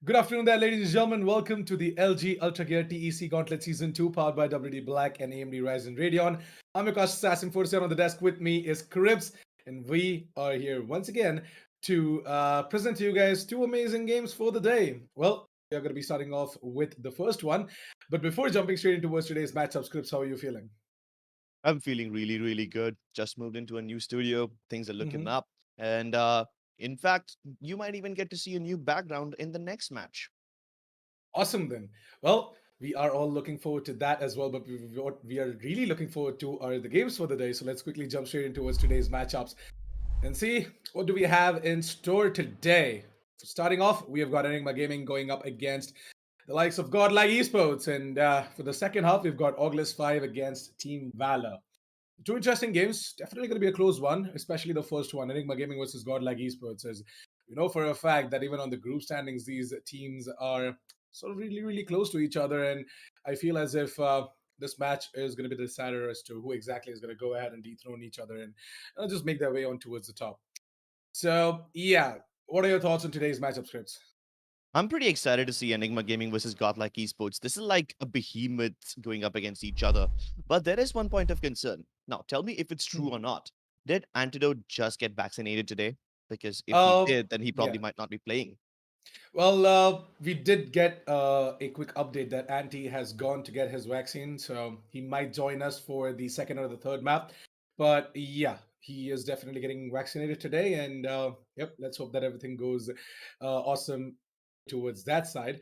Good afternoon there, ladies and gentlemen. Welcome to the LG Ultragear TEC Gauntlet Season 2, powered by WD Black and AMD Ryzen Radeon. I'm your Cash Assassin 47. On the desk with me is Cribs, and we are here once again to present to you guys two amazing games for the day. Well, we are going to be starting off with the first one. But before jumping straight into today's matchups, Cribs, how are you feeling? I'm feeling really, really good. Just moved into a new studio. Things are looking Mm-hmm. up. And in fact, you might even get to see a new background in the next match. Awesome then. Well, we are all looking forward to that as well. But what we are really looking forward to are the games for the day. So let's quickly jump straight into today's matchups and see what do we have in store today. So starting off, we have got Enigma Gaming going up against the likes of GodLike Esports, and for the second half, we've got August 5 against Team Valor. Two interesting games, definitely going to be a close one, especially the first one, Enigma Gaming versus GodLike Esports. As we know for a fact that even on the group standings, these teams are sort of really close to each other, and I feel as if this match is going to be the decider as to who exactly is going to go ahead and dethrone each other and just make their way on towards the top. So, yeah, what are your thoughts on today's matchup scripts? I'm pretty excited to see Enigma Gaming versus GodLike Esports. This is like a behemoth going up against each other. But there is one point of concern. Now, tell me if it's true Hmm. or not. Did Antidote just get vaccinated today? Because if he Uh, did, then he yeah. probably might not be playing. Well, we did get a quick update that Anti has gone to get his vaccine, so he might join us for the second or the third map. But yeah, he is definitely getting vaccinated today, and yep, let's hope that everything goes awesome towards that side.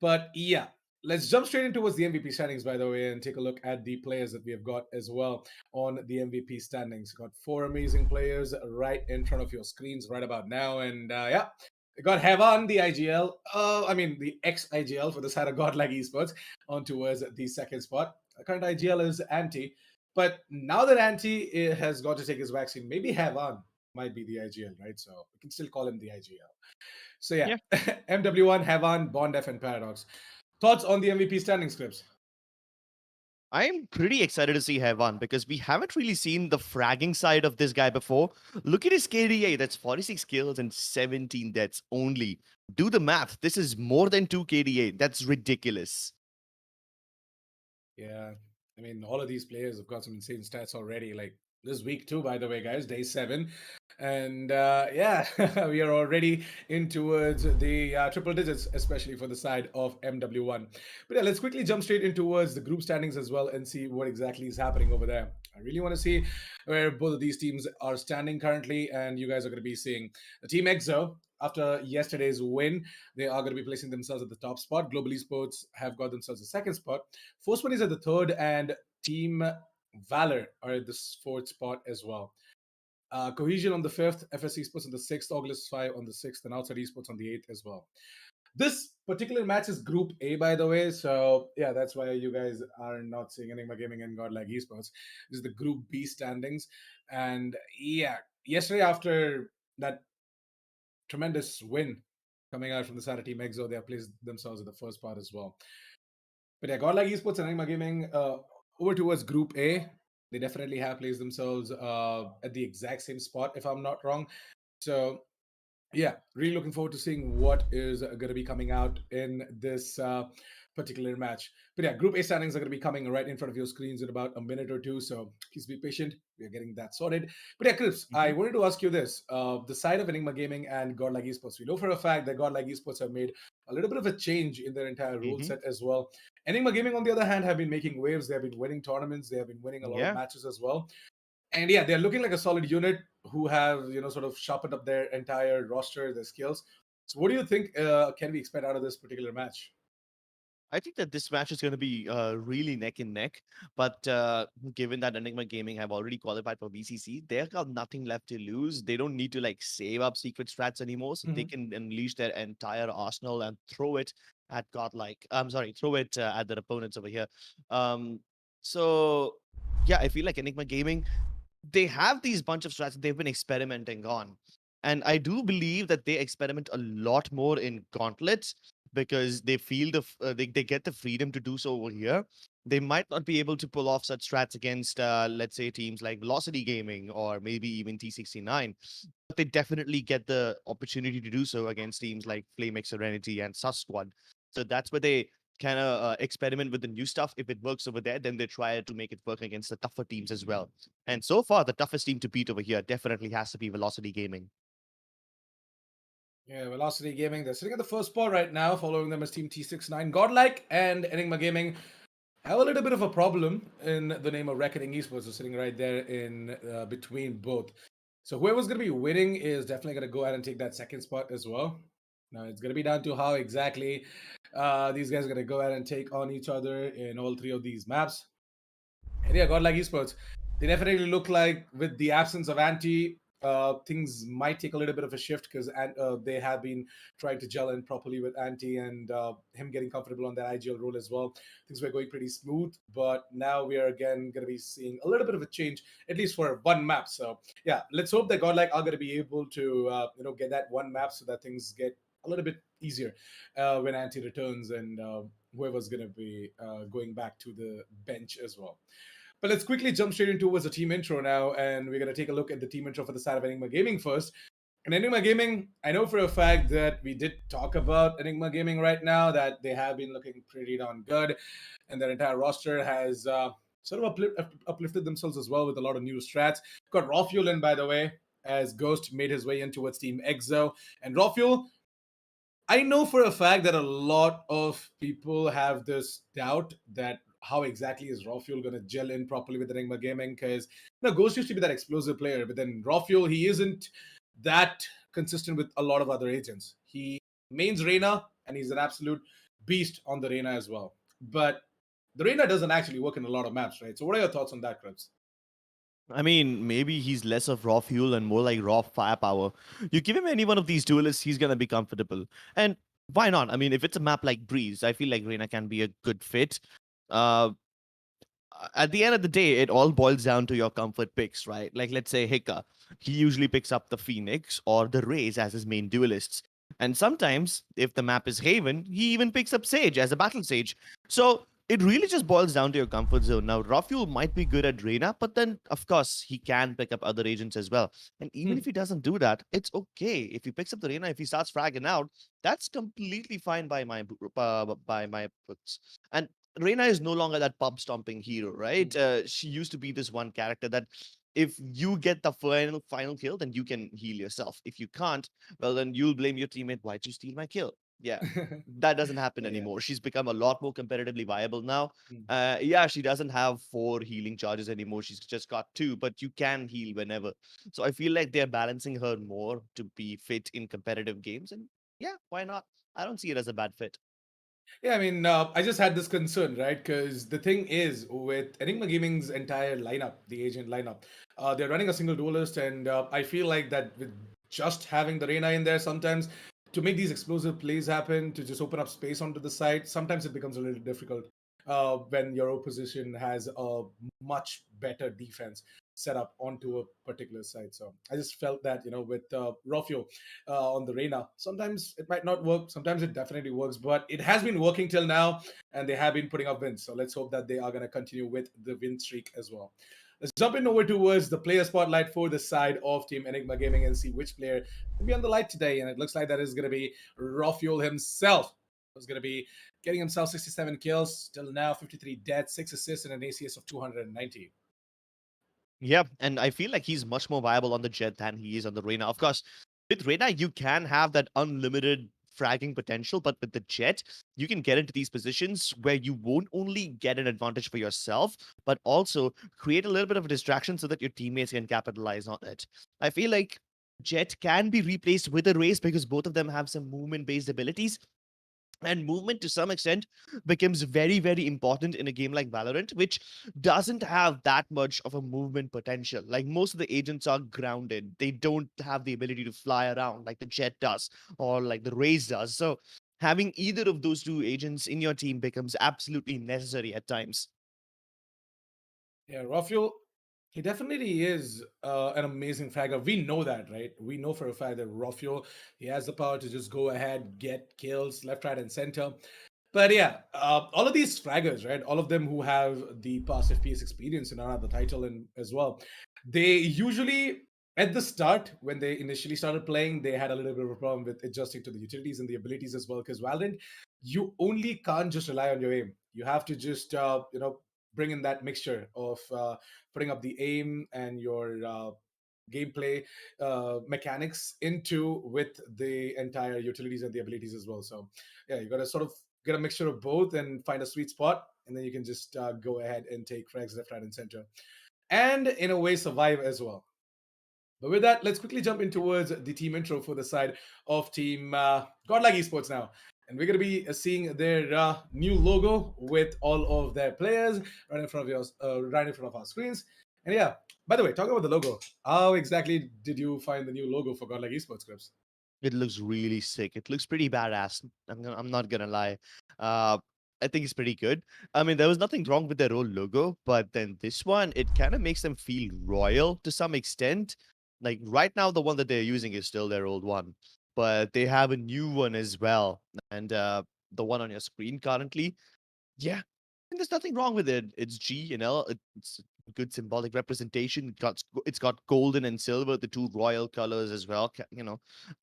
But yeah, let's jump straight in towards the MVP standings, by the way, and take a look at the players that we have got as well on the MVP standings. Got four amazing players right in front of your screens right about now, and yeah. We got Heavan, the IGL, I mean the ex-IGL for the side of Godlike Esports, on towards the second spot. The current IGL is Anti, but now that Anti has got to take his vaccine, maybe Heavan might be the IGL, right? So we can still call him the IGL. So yeah, Yeah. MW1, Heavan, Bondef, and Paradox. Thoughts on the MVP standing scripts? I'm pretty excited to see Hevan because we haven't really seen the fragging side of this guy before. Look at his KDA, that's 46 kills and 17 deaths only. Do the math. This is more than 2 KDA. That's ridiculous. Yeah, I mean, all of these players have got some insane stats already. Like this week too, by the way, guys, day 7, and yeah, we are already in towards the triple digits, especially for the side of MW1. But yeah, let's quickly jump straight in towards the group standings as well and see what exactly is happening over there. I really want to see where both of these teams are standing currently, and you guys are going to be seeing the Team EXO after yesterday's win. They are going to be placing themselves at the top spot. Global Esports have got themselves the second spot. Force One is at the third, and Team Valor are at the fourth spot as well. Cohesion on the fifth, FS Esports on the sixth, August 5 on the sixth, and Outside Esports on the eighth as well. This particular match is Group A, by the way. So, yeah, that's why you guys are not seeing Enigma Gaming and Godlike Esports. This is the Group B standings. And yeah, yesterday, after that tremendous win coming out from the side of Team EXO, they have placed themselves in the first part as well. But yeah, Godlike Esports and Enigma Gaming over towards Group A. They definitely have placed themselves at the exact same spot, if I'm not wrong. So yeah, really looking forward to seeing what is going to be coming out in this particular match. But yeah, Group A standings are going to be coming right in front of your screens in about a minute or two. So please be patient. We are getting that sorted. But yeah, Chris, I Mhm. wanted to ask you this: the side of Enigma Gaming and Godlike Esports. We know for a fact that Godlike Esports have made a little bit of a change in their entire rule Mhm. set as well. Enigma Gaming, on the other hand, have been making waves. They have been winning tournaments. They have been winning a lot of Yeah. matches as well. And yeah, they're looking like a solid unit who have sort of sharpened up their entire roster, their skills. So what do you think can we expect out of this particular match? I think that this match is going to be really neck and neck. But given that Enigma Gaming have already qualified for VCC, they have got nothing left to lose. They don't need to like save up secret strats anymore, so they Mhm. can unleash their entire arsenal and throw it at godlike. I'm sorry, throw it at their opponents over here. Um, so yeah, I feel like Enigma Gaming, they have these bunch of strats that they've been experimenting on. And I do believe that they experiment a lot more in gauntlets because they feel they get the freedom to do so over here. They might not be able to pull off such strats against, let's say, teams like Velocity Gaming or maybe even T69, but they definitely get the opportunity to do so against teams like Flamex Serenity and Sus Squad. So that's where they kind of experiment with the new stuff. If it works over there, then they try to make it work against the tougher teams as well. And so far, the toughest team to beat over here definitely has to be Velocity Gaming. Yeah, Velocity Gaming, they're sitting at the first spot right now. Following them is Team T69. Godlike and Enigma Gaming have a little bit of a problem in the name of Reckoning Esports. They're sitting right there in between both. So whoever's going to be winning is definitely going to go ahead and take that second spot as well. Now it's going to be down to how exactly these guys are going to go ahead and take on each other in all three of these maps. And yeah, GodLike Esports, they definitely look like with the absence of Anti, things might take a little bit of a shift because they have been trying to gel in properly with Anti and him getting comfortable on that IGL role as well. Things were going pretty smooth, but now we are again going to be seeing a little bit of a change, at least for one map. So yeah, let's hope that GodLike are going to be able to get that one map so that things get a little bit easier when Anti returns and whoever's going to be going back to the bench as well. But let's quickly jump straight into towards the team intro now, and we're going to take a look at the team intro for the side of Enigma Gaming first. And Enigma Gaming, I know for a fact that we did talk about Enigma Gaming right now, that they have been looking pretty darn good, and their entire roster has sort of uplifted themselves as well with a lot of new strats. Got Raw Fuel in, by the way, as Ghost made his way in towards Team Exo. And Raw Fuel, I know for a fact that a lot of people have this doubt that how exactly is Raw Fuel going to gel in properly with Enigma Gaming, because Ghost used to be that explosive player, but then Raw Fuel, he isn't that consistent with a lot of other agents. He mains Reyna, and he's an absolute beast on the Reyna as well. But the Reyna doesn't actually work in a lot of maps, right? So what are your thoughts on that, Krebs? I mean, maybe he's less of raw fuel and more like raw firepower. You give him any one of these duelists, he's gonna be comfortable. And why not? I mean, if it's a map like Breeze, I feel like Reyna can be a good fit. Uh, at the end of the day, it all boils down to your comfort picks, right? Like, let's say Hika, he usually picks up the Phoenix or the Raze as his main duelists. And sometimes, if the map is Haven, he even picks up Sage as a battle Sage. So it really just boils down to your comfort zone. Now, Rafuel might be good at Reyna, but then, of course, he can pick up other agents as well. And even Hmm. if he doesn't do that, it's okay. If he picks up the Reyna, if he starts fragging out, that's completely fine by my books. And Reina is no longer that pub stomping hero, right? She used to be this one character that if you get the final kill, then you can heal yourself. If you can't, well, then you'll blame your teammate. Why'd you steal my kill? Yeah, that doesn't happen Yeah, yeah. anymore. She's become a lot more competitively viable now. Hmm. Yeah, she doesn't have 4 healing charges anymore. She's just got 2, but you can heal whenever. So I feel like they're balancing her more to be fit in competitive games. And yeah, why not? I don't see it as a bad fit. Yeah, I mean, I just had this concern, right? Because the thing is, with Enigma Gaming's entire lineup, the agent lineup, they're running a single duelist, and I feel like that with just having the Reyna in there, sometimes to make these explosive plays happen, to just open up space onto the side, sometimes it becomes a little difficult when your opposition has a much better defense set up onto a particular side. So I just felt that, with Rofio on the Reyna. Sometimes it might not work. Sometimes it definitely works, but it has been working till now, and they have been putting up wins. So let's hope that they are going to continue with the win streak as well. Let's jump in over towards the player spotlight for the side of Team Enigma Gaming and see which player will be on the light today. And it looks like that is going to be Rafuel himself. Who's going to be getting himself 67 kills, till now 53 deaths, 6 assists, and an ACS of 290. Yeah, and I feel like he's much more viable on the Jet than he is on the Reyna. Of course, with Reyna, you can have that unlimited fragging potential, but with the Jet, you can get into these positions where you won't only get an advantage for yourself, but also create a little bit of a distraction so that your teammates can capitalize on it. I feel like Jet can be replaced with a Race because both of them have some movement based abilities. And movement to some extent becomes very, very important in a game like Valorant, which doesn't have that much of a movement potential. Like most of the agents are grounded, they don't have the ability to fly around like the Jet does or like the Raze does. So having either of those two agents in your team becomes absolutely necessary at times. Yeah, Rafael, he definitely is an amazing fragger. We know that, right? We know for a fact that Rafael, he has the power to just go ahead, get kills left, right, and center. But yeah, all of these fraggers, right? All of them who have the past FPS experience and are at the title and as well, they usually at the start when they initially started playing, they had a little bit of a problem with adjusting to the utilities and the abilities as well. Because Valorant, you only can't just rely on your aim. You have to just bring in that mixture of putting up the aim and your gameplay mechanics into with the entire utilities and the abilities as well. So yeah, you got to sort of get a mixture of both and find a sweet spot, and then you can just go ahead and take frags left, right, and center, and in a way survive as well. But with that, let's quickly jump in towards the team intro for the side of Team GodLike Esports now. And we're going to be seeing their new logo with all of their players right in front of yours, right in front of our screens. And yeah, by the way, talking about the logo, how exactly did you find the new logo for GodLike Esports, Clips? It looks really sick. It looks pretty badass. I'm not gonna lie. Uh, I think it's pretty good. I mean, there was nothing wrong with their old logo, but then this one, it kind of makes them feel royal to some extent. Like right now, the one that they're using is still their old one, but they have a new one as well. And the one on your screen currently, yeah, and there's nothing wrong with it. It's G, it's a good symbolic representation. It's got golden and silver, the two royal colors as well,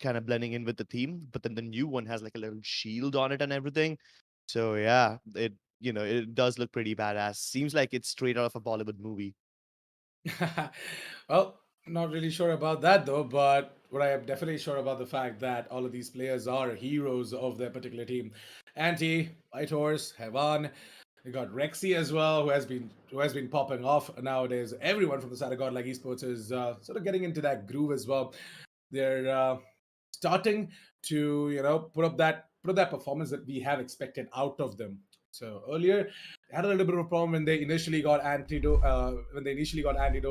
kind of blending in with the theme. But then the new one has like a little shield on it and everything. So yeah, it does look pretty badass. Seems like it's straight out of a Bollywood movie. Well, not really sure about that though, but what I am definitely sure about the fact that all of these players are heroes of their particular team. Anti, Whitehorse, Hevan, we got Rexy as well, who has been popping off nowadays. Everyone from the side of God like Esports is sort of getting into that groove as well. They're starting to put up that performance that we have expected out of them. So earlier they had a little bit of a problem when they initially got antidote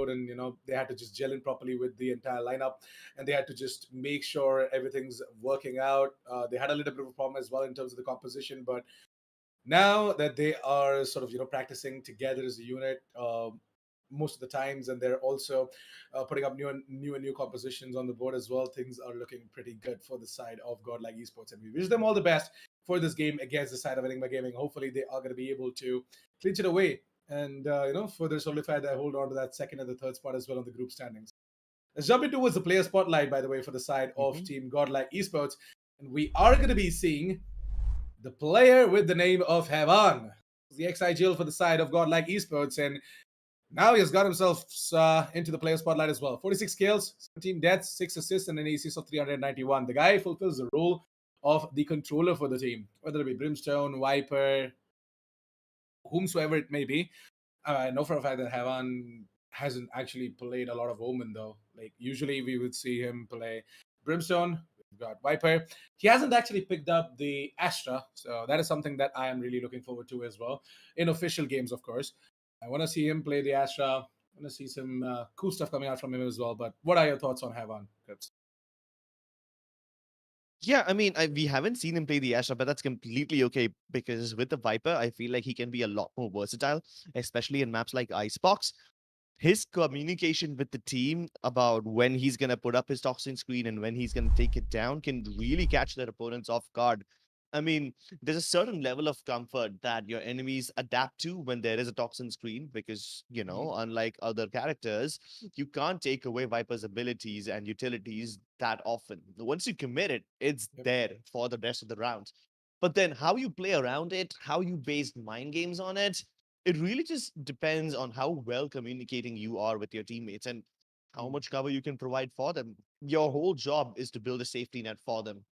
and they had to just gel in properly with the entire lineup, and they had to just make sure everything's working out. They had a little bit of a problem as well in terms of the composition, but now that they are sort of practicing together as a unit most of the times, and they're also putting up new compositions on the board as well, things are looking pretty good for the side of GodLike Esports, and we wish them all the best for this game against the side of Enigma Gaming. Hopefully they are going to be able to clinch it away and further solidify their hold on to that second and the third spot as well on the group standings. Let's jump in towards the player spotlight, by the way, for the side of Hmm. Team GodLike Esports, and we are going to be seeing the player with the name of Hevan, the XIGL for the side of GodLike Esports, and now he has got himself into the player spotlight as well. 46 kills, 17 deaths, 6 assists, and an ACS of 391. The guy fulfills the role of the controller for the team, whether it be Brimstone, Viper, whomsoever it may be. I know for a fact that Hevan hasn't actually played a lot of Omen though. Like usually we would see him play Brimstone. We've got Viper. He hasn't actually picked up the Astra, so that is something that I am really looking forward to as well. In official games, of course. I want to see him play the Astra. I want to see some cool stuff coming out from him as well. But what are your thoughts on Hevan, Crips? Yeah, I mean, we haven't seen him play the Astra, but that's completely okay because with the Viper, I feel like he can be a lot more versatile, especially in maps like Icebox. His communication with the team about when he's going to put up his toxin screen and when he's going to take it down can really catch their opponents off guard. I mean, there's a certain level of comfort that your enemies adapt to when there is a toxin screen because, Mhm. unlike other characters, you can't take away Viper's abilities and utilities that often. Once you commit it, it's Yep. there for the rest of the round. But then how you play around it, how you base mind games on it, it really just depends on how well communicating you are with your teammates and how Mm. much cover you can provide for them. Your whole job is to build a safety net for them.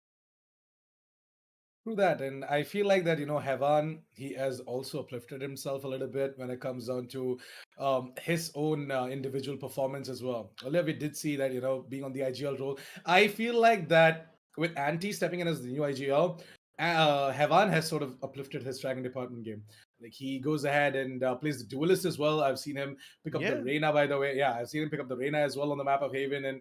True that, and I feel like that Hevan, he has also uplifted himself a little bit when it comes down to his own individual performance as well. Earlier we did see that being on the IGL role. I feel like that with Anti stepping in as the new IGL, Havan has sort of uplifted his Dragon Department game. Like he goes ahead and plays the duelist as well. I've seen him pick up the Yeah. Reyna, by the way. Yeah, I've seen him pick up the Reyna as well on the map of Haven, and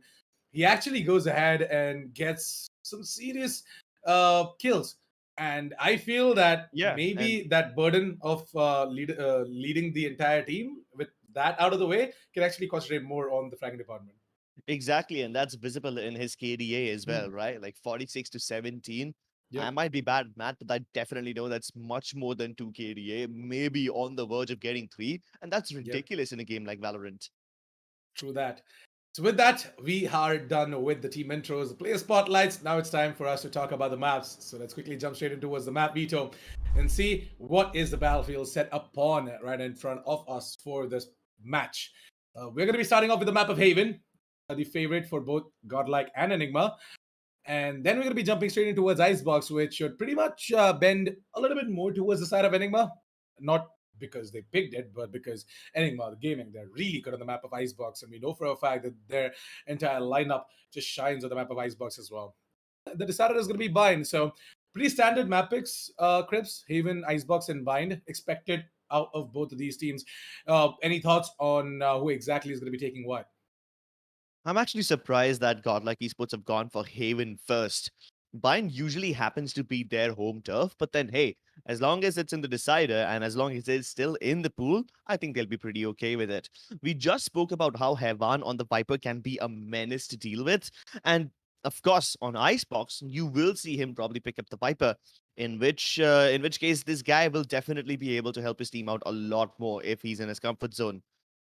he actually goes ahead and gets some serious kills. And I feel that Yeah. And maybe that burden of leading the entire team with that out of the way can actually concentrate more on the Dragon Department. exactly. And that's visible in his KDA as well, Hmm. right? Like 46 to 17. I Yep, might be bad at math, but I definitely know that's much more than 2 KDA, maybe on the verge of getting 3. And that's yep, ridiculous in a game like Valorant. true that. So with that, we are done with the team intros, the player spotlights. Now it's time for us to talk about the maps. So let's quickly jump straight into towards the map veto and see what is the battlefield set upon right in front of us for this match. We're going to be starting off with the map of Haven, the favorite for both Godlike and Enigma. And then we're going to be jumping straight in towards Icebox, which should pretty much bend a little bit more towards the side of Enigma. Not because they picked it, but because Enigma, the gaming, they're really good on the map of Icebox. And we know for a fact that their entire lineup just shines on the map of Icebox as well. The decider is going to be Bind. So pretty standard map picks, Crips, Haven, Icebox, and Bind expected out of both of these teams. Any thoughts on who exactly is going to be taking what? I'm actually surprised that GodLike Esports have gone for Haven first. Bind usually happens to be their home turf, but then hey, as long as it's in the decider and as long as it's still in the pool, I think they'll be pretty okay with it. We just spoke about how Hevan on the Viper can be a menace to deal with, and of course on Icebox you will see him probably pick up the Viper. In which case, this guy will definitely be able to help his team out a lot more if he's in his comfort zone.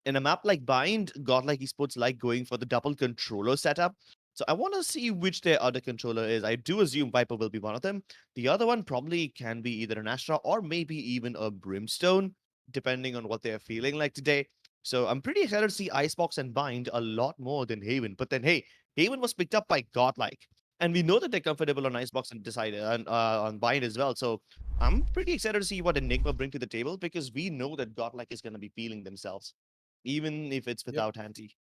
In a map like Bind, Godlike Esports like going for the double controller setup. So I want to see which their other controller is. I do assume Viper will be one of them. The other one probably can be either an Astra or maybe even a Brimstone, depending on what they're feeling like today. So I'm pretty excited to see Icebox and Bind a lot more than Haven. But then hey, Haven was picked up by Godlike. And we know that they're comfortable on Icebox and Decider and on Bind as well. So I'm pretty excited to see what Enigma bring to the table because we know that Godlike is going to be feeling themselves even if it's Yep. without Hanti.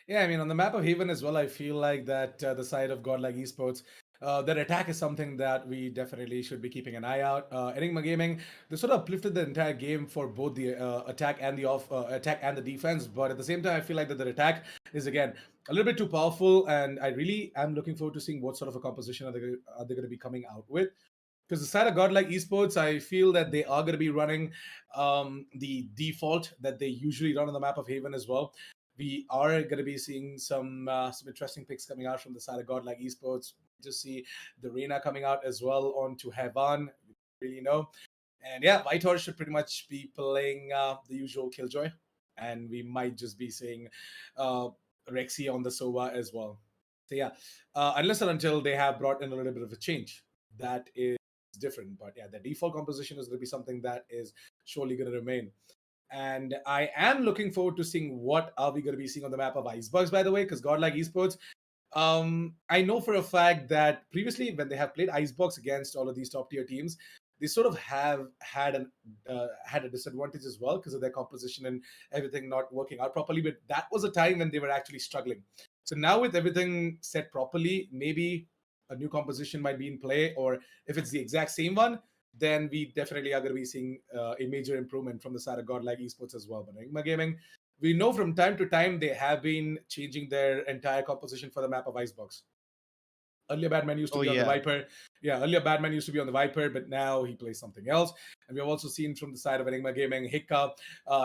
Yeah, I mean, on the map of Haven as well, I feel like that the side of Godlike Esports, their attack is something that we definitely should be keeping an eye out. Enigma Gaming, they sort of uplifted the entire game for both the attack and the attack and the defense, but at the same time, I feel like that their attack is again a little bit too powerful, and I really am looking forward to seeing what sort of a composition are they going to be coming out with. Because the side of godlike esports, I feel that they are going to be running the default that they usually run on the map of Haven as well. We are going to be seeing some interesting picks coming out from the side of godlike esports. Just see the Reyna coming out as well onto Havan. Really know. And yeah, Whitehorse should pretty much be playing the usual Killjoy, and we might just be seeing uh, Rexy on the Sova as well. So yeah, unless and until they have brought in a little bit of a change, that is different. But yeah, the default composition is going to be something that is surely going to remain. And I am looking forward to seeing what are we going to be seeing on the map of Icebox, by the way, because Godlike Esports, I know for a fact that previously when they have played Icebox against all of these top tier teams, they sort of have had a disadvantage as well because of their composition and everything not working out properly. But that was a time when they were actually struggling. So now with everything set properly, maybe a new composition might be in play, or if it's the exact same one, then we definitely are going to be seeing a major improvement from the side of Godlike Esports as well. But Enigma Gaming, we know from time to time they have been changing their entire composition for the map of Icebox. Earlier, Batman used to Oh be on the yeah. Viper. Yeah, earlier Batman used to be on the Viper, but now he plays something else. And we have also seen from the side of Enigma Gaming, Hiccup,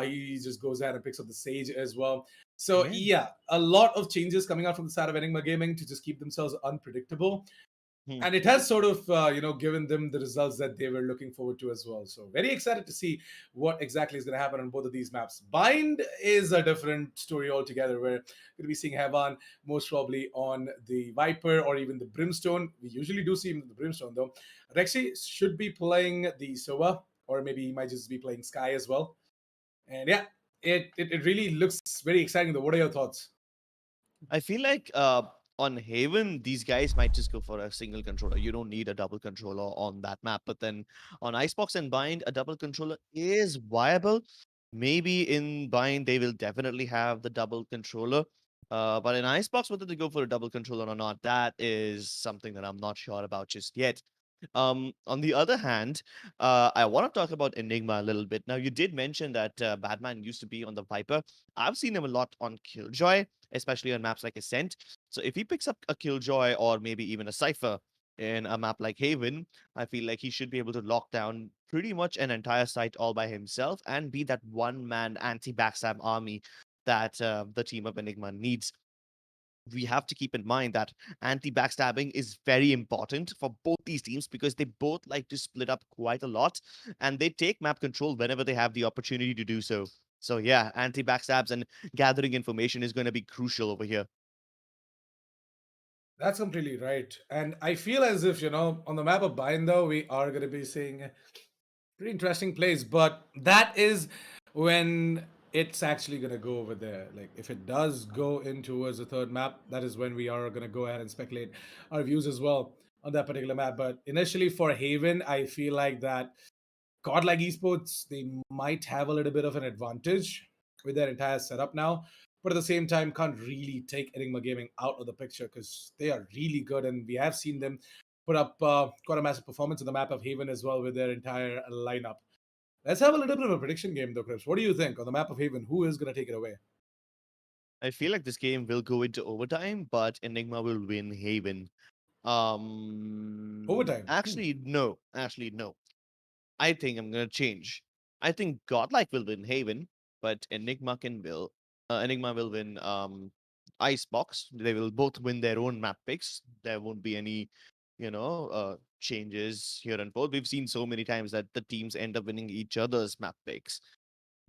he just goes ahead and picks up the Sage as well. So Yeah. yeah, a lot of changes coming out from the side of Enigma Gaming to just keep themselves unpredictable, Hmm. and it has sort of given them the results that they were looking forward to as well. So very excited to see what exactly is going to happen on both of these maps. Bind is a different story altogether. We're going to be seeing Havan most probably on the Viper or even the Brimstone. We usually do see him in the Brimstone though. Rexy should be playing the Sova, or maybe he might just be playing Sky as well. And yeah, it really looks very exciting though. What are your thoughts? I feel like on Haven, these guys might just go for a single controller. You don't need a double controller on that map. But then on Icebox and Bind, a double controller is viable. Maybe in Bind, they will definitely have the double controller. But in Icebox, whether they go for a double controller or not, that is something that I'm not sure about just yet. On the other hand, I want to talk about Enigma a little bit. Now, you did mention that Batman used to be on the Viper. I've seen him a lot on Killjoy, especially on maps like Ascent. So if he picks up a Killjoy or maybe even a Cypher in a map like Haven, I feel like he should be able to lock down pretty much an entire site all by himself and be that one-man anti-backstab army that the team of Enigma needs. We have to keep in mind that anti-backstabbing is very important for both these teams because they both like to split up quite a lot and they take map control whenever they have the opportunity to do so. So yeah, anti-backstabs and gathering information is going to be crucial over here. That's completely right. And I feel as if, on the map of Bindo, we are going to be seeing pretty interesting plays, but that is when it's actually going to go over there. Like, if it does go in towards the third map, that is when we are going to go ahead and speculate our views as well on that particular map. But initially for Haven, I feel like that GodLike Esports, they might have a little bit of an advantage with their entire setup now, but at the same time, can't really take Enigma Gaming out of the picture because they are really good, and we have seen them put up quite a massive performance on the map of Haven as well with their entire lineup. Let's have a little bit of a prediction game, though, Chris. What do you think on the map of Haven? Who is going to take it away? I feel like this game will go into overtime, but Enigma will win Haven. Overtime. Actually, no. Actually, no. I think I'm gonna change. I think Godlike will win Haven, but Enigma will win Icebox. They will both win their own map picks. There won't be any, changes here and forth. We've seen so many times that the teams end up winning each other's map picks.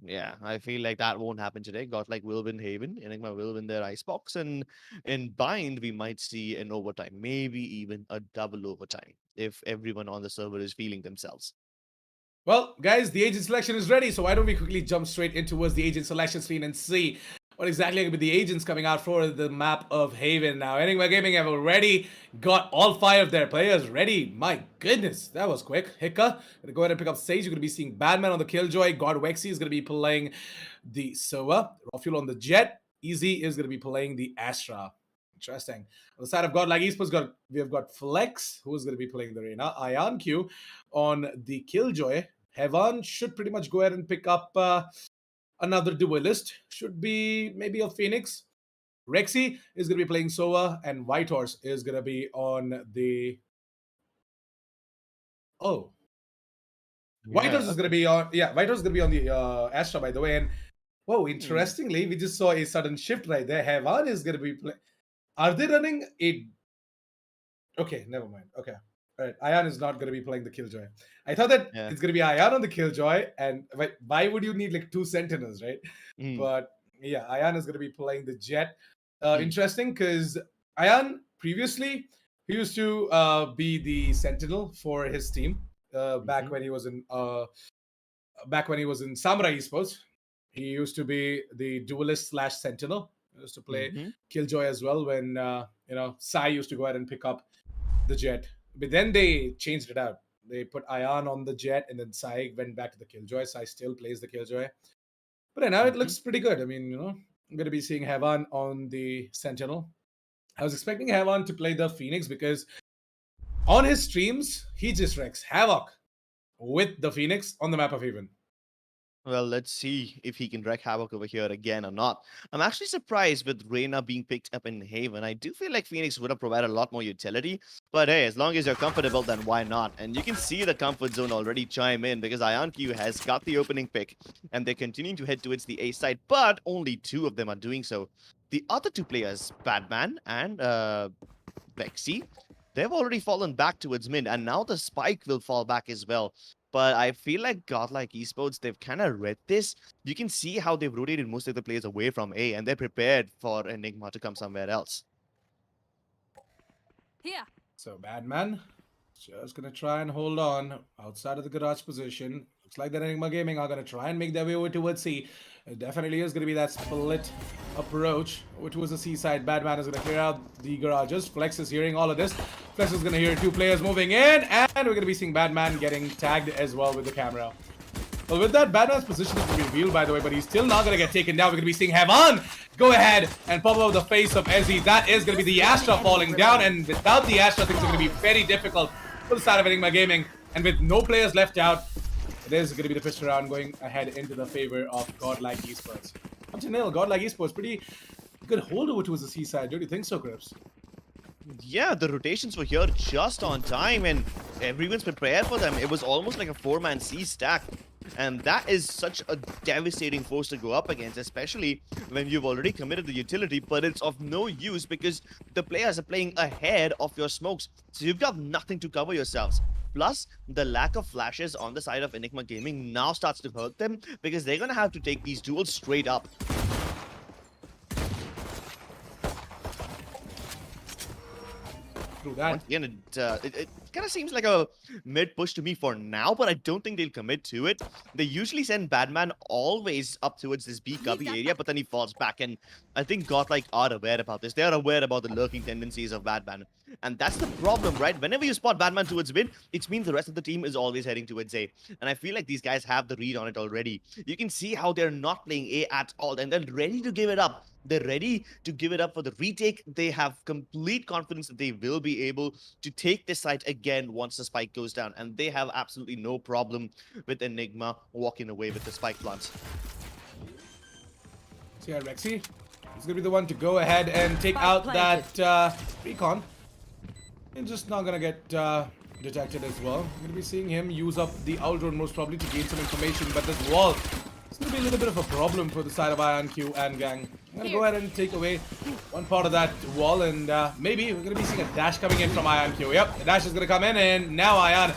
Yeah, I feel like that won't happen today. Godlike will win Haven, Enigma will win their Icebox, and in Bind we might see an overtime, maybe even a double overtime if everyone on the server is feeling themselves. Well, guys, the agent selection is ready, so why don't we quickly jump straight in towards the agent selection screen and see what exactly are going to be the agents coming out for the map of Haven. Now, Enigma Gaming have already got all 5 of their players ready. My goodness, that was quick. Hicka, going to go ahead and pick up stage. You're going to be seeing Badman on the Killjoy. God Wexy is going to be playing the Sova. Rafuel on the Jet. Easy is going to be playing the Astra. Interesting. On the side of GodLike Esports, we have got Flex, who is going to be playing the Reina. Ion Q on the Killjoy. Heaven should pretty much go ahead and pick up another duelist. Should be maybe a Phoenix. Rexy is going to be playing Sova, and Whitehorse is going to be on the... Oh. Whitehorse Yeah, is going to okay. be on... Yeah, Whitehorse is going to be on the Astra, by the way. And, whoa, Hmm. interestingly, we just saw a sudden shift right there. Heaven is going to be playing... Are they running a... Okay, never mind. Okay. All right. Ion is not going to be playing the Killjoy. I thought that Yeah. it's going to be Ion on the Killjoy, and why would you need like 2 Sentinels, right? Mm. But yeah, Ion is going to be playing the Jet. Mm. Interesting because Ion previously he used to be the Sentinel for his team Mm-hmm. back when he was in Samurai Esports. He used to be the duelist slash Sentinel. He used to play Mm-hmm. Killjoy as well when Sai used to go ahead and pick up the Jet. But then they changed it out. They put Ion on the Jet, and then Sai went back to the Killjoy. Sai still plays the Killjoy. But right now it Mm-hmm. looks pretty good. I mean, I'm going to be seeing Heavan on the Sentinel. I was expecting Heavan to play the Phoenix because on his streams, he just wrecks havoc with the Phoenix on the map of Haven. Well, let's see if he can wreak havoc over here again or not. I'm actually surprised with Reyna being picked up in Haven. I do feel like Phoenix would have provided a lot more utility. But hey, as long as you're comfortable, then why not? And you can see the comfort zone already chime in because IonQ has got the opening pick. And they're continuing to head towards the A side, but only 2 of them are doing so. The other 2 players, Batman and Vexy, they've already fallen back towards mid. And now the Spike will fall back as well. But I feel like GodLike Esports, they've kind of read this. You can see how they've rotated most of the players away from A, and they're prepared for Enigma to come somewhere else. Here. So Badman just going to try and hold on outside of the garage position. Looks like that Enigma Gaming are going to try and make their way over towards C. It definitely is going to be that split approach over towards the C side. Badman is going to clear out the garages. Flex is hearing all of this. Flex is going to hear 2 players moving in, and we're going to be seeing Badman getting tagged as well with the camera. Well, with that, Badman's position is going to be revealed, by the way, but he's still not going to get taken down. We're going to be seeing Heavan go ahead and pop over the face of Ezzy. That is going to be the Astra falling down, and without the Astra, things are going to be very difficult for the side of Enigma Gaming. And with no players left out, it is going to be the pistol round going ahead into the favor of GodLike Esports. 1-0, GodLike Esports, pretty good holdover towards the seaside. Don't you think so, Crips? Yeah, the rotations were here just on time and everyone's prepared for them. It was almost like a 4-man siege stack. And that is such a devastating force to go up against, especially when you've already committed the utility, but it's of no use because the players are playing ahead of your smokes. So you've got nothing to cover yourselves. Plus, the lack of flashes on the side of Enigma Gaming now starts to hurt them because they're going to have to take these duels straight up. Through that. Once again, it kind of seems like a mid push to me for now, but I don't think they'll commit to it. They usually send Badman always up towards this B cubby area, but then he falls back, and I think GodLike are aware about this. They are aware about the lurking tendencies of Badman, and that's the problem, right? Whenever you spot Badman towards mid, it means the rest of the team is always heading towards A, and I feel like these guys have the read on it already. You can see how they're not playing A at all, and they're ready to give it up. They're ready to give it up for the retake. They have complete confidence that they will be able to take this site again once the spike goes down. And they have absolutely no problem with Enigma walking away with the spike plants. So yeah, Rexy is going to be the one to go ahead and take out that recon. And just not going to get detected as well. I'm going to be seeing him use up the owl drone most probably to gain some information. But this wall, it's going to be a little bit of a problem for the side of IonQ and Gang. I'm going to go ahead and take away one part of that wall, and maybe we're going to be seeing a dash coming in from IonQ. Yep, the dash is going to come in, and now Ion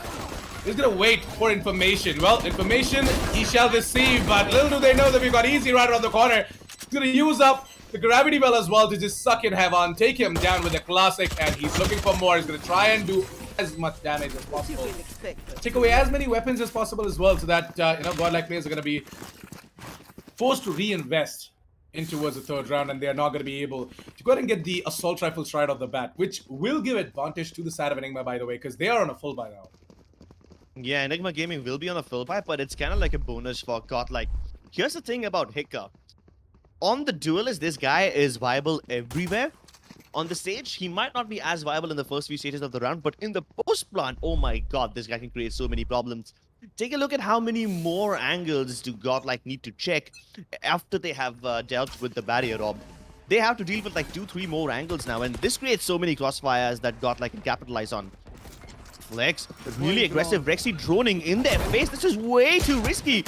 is going to wait for information. Well, information he shall receive, but little do they know that we've got Easy right around the corner. He's going to use up the gravity well as well to just suck in Heaven, take him down with a classic, and he's looking for more. He's going to try and do as much damage as possible. Take away as many weapons as possible as well, so that GodLike players are going to be forced to reinvest in towards the third round, and they are not going to be able to go ahead and get the assault rifles right off the bat, which will give advantage to the side of Enigma, by the way, because they are on a full buy now. Yeah, Enigma Gaming will be on a full buy, but it's kind of like a bonus for GodLike. Here's the thing about Hiccup. On the duelist, this guy is viable everywhere. On the stage, he might not be as viable in the first few stages of the round, but in the post-plant, oh my god, this guy can create so many problems. Take a look at how many more angles do GodLike need to check after they have dealt with the barrier orb. They have to deal with like 2-3 more angles now, and this creates so many crossfires that GodLike can capitalize on. Flex, really aggressive. Rexy droning in their face. This is way too risky.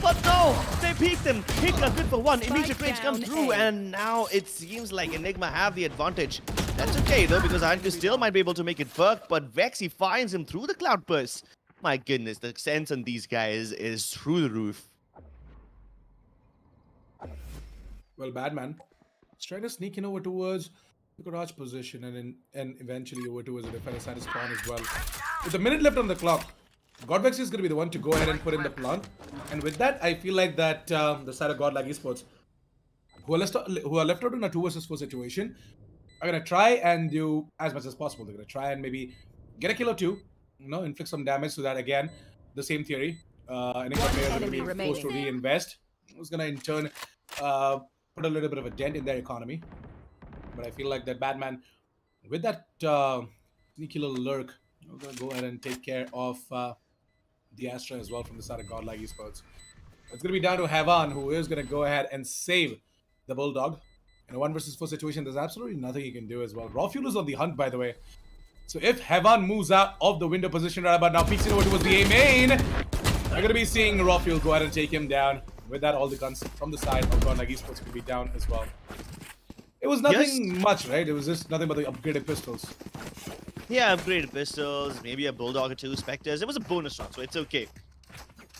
But no, they peeked him. Hiccup good for one. Immediate range come through, and now it seems like Enigma have the advantage. That's okay though, because IonQ still might be able to make it work, but Vexy finds him through the cloud burst. My goodness, the sense on these guys is through the roof. Well, Badman is trying to sneak in over towards the garage position, and eventually over towards the defender side of spawn as well. With a minute left on the clock, GodVex is going to be the one to go ahead and put in the plant. And with that, I feel like that the side of GodLike Esports, who are left out in a 2 versus 4 situation, are going to try and do as much as possible. They're going to try and maybe get a kill or two, inflict some damage, so that again, the same theory, Enigma players are going to be forced to reinvest. It's going to in turn put a little bit of a dent in their economy. But I feel like that Badman, with that sneaky little lurk, we're going to go ahead and take care of the Astra as well from the side of GodLike Esports. It's going to be down to Heaven, who is going to go ahead and save the Bulldog. In a 1 versus 4 situation, there's absolutely nothing he can do as well. Raw Fuel is on the hunt, by the way. So if Heaven moves out of the window position right about now, peeks it over towards the A main, we're going to be seeing Raw Fuel go ahead and take him down. With that, all the guns from the side of GodLike Esports could be down as well. It was nothing much, right? It was just nothing but the upgraded pistols. Yeah, upgraded pistols, maybe a Bulldog or 2 Spectres. It was a bonus round, so it's okay.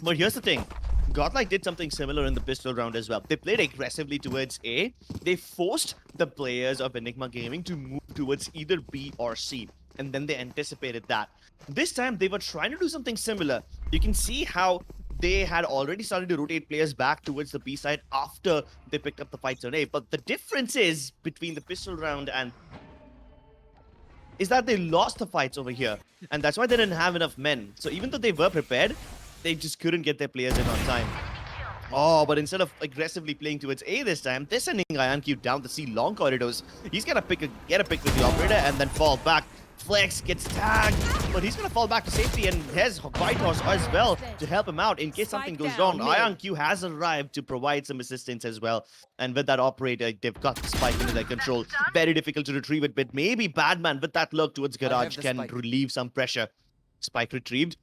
But here's the thing. GodLike did something similar in the pistol round as well. They played aggressively towards A. They forced the players of Enigma Gaming to move towards either B or C. And then they anticipated that. This time, they were trying to do something similar. You can see how they had already started to rotate players back towards the B side after they picked up the fights on A. But the difference is between the pistol round and is that they lost the fights over here. And that's why they didn't have enough men. So even though they were prepared, they just couldn't get their players in on time. Oh, but instead of aggressively playing towards A this time, they're sending IonQ down the C long corridors. He's gonna get a pick with the operator and then fall back. Flex gets tagged, but he's gonna fall back to safety, and there's Whitehorse as well to help him out in case something goes wrong. IonQ has arrived to provide some assistance as well, and with that operator, they've got the spike into their control. Very difficult to retrieve it, but maybe Badman with that lurk towards Garage can relieve some pressure. Spike retrieved.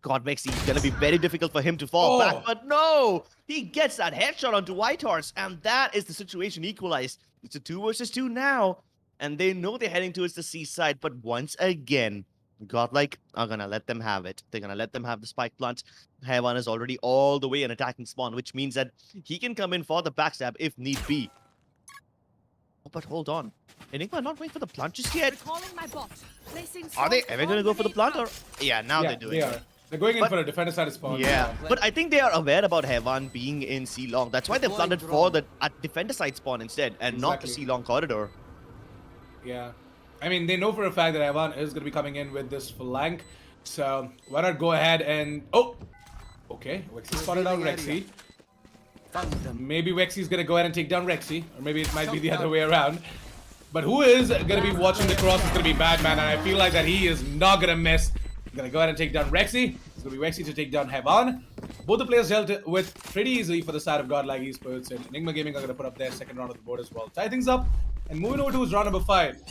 GodLike is gonna be very difficult for him to fall back, but no! He gets that headshot onto Whitehorse, and that is the situation equalized. It's a 2 versus 2 now, and they know they're heading towards the seaside, but once again, GodLike are gonna let them have it. They're gonna let them have the spike plant. Heavan is already all the way in attacking spawn, which means that he can come in for the backstab if need be. Oh, but hold on. Enigma not waiting for the plant just yet. Are they ever gonna go for the plant? Or yeah, now they're doing it. They're going in for a defender side spawn. Yeah, but I think they are aware about Heavan being in C-Long. That's why they planted for the defender side spawn instead, and not the C-Long corridor. Yeah. I mean, they know for a fact that Heavan is going to be coming in with this flank. So, why not go ahead and... Oh! Okay, Wexy spotted out Rexy. Maybe Wexy's going to go ahead and take down Rexy. Or maybe it might be the other way around. But who is going to be watching the cross is going to be Badman. And I feel like that he is not going to miss. Gonna go ahead and take down Rexy. It's gonna be Rexy to take down Heavan. Both the players dealt with pretty easily for the side of GodLike Esports, and Enigma Gaming are gonna put up their second round of the board as well. Tie things up, and moving over to his round number 5.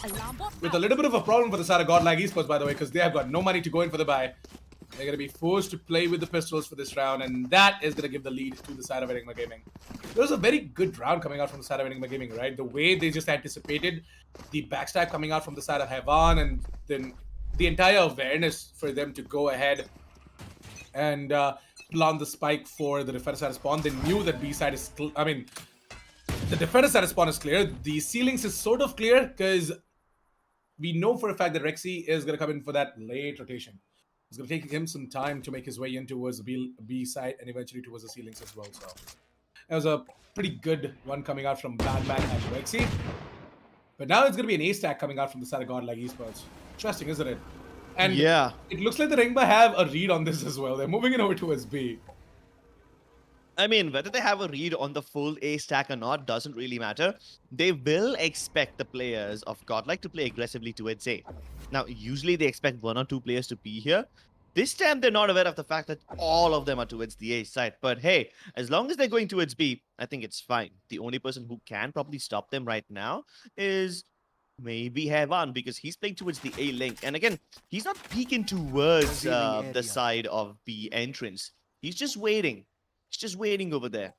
With a little bit of a problem for the side of GodLike Esports, by the way, because they have got no money to go in for the buy. They're gonna be forced to play with the pistols for this round, and that is gonna give the lead to the side of Enigma Gaming. There was a very good round coming out from the side of Enigma Gaming, right? The way they just anticipated the backstab coming out from the side of Heavan, and then the entire awareness for them to go ahead and plant the spike for the defender side of spawn. They knew that B side is, I mean, the defender side of spawn is clear. The ceilings is sort of clear because we know for a fact that Rexy is going to come in for that late rotation. It's going to take him some time to make his way in towards the B side and eventually towards the ceilings as well. So it was a pretty good one coming out from Badman and Rexy. But now it's going to be an A stack coming out from the side of GodLike Esports. Interesting, isn't it? And yeah, it looks like the Enigma have a read on this as well. They're moving it over towards B. I mean, whether they have a read on the full A stack or not doesn't really matter. They will expect the players of GodLike to play aggressively towards A. Now, usually they expect 1 or 2 players to be here. This time, they're not aware of the fact that all of them are towards the A side. But hey, as long as they're going towards B, I think it's fine. The only person who can probably stop them right now is maybe Heavan, because he's playing towards the A link. And again, he's not peeking towards the side of B entrance. He's just waiting. He's just waiting over there.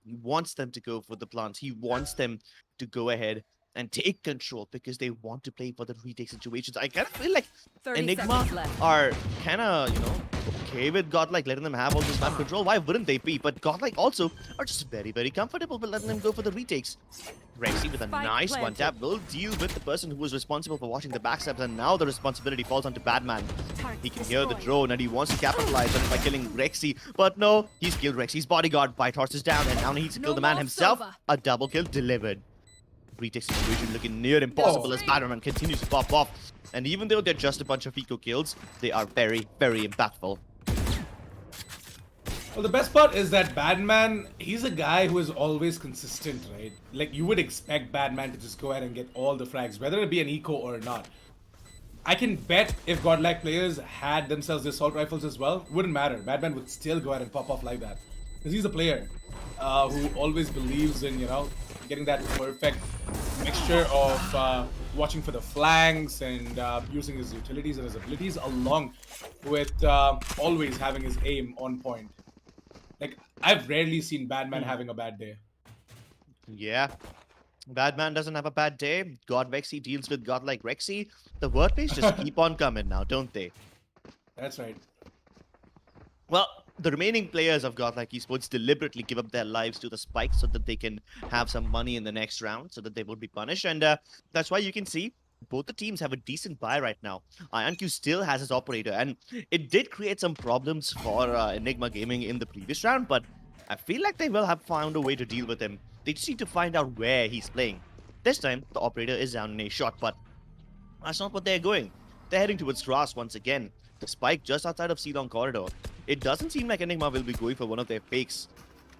He wants them to go for the plants. He wants them to go ahead and take control because they want to play for the retake situations. I kind of feel like Enigma are kind of, you know, okay with GodLike letting them have all this map control. Why wouldn't they be? But GodLike also are just very, very comfortable with letting them go for the retakes. Rexy with a nice one tap will deal with the person who was responsible for watching the backstabs, and now the responsibility falls onto Badman. He can hear the drone and he wants to capitalize on it by killing Rexy, but no, he's killed Rexy's bodyguard. Whitehorse is down, and now he needs to kill the man himself. A double kill delivered. Retake situation looking near impossible as Badman continues to pop off. And even though they're just a bunch of eco kills, they are very, very impactful. Well, the best part is that Badman, he's a guy who is always consistent, right? Like, you would expect Badman to just go ahead and get all the frags, whether it be an eco or not. I can bet if GodLike players had themselves the assault rifles as well, wouldn't matter. Badman would still go ahead and pop off like that. Because he's a player who always believes in, you know, getting that perfect mixture of watching for the flanks and using his utilities and his abilities, along with always having his aim on point. Like, I've rarely seen Badman having a bad day. Yeah. Badman doesn't have a bad day. GodLike deals with GodLike Rexy. The wordplays just keep on coming now, don't they? That's right. Well, the remaining players of GodLike Esports deliberately give up their lives to the spike so that they can have some money in the next round, so that they won't be punished. And that's why you can see both the teams have a decent buy right now. IonQ still has his operator, and it did create some problems for Enigma Gaming in the previous round, but I feel like they will have found a way to deal with him. They just need to find out where he's playing. This time, the operator is down in a shot, but that's not what they're going. They're heading towards grass once again. The spike just outside of C-Long corridor. It doesn't seem like Enigma will be going for one of their fakes.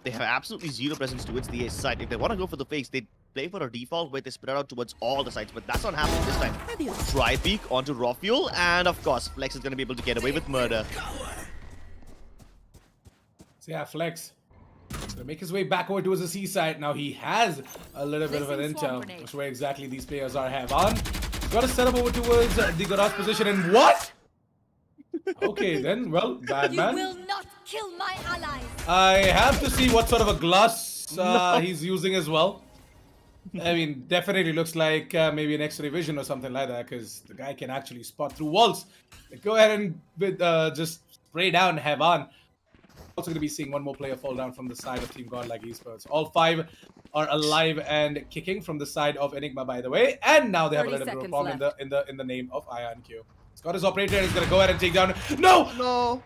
They have absolutely zero presence towards the A side. If they want to go for the fakes, they play for a default where they spread out towards all the sides, but that's not happening this time. Try peek onto raw fuel, and of course, Flex is going to be able to get away with murder. So yeah, Flex is gonna make his way back over towards the seaside. Now he has a little bit of an intel as to where exactly these players are. Havan got to set up over towards the garage position, and what? Okay then, well, bad man. You will not kill my allies. I have to see what sort of a glass he's using as well. I mean, definitely looks like maybe an X-ray vision or something like that, because the guy can actually spot through walls. Go ahead and just spray down Havan. Also going to be seeing one more player fall down from the side of Team GodLike Esports. All 5 are alive and kicking from the side of Enigma, by the way. And now they have a little bit of a problem in the name of IonQ. Scott is operator and he's going to go ahead and take down. No! No!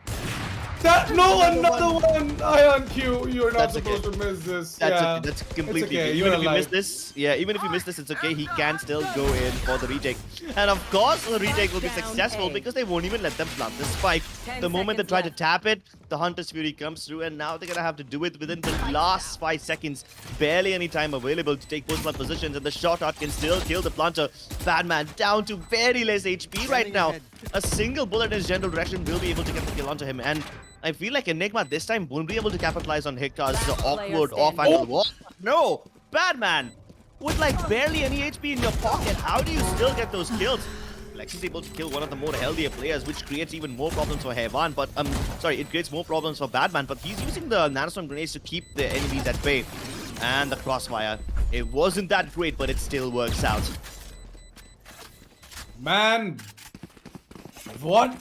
Another one! IonQ, you're not supposed to miss this. That's completely okay. okay. Even if you miss this, even if you miss this, it's okay. He can still go in for the retake. And of course, the retake will be successful because they won't even let them plant the spike. The moment they try to tap it, the Hunter's Fury comes through, and now they're gonna have to do it within the last 5 seconds. Barely any time available to take post-plant positions, and the shot art can still kill the planter. Badman down to very less HP right now. A single bullet in his general direction will be able to get the kill onto him, and I feel like Enigma this time won't be able to capitalize on Hika's awkward off-angle wall. No! Badman! With like barely any HP in your pocket, how do you still get those kills? Lex is able to kill one of the more healthier players, which creates even more problems for Havan, but it creates more problems for Badman, but he's using the Nanostorm grenades to keep the enemies at bay. And the crossfire. It wasn't that great, but it still works out. Man, what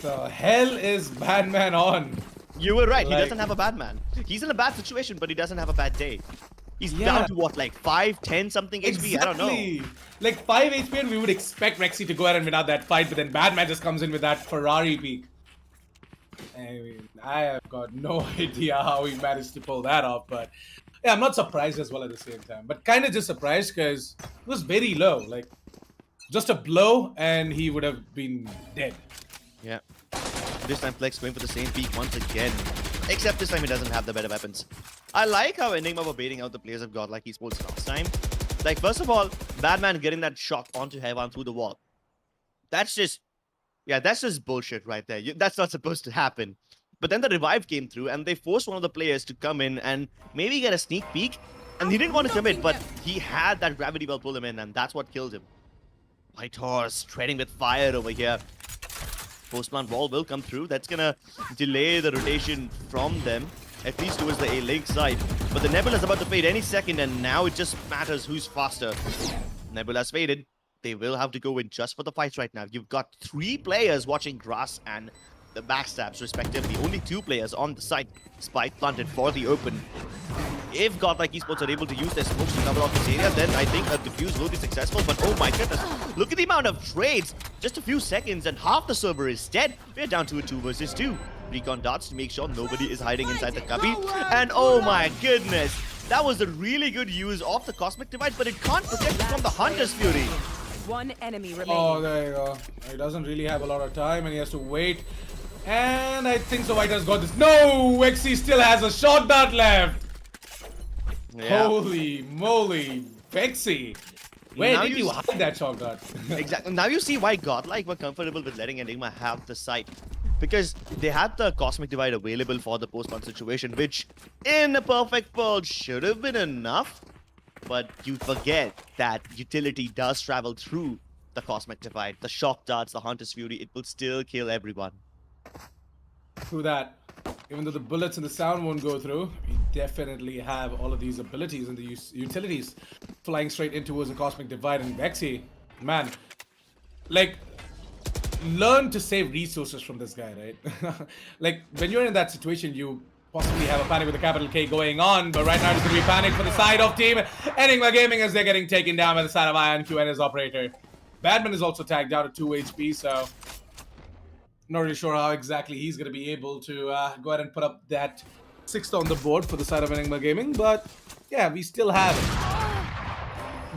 the hell is Badman on? You were right, he doesn't have a bad man. He's in a bad situation, but he doesn't have a bad day. He's down to what, like 5, 10 something HP? I don't know. Like 5 HP, and we would expect Rexy to go ahead and win out that fight, but then Badman just comes in with that Ferrari peak. I mean, I have got no idea how he managed to pull that off, but yeah, I'm not surprised as well at the same time. But kind of just surprised because it was very low. Like, just a blow, and he would have been dead. Yeah. This time Flex going for the same peak once again. Except this time he doesn't have the better weapons. I like how Enigma were baiting out the players of GodLike Esports last time. Like, first of all, Badman getting that shot onto Havan through the wall. That's just... yeah, that's just bullshit right there. That's not supposed to happen. But then the revive came through and they forced one of the players to come in and maybe get a sneak peek. And he didn't want to commit, but he had that gravity well pull him in, and that's what killed him. White Horse treading with fire over here. Post-plant wall will come through. That's gonna delay the rotation from them, at least towards the A-Link side. But the Nebula is about to fade any second, and now it just matters who's faster. Nebula's faded. They will have to go in just for the fights right now. You've got 3 players watching grass and the backstabs, respectively. Only 2 players on the side. Spike planted for the open. If GodLike Esports are able to use their smokes to cover off this area, then I think a defuse will be successful. But oh my goodness, look at the amount of trades. Just a few seconds and half the server is dead. We're down to a 2 versus 2. Recon darts to make sure nobody is hiding inside the cubby. And oh my goodness, that was a really good use of the Cosmic Divide, but it can't protect it from the Hunter's Fury. 1 enemy remaining. Oh, there you go. He doesn't really have a lot of time and he has to wait. And I think so White has got this. No! Wexy still has a shot dart left! Yeah. Holy moly, Vexy! Where now did you hide that shot dart? Exactly. Now you see why GodLike were comfortable with letting Enigma have the site. Because they had the Cosmic Divide available for the post-plant situation, which in a perfect world should have been enough. But you forget that utility does travel through the Cosmic Divide. The shock darts, the Hunter's Fury, it will still kill everyone. Through that, even though the bullets and the sound won't go through, we definitely have all of these abilities and the utilities flying straight in towards the Cosmic Divide. And Vexy, man, like, learn to save resources from this guy, right? Like, when you're in that situation, you possibly have a panic with a capital K going on, but right now it's going to be panic for the side of Team Enigma Gaming as they're getting taken down by the side of IonQ and his operator. Badman is also tagged down to 2 HP, so not really sure how exactly he's going to be able to go ahead and put up that 6th on the board for the side of Enigma Gaming, but yeah, we still have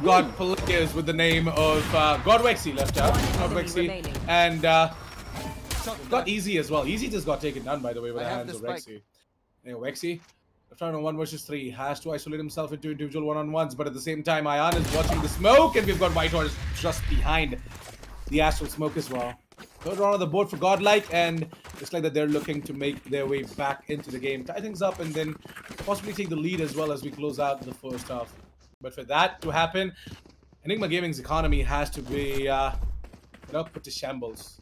got players with the name of GodWexy left out, GodWexy, and got Easy as well. Easy just got taken down, by the way, with the hands of Rexy. Yeah, Wexy Trying on 1 versus 3. Has to isolate himself into individual one-on-ones, but at the same time, Ion is watching the smoke, and we've got Whitehorse just behind the Astral Smoke as well. Third round on the board for GodLike, and it's like that they're looking to make their way back into the game, tie things up, and then possibly take the lead as well as we close out the first half. But for that to happen, Enigma Gaming's economy has to be put to shambles.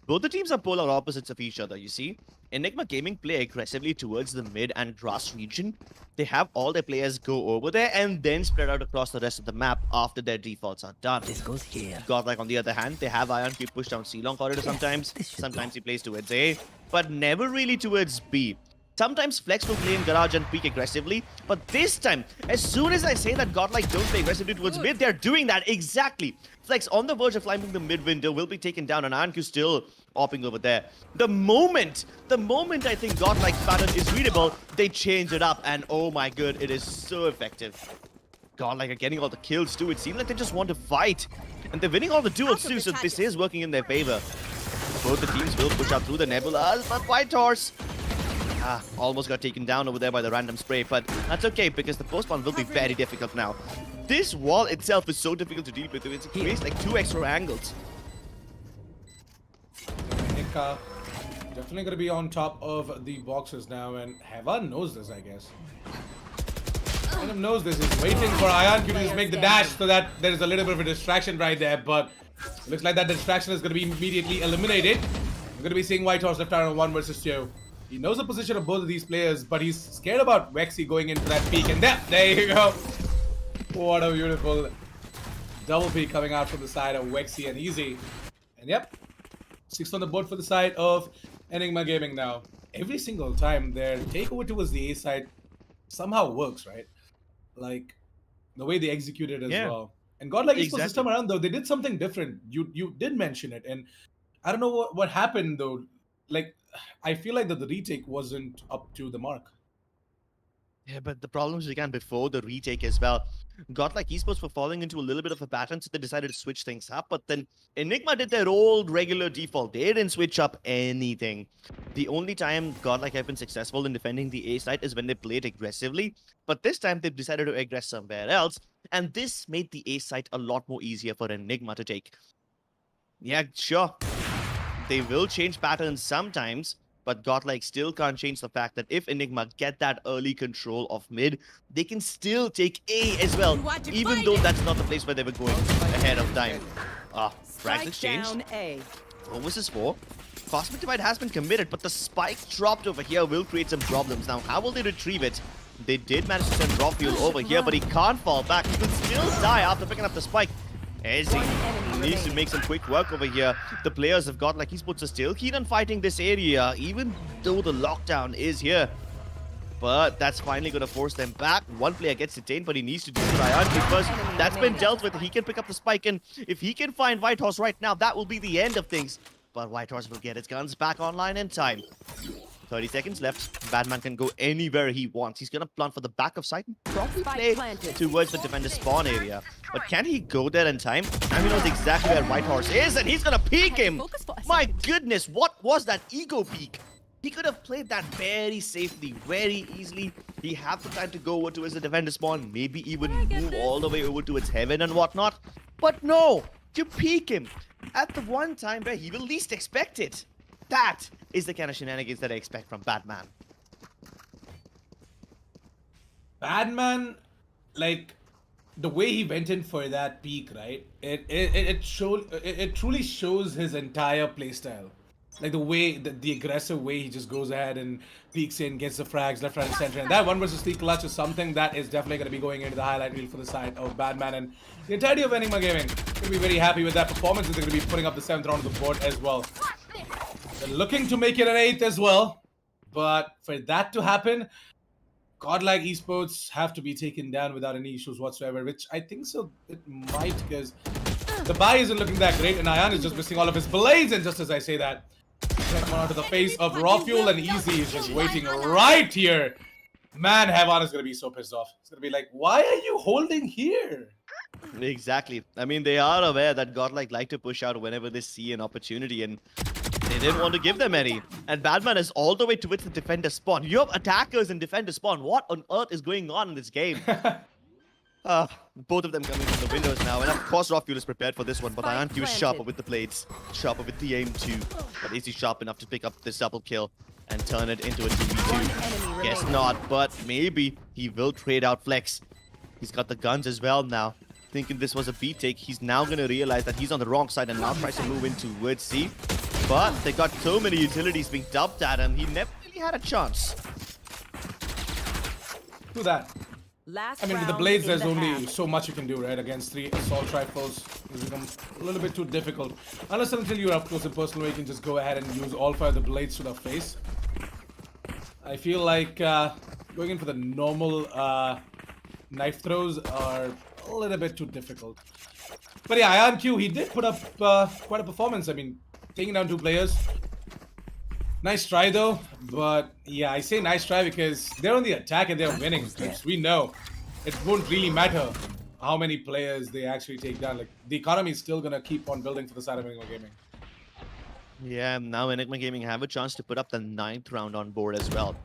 Both the teams are polar opposites of each other, you see. Enigma Gaming play aggressively towards the mid and grass region. They have all their players go over there and then spread out across the rest of the map after their defaults are done. This goes here. GodLike on the other hand, they have Ion keep push down C-long corridor sometimes. Sometimes he plays towards A, but never really towards B. Sometimes Flex will play in garage and peek aggressively, but this time, as soon as I say that GodLike don't play aggressively towards mid, they're doing that exactly. Flex on the verge of climbing the mid window will be taken down, and IonQ still hopping over there. The moment I think GodLike's pattern is readable, they change it up, and oh my god, it is so effective. GodLike are getting all the kills too. It seems like they just want to fight, and they're winning all the duels too, so this is working in their favor. Both the teams will push out through the nebulas, but Whitehorse almost got taken down over there by the random spray, but that's okay because the post spawn will be very difficult now. This wall itself is so difficult to deal with. It creates like 2 extra angles. Nika definitely going to be on top of the boxes now, and Heaven knows this, I guess. Venom knows this. He's waiting for IonQ to just make the dash so that there's a little bit of a distraction right there, but it looks like that distraction is going to be immediately eliminated. We're going to be seeing Whitehorse left out on 1 versus 2. He knows the position of both of these players, but he's scared about Vexy going into that peak. And there you go. What a beautiful double peak coming out from the side of Vexy and Easy. And yep, 6 on the board for the side of Enigma Gaming now. Every single time their takeover towards the A side somehow works, right? Like the way they execute it as well. And GodLike Esports this time around, though, they did something different. You did mention it, and I don't know what happened though. Like, I feel like that the retake wasn't up to the mark. Yeah, but the problems began before the retake as well. GodLike Esports were falling into a little bit of a pattern, so they decided to switch things up. But then Enigma did their old regular default. They didn't switch up anything. The only time GodLike have been successful in defending the A side is when they played aggressively. But this time they've decided to aggress somewhere else. And this made the A side a lot more easier for Enigma to take. Yeah, sure. They will change patterns sometimes, but GodLike still can't change the fact that if Enigma get that early control of mid, they can still take A as well, even though that's not the place where they were going ahead of time. Frags exchanged. 4 versus 4. Cosmic Divide has been committed, but the spike dropped over here will create some problems. Now, how will they retrieve it? They did manage to send raw fuel over here, but he can't fall back. He will still die after picking up the spike. As he needs to make some quick work over here. The players of GodLike Esports are still keen on fighting this area, even though the lockdown is here. But that's finally going to force them back. One player gets detained, but he needs to do it IonQ first. That's been dealt with. He can pick up the spike, and if he can find Whitehorse right now, that will be the end of things. But Whitehorse will get his guns back online in time. 30 seconds left. Badman can go anywhere he wants. He's going to plant for the back of site and probably play towards the defender spawn area. But can he go there in time? And he knows exactly where Whitehorse is, and he's going to peek him. My goodness, what was that ego peek? He could have played that very safely, very easily. He had the time to go over towards the defender spawn, maybe even move all the way over towards heaven and whatnot. But no, you peek him at the one time where he will least expect it. That is the kind of shenanigans that I expect from Badman. Badman, like the way he went in for that peak, right? It truly shows his entire playstyle. Like the way, the aggressive way he just goes ahead and peeks in, gets the frags left, right, and center. And that 1 versus 3 clutch is something that is definitely going to be going into the highlight reel for the side of Badman. And the entirety of Enigma Gaming going to be very happy with that performance. They're going to be putting up the 7th round of the board as well. They're looking to make it an 8th as well. But for that to happen, GodLike Esports have to be taken down without any issues whatsoever, which I think so it might, because the buy isn't looking that great, and Ion is just missing all of his blades. And just as I say that, one onto the face of raw fuel, and Easy is just waiting right here. Man, Heaven is going to be so pissed off. It's going to be like, why are you holding here? Exactly. I mean, they are aware that GodLike like to push out whenever they see an opportunity, and They didn't want to give them any. And Batman is all the way towards the defender spawn. You have attackers and defender spawn. What on earth is going on in this game? Both of them coming from the windows now. And of course, Rockfuel is prepared for this one. But IonQ is sharper with the blades. Sharper with the aim too. But is he sharp enough to pick up this double kill and turn it into a 2v2? Guess not. But maybe he will trade out Flex. He's got the guns as well now. Thinking this was a B take, he's now going to realize that he's on the wrong side and now tries to move in towards C. But they got so many utilities being dumped at him, he never really had a chance. Do that. Last I mean, with the round blades, in there's the only half. so much you can do, right? Against 3 assault rifles, it's become a little bit too difficult. Unless and until you're up close and personal, you can just go ahead and use all 5 of the blades to the face. I feel like going in for the normal knife throws are a little bit too difficult. But yeah, IonQ, he did put up quite a performance. I mean, taking down 2 players. Nice try though, but yeah, I say nice try because they're on the attack and they're winning. We know it won't really matter how many players they actually take down. Like, the economy is still gonna keep on building for the side of Enigma Gaming. Yeah, now Enigma Gaming have a chance to put up the 9th round on board as well.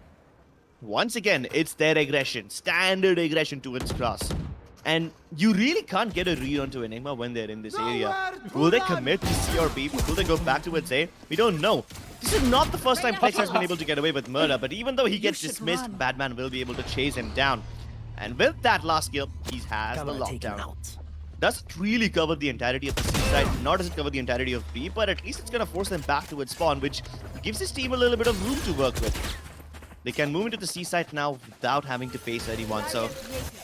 Once again, it's their aggression, standard aggression towards cross. And you really can't get a read onto Enigma when they're in this area. Will they commit to C or B? Will they go back towards A? We don't know. This is not the first time Flex has been able to get away with murder, but even though he gets dismissed, Batman will be able to chase him down. And with that last kill, he has the lockdown. Doesn't really cover the entirety of the C side, nor does it cover the entirety of B, but at least it's going to force them back towards spawn, which gives his team a little bit of room to work with. They can move into the C side now without having to face anyone, so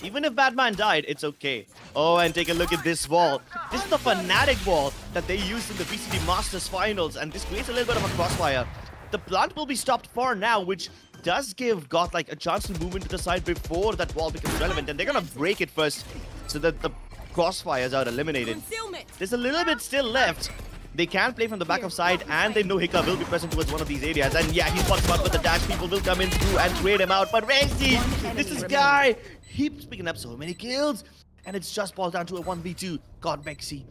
even if Batman died, it's okay. Oh, and take a look at this wall. This is the Fnatic wall that they used in the VCT Masters Finals, and this creates a little bit of a crossfire. The plant will be stopped for now, which does give GodLike a chance to move into the side before that wall becomes relevant, and they're gonna break it first so that the crossfires are eliminated. There's a little bit still left. They can play from the back of side, and they know Hika will be present towards one of these areas. And yeah, he's one spot with the dash. People will come in through and trade him out. But Rexy, this is guy. He's picking up so many kills. And it's just boiled down to a 1v2. God, Rexy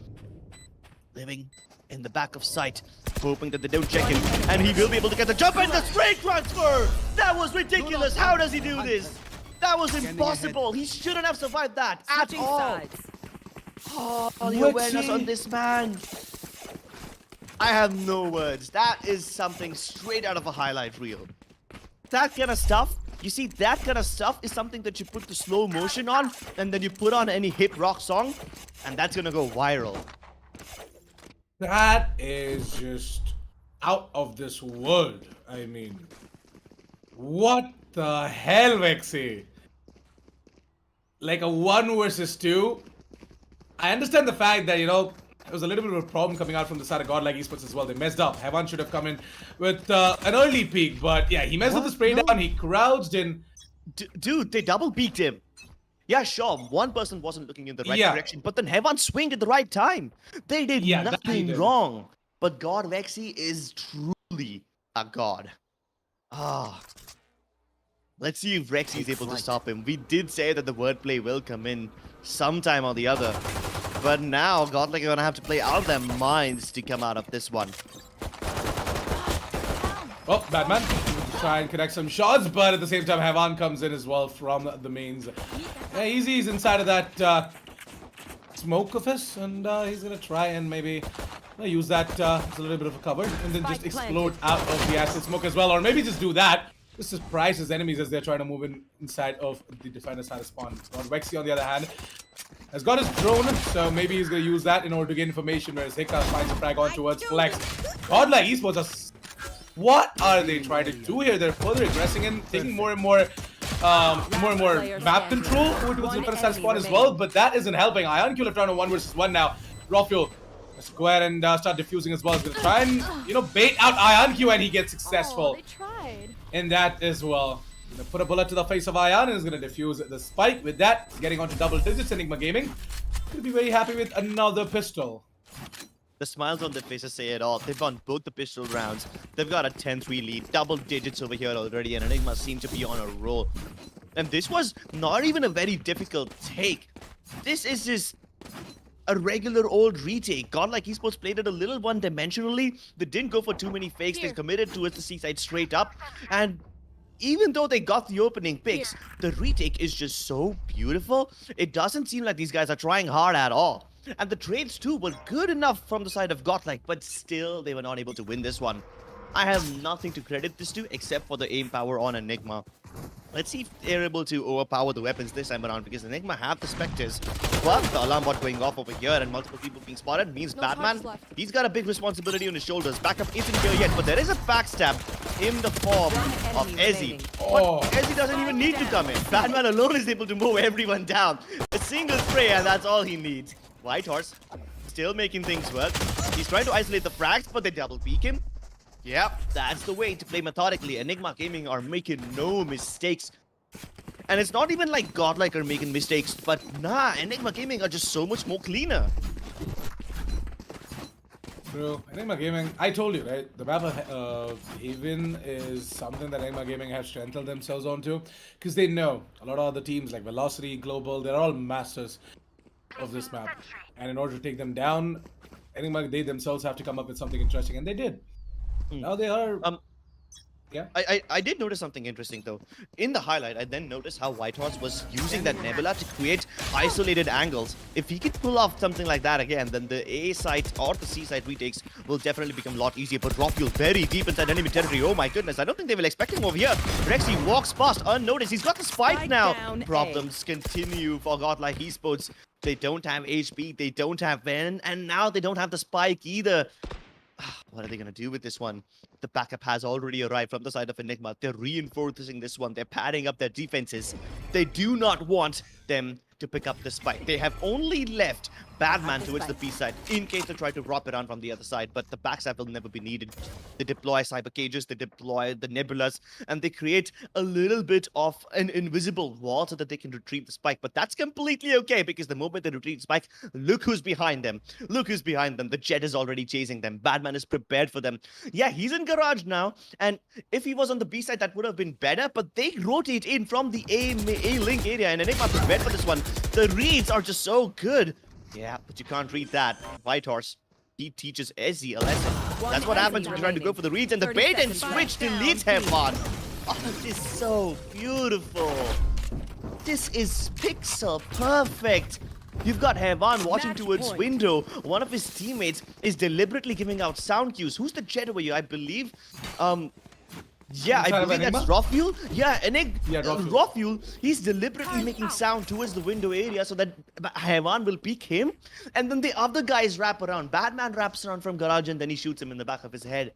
living in the back of sight, hoping that they don't check him. And he will be able to get the jump and the straight transfer. That was ridiculous. How does he do this? That was impossible. He shouldn't have survived that at all. Oh, the awareness on this man. I have no words. That is something straight out of a highlight reel. That kind of stuff, you see, that kind of stuff is something that you put the slow motion on, and then you put on any hip rock song, and that's gonna go viral. That is just out of this world. I mean, what the hell, Vexy? Like a 1 versus 2. I understand the fact that, you know, there was a little bit of a problem coming out from the side of GodLike Esports as well. They messed up. Heavan should have come in with an early peek, but yeah, he messed up the spray down. He crouched in. Dude, they double peeked him. Yeah, sure, one person wasn't looking in the right direction, but then Heavan swinged at the right time. They did nothing wrong. But God Vexy is truly a god. Let's see if Rexy is able to stop him. We did say that the wordplay will come in sometime or the other. But now, GodLike are gonna have to play out their minds to come out of this one. Oh, Batman to try and connect some shots, but at the same time, Heavan comes in as well from the mains. Yeah, Easy's inside of that smoke of his, and he's gonna try and maybe use that as a little bit of a cover, and then just explode out of the acid smoke as well, or maybe just do that. Just surprise his enemies as they're trying to move inside of the defender side of spawn. Vexy, on the other hand, has got his drone, so maybe he's going to use that in order to get information, whereas Hika finds a frag on towards Flex. GodLike Esports are... What are they trying to do here? They're further aggressing and taking more and more map control over towards the defender side of spawn as well, but that isn't helping. IonQ left on a 1 versus 1 now. Rawfuel, let's go ahead and start defusing as well. He's going to try and, you know, bait out IonQ, and he gets successful in that as well. Gonna put a bullet to the face of Ion and is gonna defuse the spike. With that, getting onto double digits. Enigma Gaming gonna be very happy with another pistol. The smiles on their faces say it all. They've won both the pistol rounds. They've got a 10-3 lead, double digits over here already, and Enigma seem to be on a roll. And this was not even a very difficult take. This is just a regular old retake. GodLike Esports played it a little one-dimensionally. They didn't go for too many fakes. They committed towards the C side straight up. And even though they got the opening picks, the retake is just so beautiful. It doesn't seem like these guys are trying hard at all. And the trades too were good enough from the side of GodLike, but still they were not able to win this one. I have nothing to credit this to except for the aim power on Enigma. Let's see if they're able to overpower the weapons this time around, because Enigma have the Spectres. But the alarm bot going off over here and multiple people being spotted means Batman, he's got a big responsibility on his shoulders. Backup isn't here yet, but there is a backstab in the form of Ezzy. But Ezzy doesn't even need to come in. Batman alone is able to mow everyone down. A single spray and that's all he needs. Whitehorse still making things work. He's trying to isolate the frags, but they double peek him. Yep, that's the way to play methodically. Enigma Gaming are making no mistakes. And it's not even like GodLike are making mistakes, but nah, Enigma Gaming are just so much more cleaner. Bro, Enigma Gaming, I told you, right? The map of Haven is something that Enigma Gaming have strengthened themselves onto. Because they know a lot of other teams like Velocity, Global, they're all masters of this map. And in order to take them down, Enigma, they themselves have to come up with something interesting, and they did. Now they are... Yeah. I did notice something interesting though. In the highlight, I then noticed how Whitehorse was using that Nebula to create isolated angles. If he can pull off something like that again, then the A side or the C side retakes will definitely become a lot easier. But Rockfuel very deep inside enemy territory. Oh my goodness, I don't think they will expect him over here. Rexy walks past unnoticed. He's got the spike now. Problems continue for GodLike Esports. They don't have HP, they don't have Venom, and now they don't have the spike either. What are they going to do with this one? The backup has already arrived from the side of Enigma. They're reinforcing this one. They're padding up their defenses. They do not want them to pick up the spike. They have only left Batman towards the B side in case they try to drop it on from the other side, but the backside will never be needed. They deploy cyber cages, they deploy the nebulas, and they create a little bit of an invisible wall so that they can retrieve the spike. But that's completely okay, because the moment they retrieve the spike, look who's behind them. Look who's behind them. The jet is already chasing them. Batman is prepared for them. Yeah, he's in garage now, and if he was on the B side, that would have been better, but they rotate in from the A-link area, and Enigma prepared for this one. The reads are just so good. Yeah, but you can't read that. Whitehorse, he teaches Ezzy a lesson. That's what happens when you're trying to go for the reads, and the bait and switch deletes Heaven. Oh, this is so beautiful. This is pixel perfect. You've got Heaven watching towards window. One of his teammates is deliberately giving out sound cues. Who's the jet over here? I believe, yeah, I believe that's Rockfuel. Yeah, Rockfuel, he's deliberately making sound towards the window area so that Heaven will peek him. And then the other guys wrap around. Batman wraps around from garage and then he shoots him in the back of his head.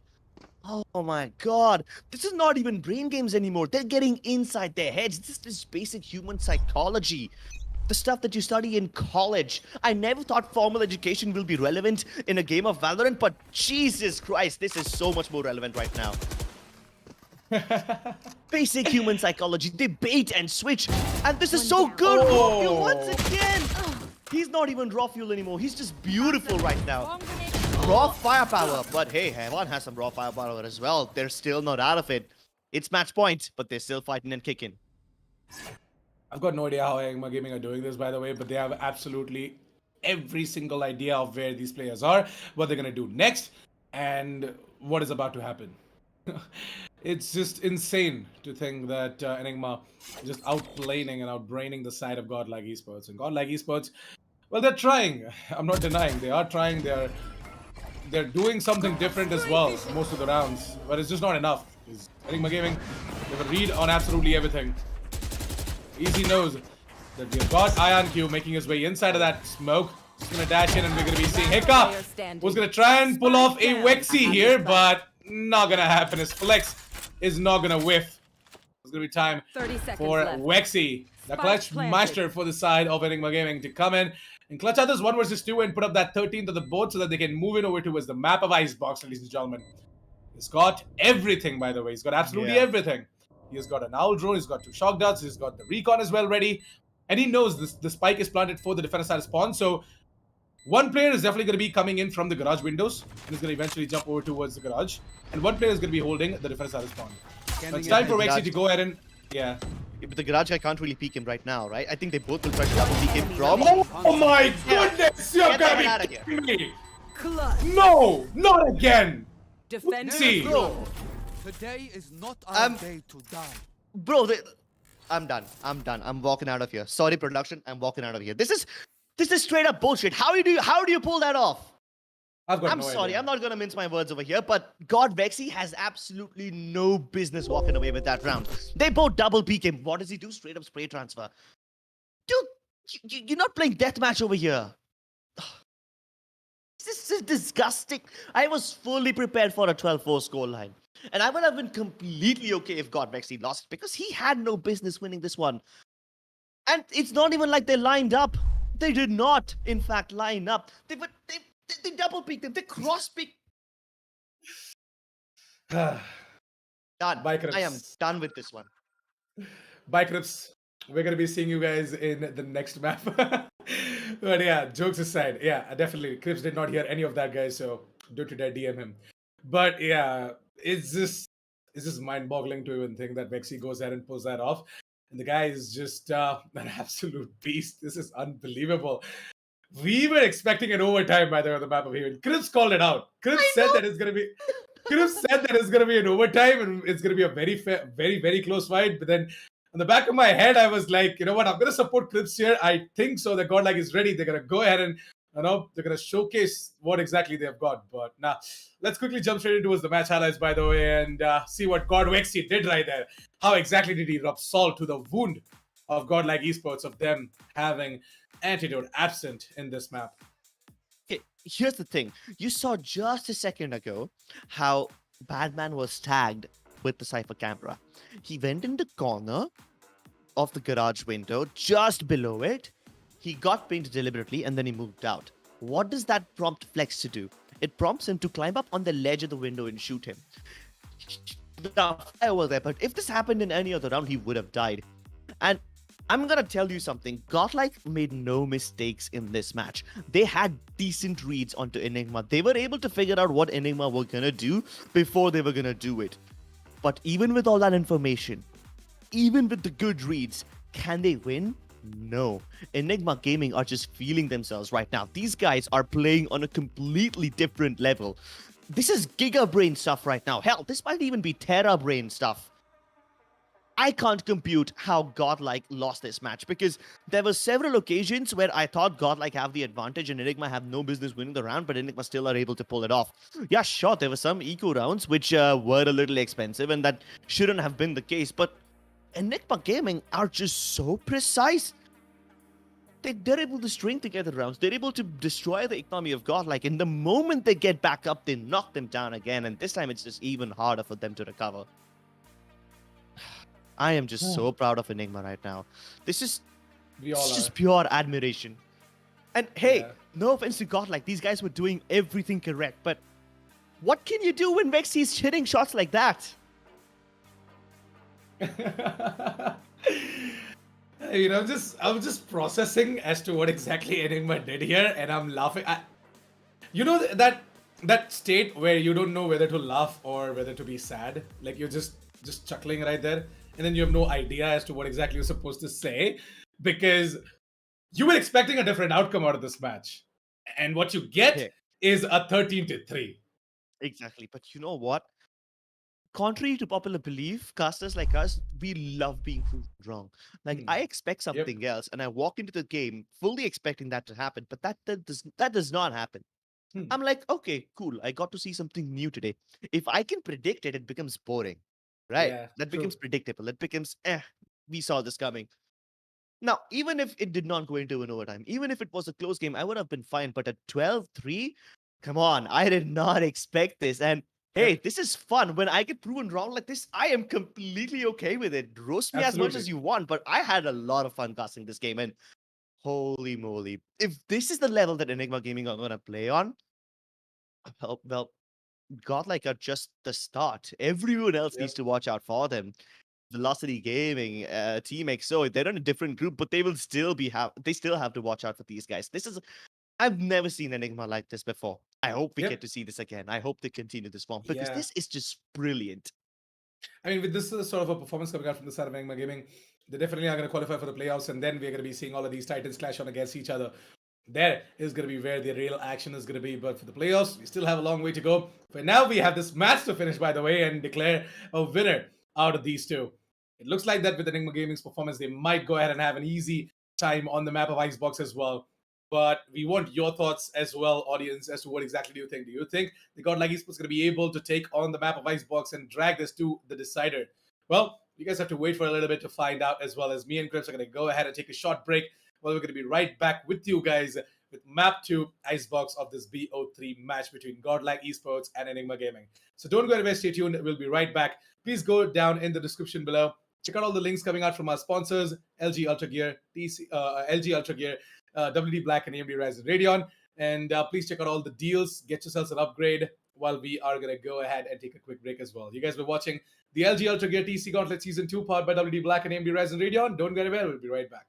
Oh my god. This is not even brain games anymore. They're getting inside their heads. This is basic human psychology. The stuff that you study in college. I never thought formal education will be relevant in a game of Valorant, but Jesus Christ, this is so much more relevant right now. Basic human psychology. They bait and switch, and this is so good. Rockfuel once again. He's not even Rockfuel anymore. He's just beautiful right now. Raw firepower, but hey, Heaven has some raw firepower as well. They're still not out of it. It's match point, but they're still fighting and kicking. I've got no idea how Enigma Gaming are doing this, by the way, but they have absolutely every single idea of where these players are, what they're gonna do next, and what is about to happen. It's just insane to think that Enigma is just outplaying and outbraining the side of GodLike Esports. And GodLike Esports, well, they're trying. I'm not denying. They are trying. They're doing something different as well most of the rounds, but it's just not enough. Enigma Gaming, they have a read on absolutely everything. Easy knows that we've got Ion Q making his way inside of that smoke. He's going to dash in and we're going to be seeing Hiccup, who's going to try and pull off a Wexy here, but not going to happen. His flex is not going to whiff. It's going to be time for Wexy, the clutch master for the side of Enigma Gaming, to come in and clutch others 1 versus 2 and put up that 13th of the board so that they can move in over towards the map of Icebox, ladies and gentlemen. He's got everything, by the way. He's got absolutely everything. He's got an owl drone, he's got 2 shock darts, he's got the recon as well ready. And he knows the spike is planted for the defender side spawn. So one player is definitely going to be coming in from the garage windows. And he's going to eventually jump over towards the garage. And one player is going to be holding the defender side spawn. But it's time for Wexy to go ahead and... Yeah. But the garage guy can't really peek him right now, right? I think they both will try to double peek him Enemy from. remaining. Oh my goodness! You've Get the hell got out to of be here. kidding me! Clutch. No! Not again! Defend See. the Bro, Today is not our Um, day to die. bro, I'm done. I'm done. I'm walking out of here. Sorry, production. I'm walking out of here. This is straight up bullshit. How do you pull that off? I've got I'm no sorry, idea. I'm not gonna mince my words over here, but God Vexy has absolutely no business walking away with that round. They both double peek him. What does he do? Straight up spray transfer. Dude, you're not playing deathmatch over here. This is disgusting. I was fully prepared for a 12-4 scoreline. And I would have been completely okay if God Vexy lost because he had no business winning this one. And it's not even like they lined up. They did not, in fact, line up. They double peeked him. They cross peeked. Done. Bye, I am Crips. done with this one. Bye, Crips. We're gonna be seeing you guys in the next map. But yeah, jokes aside, yeah, definitely. Crips did not hear any of that, guys. So don't you dare DM him. But yeah, it's just mind-boggling to even think that Vexy goes ahead and pulls that off. And the guy is just an absolute beast. This is unbelievable. We were expecting an overtime, by the way, on the map of Haven. Crips called it out. Crips said that it's gonna be. Crips said that it's gonna be an overtime and it's gonna be a very fair, very very close fight. But then, on the back of my head, I was like, you know what? I'm gonna support Crips here. I think so. The GodLike is ready. They're gonna go ahead and they're gonna showcase what exactly they've got. But now, let's quickly jump straight into the match highlights, by the way, and see what GodWexy did right there. How exactly did he rub salt to the wound of GodLike Esports of them having antidote absent in this map? Okay, here's the thing. You saw just a second ago how Batman was tagged with the Cypher camera. He went in the corner of the garage window, just below it. He got pinned deliberately and then he moved out. What does that prompt Flex to do? It prompts him to climb up on the ledge of the window and shoot him. Now, fly over there, but if this happened in any other round, he would have died. And I'm gonna tell you something. GodLike made no mistakes in this match. They had decent reads onto Enigma. They were able to figure out what Enigma were gonna do before they were gonna do it. But even with all that information, even with the good reads, can they win? No. Enigma Gaming are just feeling themselves right now. These guys are playing on a completely different level. This is Giga Brain stuff right now. Hell, this might even be Terra Brain stuff. I can't compute how GodLike lost this match because there were several occasions where I thought GodLike have the advantage and Enigma have no business winning the round, but Enigma still are able to pull it off. Yeah, sure, there were some eco rounds which were a little expensive and that shouldn't have been the case, but Enigma Gaming are just so precise. They're able to string together rounds. They're able to destroy the economy of GodLike, and the moment they get back up, they knock them down again, and this time it's just even harder for them to recover. I am just so proud of Enigma right now. This is We all it's just are. pure admiration. And hey, Yeah. no offense to GodLike, these guys were doing everything correct, but what can you do when Vexy is hitting shots like that? I'm just processing as to what exactly Enigma did here, and I'm laughing. That state where you don't know whether to laugh or whether to be sad, like you're just chuckling right there, and then you have no idea as to what exactly you're supposed to say because you were expecting a different outcome out of this match, and what you get Yeah. is a 13-3. Exactly. But you know what? Contrary to popular belief, casters like us, we love being proven wrong. Like I expect something else, and I walk into the game fully expecting that to happen, but that does not happen. Hmm. I'm like, okay, cool. I got to see something new today. If I can predict it, it becomes boring, right? Yeah, That true. becomes predictable. It becomes, we saw this coming. Now, even if it did not go into an overtime, even if it was a close game, I would have been fine. But at 12-3, come on, I did not expect this. And hey, this is fun. When I get proven wrong like this, I am completely okay with it. Roast me as much as Absolutely. you want, but I had a lot of fun casting this game. And holy moly, if this is the level that Enigma Gaming are going to play on, well, GodLike are just the start. Everyone else Yep. needs to watch out for them. Velocity Gaming, Team XO, they're in a different group, but they will still they still have to watch out for these guys. I've never seen Enigma like this before. I hope we Yep. get to see this again. I hope they continue this form because Yeah. this is just brilliant. I mean, with this sort of a performance coming out from the side of Enigma Gaming, They definitely are going to qualify for the playoffs, and then we're going to be seeing all of these titans clash on against each other. There is going to be where the real action is going to be. But for the playoffs, we still have a long way to go. For now, we have this match to finish, by the way, and declare a winner out of these two. It looks like that with Enigma Gaming's performance, they might go ahead and have an easy time on the map of Icebox as well. But we want your thoughts as well, audience, as to what exactly do you think? Do you think the GodLike Esports is going to be able to take on the map of Icebox and drag this to the decider? Well, you guys have to wait for a little bit to find out, as well as me and Crips are going to go ahead and take a short break. Well, we're going to be right back with you guys with map 2 Icebox of this BO3 match between GodLike Esports and Enigma Gaming. So don't go anywhere, stay tuned. We'll be right back. Please go down in the description below. Check out all the links coming out from our sponsors, LG Ultragear, LG Ultragear, WD Black, and AMD Ryzen Radeon. And please check out all the deals. Get yourselves an upgrade while we are going to go ahead and take a quick break as well. You guys were watching the LG Ultragear TEC Gauntlet Season 2 powered by WD Black and AMD Ryzen Radeon. Don't go anywhere. We'll be right back.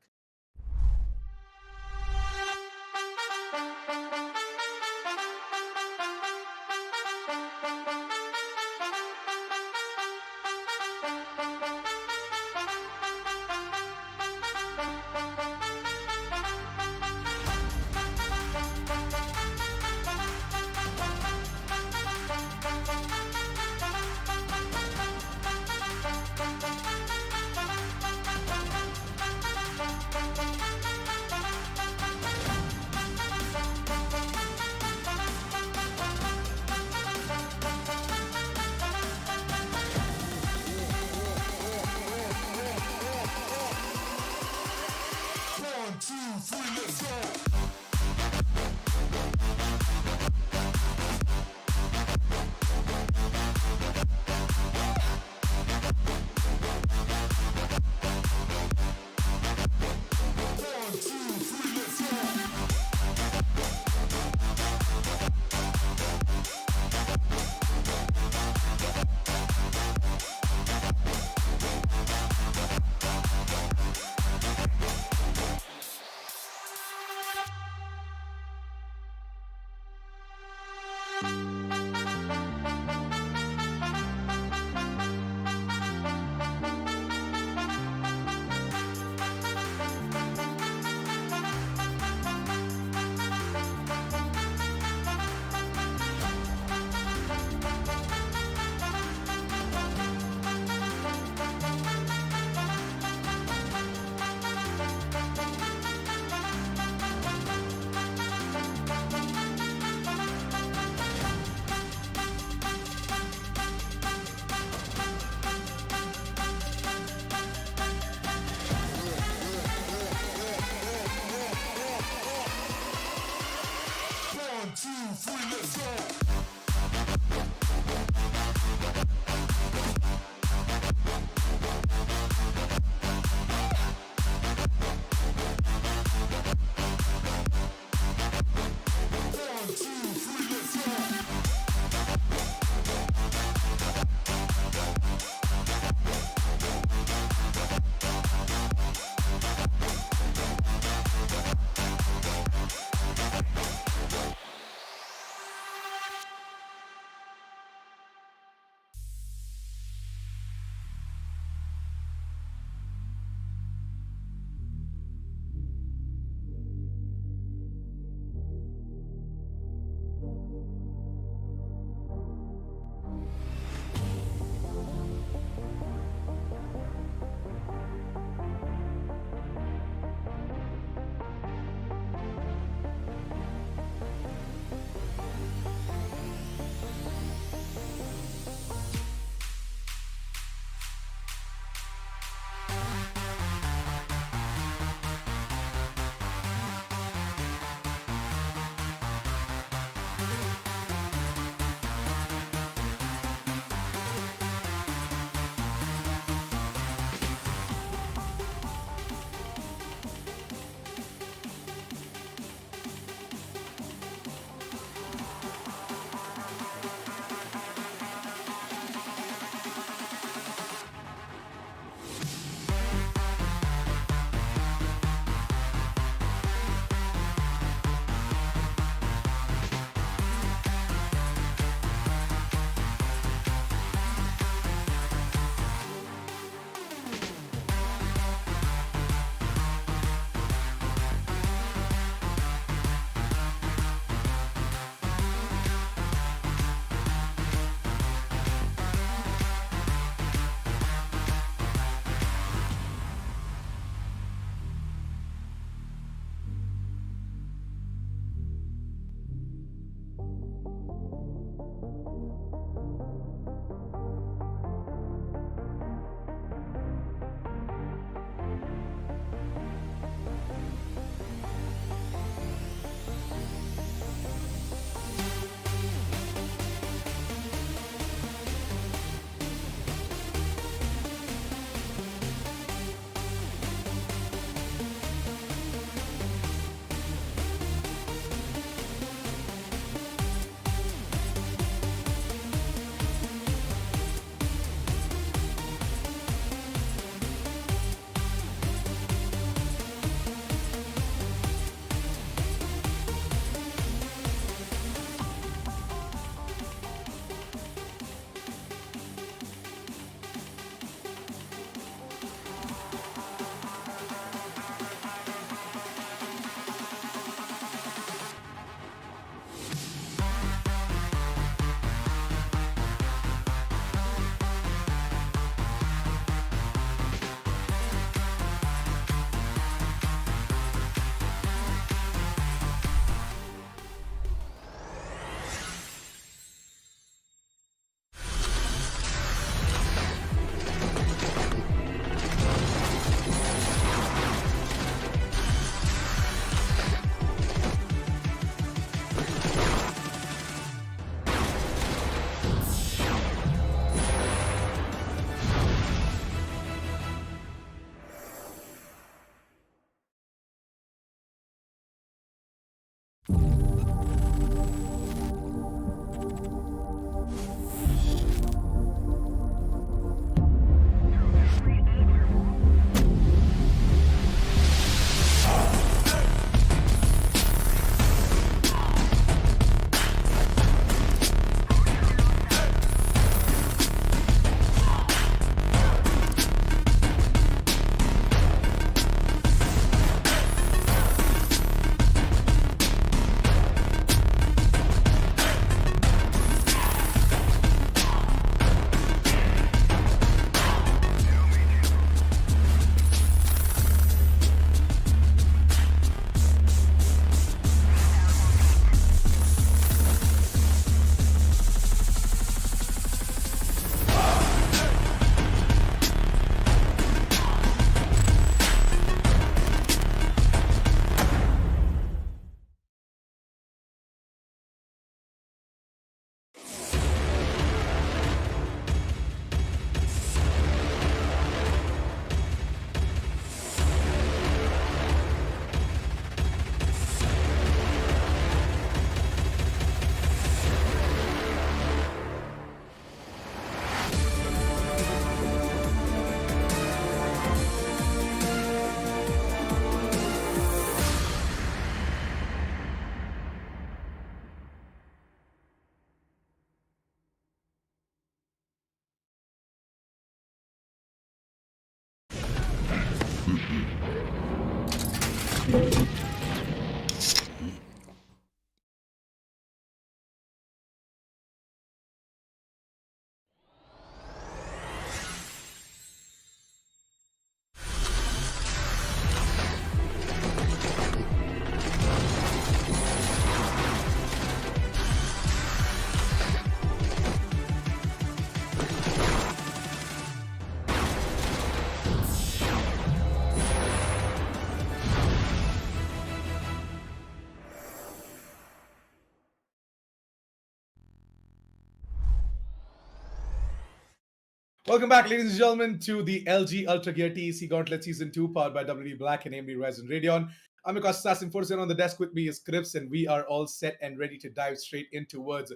Welcome back, ladies and gentlemen, to the LG Ultragear TEC Gauntlet Season 2, powered by WD Black and AMD Ryzen Radeon. I'm your Assassin Forsen. On the desk with me is Crips, and we are all set and ready to dive straight in towards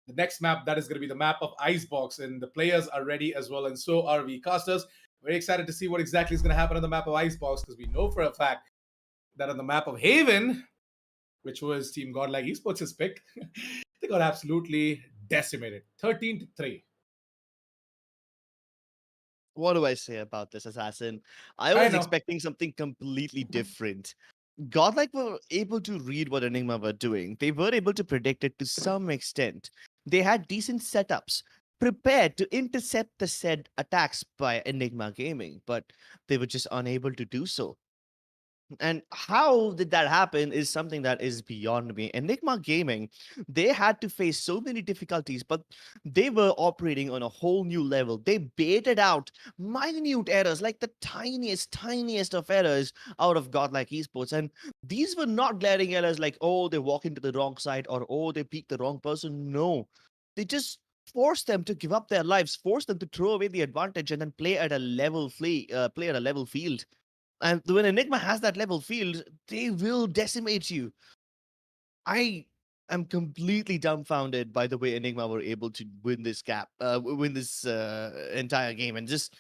the next map. That is going to be the map of Icebox, and the players are ready as well, and so are we casters. Very excited to see what exactly is going to happen on the map of Icebox, because we know for a fact that on the map of Haven, which was Team GodLike Esports' pick, they got absolutely decimated. 13-3. What do I say about this, Assassin? I I was know. expecting something completely different. Godlike were able to read what Enigma were doing. They were able to predict it to some extent. They had decent setups, prepared to intercept the said attacks by Enigma Gaming, but they were just unable to do so. And how did that happen is something that is beyond me. Enigma Gaming, they had to face so many difficulties, but they were operating on a whole new level. They baited out minute errors, like the tiniest of errors out of Godlike Esports. And these were not glaring errors like, oh, they walk into the wrong side or, oh, they peek the wrong person. No, they just forced them to give up their lives, forced them to throw away the advantage and then play at a play at a level field. And when Enigma has that level field, they will decimate you. I am completely dumbfounded by the way Enigma were able to win this win this entire game. And just,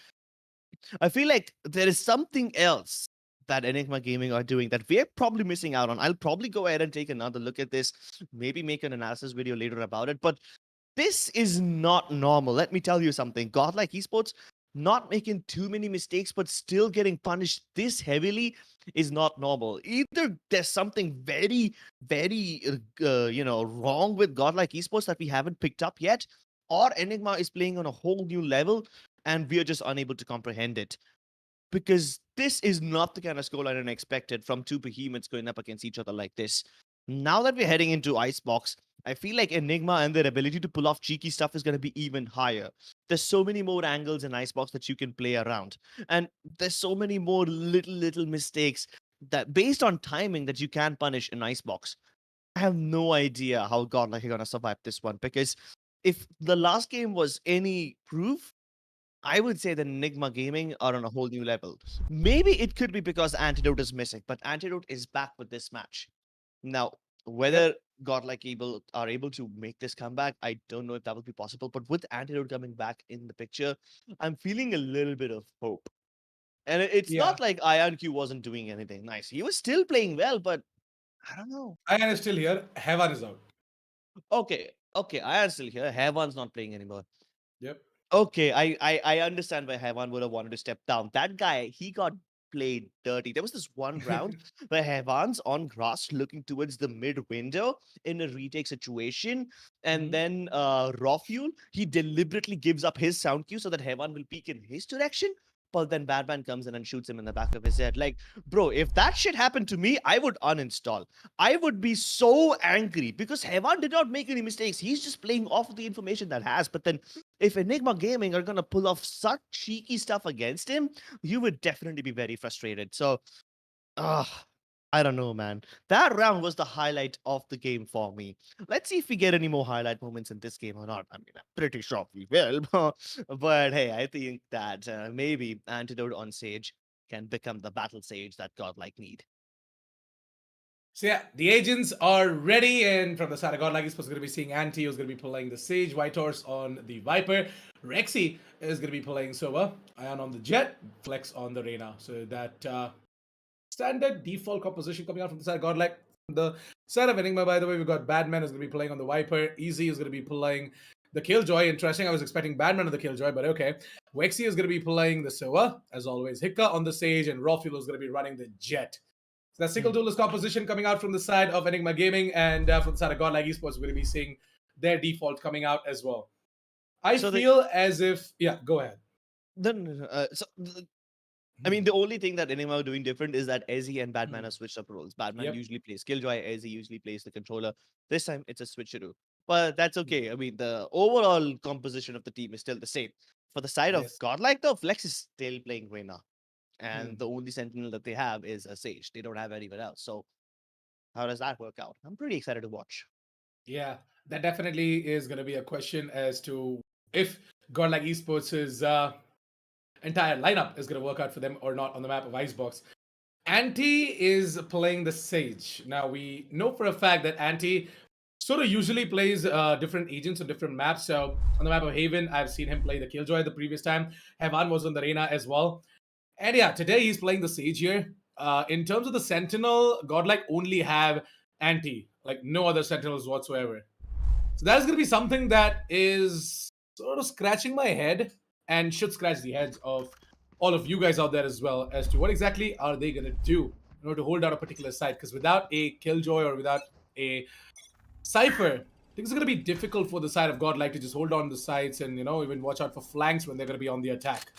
I feel like there is something else that Enigma Gaming are doing that we're probably missing out on. I'll probably go ahead and take another look at this, maybe make an analysis video later about it. But this is not normal. Let me tell you something. Godlike Esports not making too many mistakes, but still getting punished this heavily is not normal. Either there's something very wrong with Godlike Esports that we haven't picked up yet, or Enigma is playing on a whole new level and we are just unable to comprehend it. Because this is not the kind of scoreline I expected from two behemoths going up against each other like this. Now that we're heading into Icebox, I feel like Enigma and their ability to pull off cheeky stuff is going to be even higher. There's so many more angles in Icebox that you can play around. And there's so many more little mistakes that based on timing that you can punish in Icebox. I have no idea how Godlike are going to survive this one, because if the last game was any proof, I would say that Enigma Gaming are on a whole new level. Maybe it could be because Antidote is missing, but Antidote is back with this match. Now, whether Godlike are able to make this comeback, I don't know if that will be possible. But with Antidote coming back in the picture, I'm feeling a little bit of hope. And it's Yeah. not like IonQ wasn't doing anything nice. He was still playing well, but I don't know. Ian is still here. Heaven is out. Okay, I am still here. Heaven's not playing anymore. Yep. Okay, I understand why Hevan would have wanted to step down. That guy, he got played dirty. There was this one round where Hevan's on grass looking towards the mid window in a retake situation, and Mhm. then Rafuel, he deliberately gives up his sound cue so that Hevan will peek in his direction. But then Batman comes in and shoots him in the back of his head. Like, bro, if that shit happened to me, I would uninstall. I would be so angry because Hevan did not make any mistakes. He's just playing off of the information that has. But then if Enigma Gaming are going to pull off such cheeky stuff against him, you would definitely be very frustrated. So, I don't know, man. That round was the highlight of the game for me. Let's see if we get any more highlight moments in this game or not. I mean, I'm pretty sure we will. But hey, I think that maybe Antidote on Sage can become the battle Sage that Godlike need. So yeah, the agents are ready, and from the side of GodLike Esports, going to be seeing Anti, who's going to be playing the Sage, White Horse on the Viper, Rexy is going to be playing Sova, Ion on the Jet, Flex on the Reyna. So that standard default composition coming out from the side of GodLike. On the side of Enigma, by the way, we've got Badman who's going to be playing on the Viper, Easy is going to be playing the Killjoy. Interesting. I was expecting Batman on the Killjoy, but okay. Wexy is going to be playing the Sova, as always. Hika on the Sage, and Rafulo is going to be running the Jet. So that single duelist composition coming out from the side of Enigma Gaming, and from the side of GodLike Esports, we're going to be seeing their default coming out as well. I feel as if... Yeah, go ahead. I mean, the only thing that Enigma are doing different is that Ezzy and Batman have switched up roles. Batman usually plays Killjoy, Ezzy usually plays the controller. This time, it's a switcheroo. But that's okay. I mean, the overall composition of the team is still the same. For the side of GodLike, though, Flex is still playing Reyna. And the only Sentinel that they have is a Sage. They don't have anyone else. So how does that work out? I'm pretty excited to watch. Yeah, that definitely is going to be a question as to if GodLike Esports' entire lineup is going to work out for them or not on the map of Icebox. Anti is playing the Sage. Now, we know for a fact that Anti sort of usually plays different agents on different maps. So on the map of Haven, I've seen him play the Killjoy the previous time. Hevan was on the Reyna as well. And yeah, today he's playing the Sage here. In terms of the Sentinel, GodLike only have Anti, like no other Sentinels whatsoever. So that is going to be something that is sort of scratching my head and should scratch the heads of all of you guys out there as well as to what exactly are they going to do in order to hold down a particular site. Because without a Killjoy or without a Cypher, things are going to be difficult for the side of GodLike to just hold on the sites and, even watch out for flanks when they're going to be on the attack.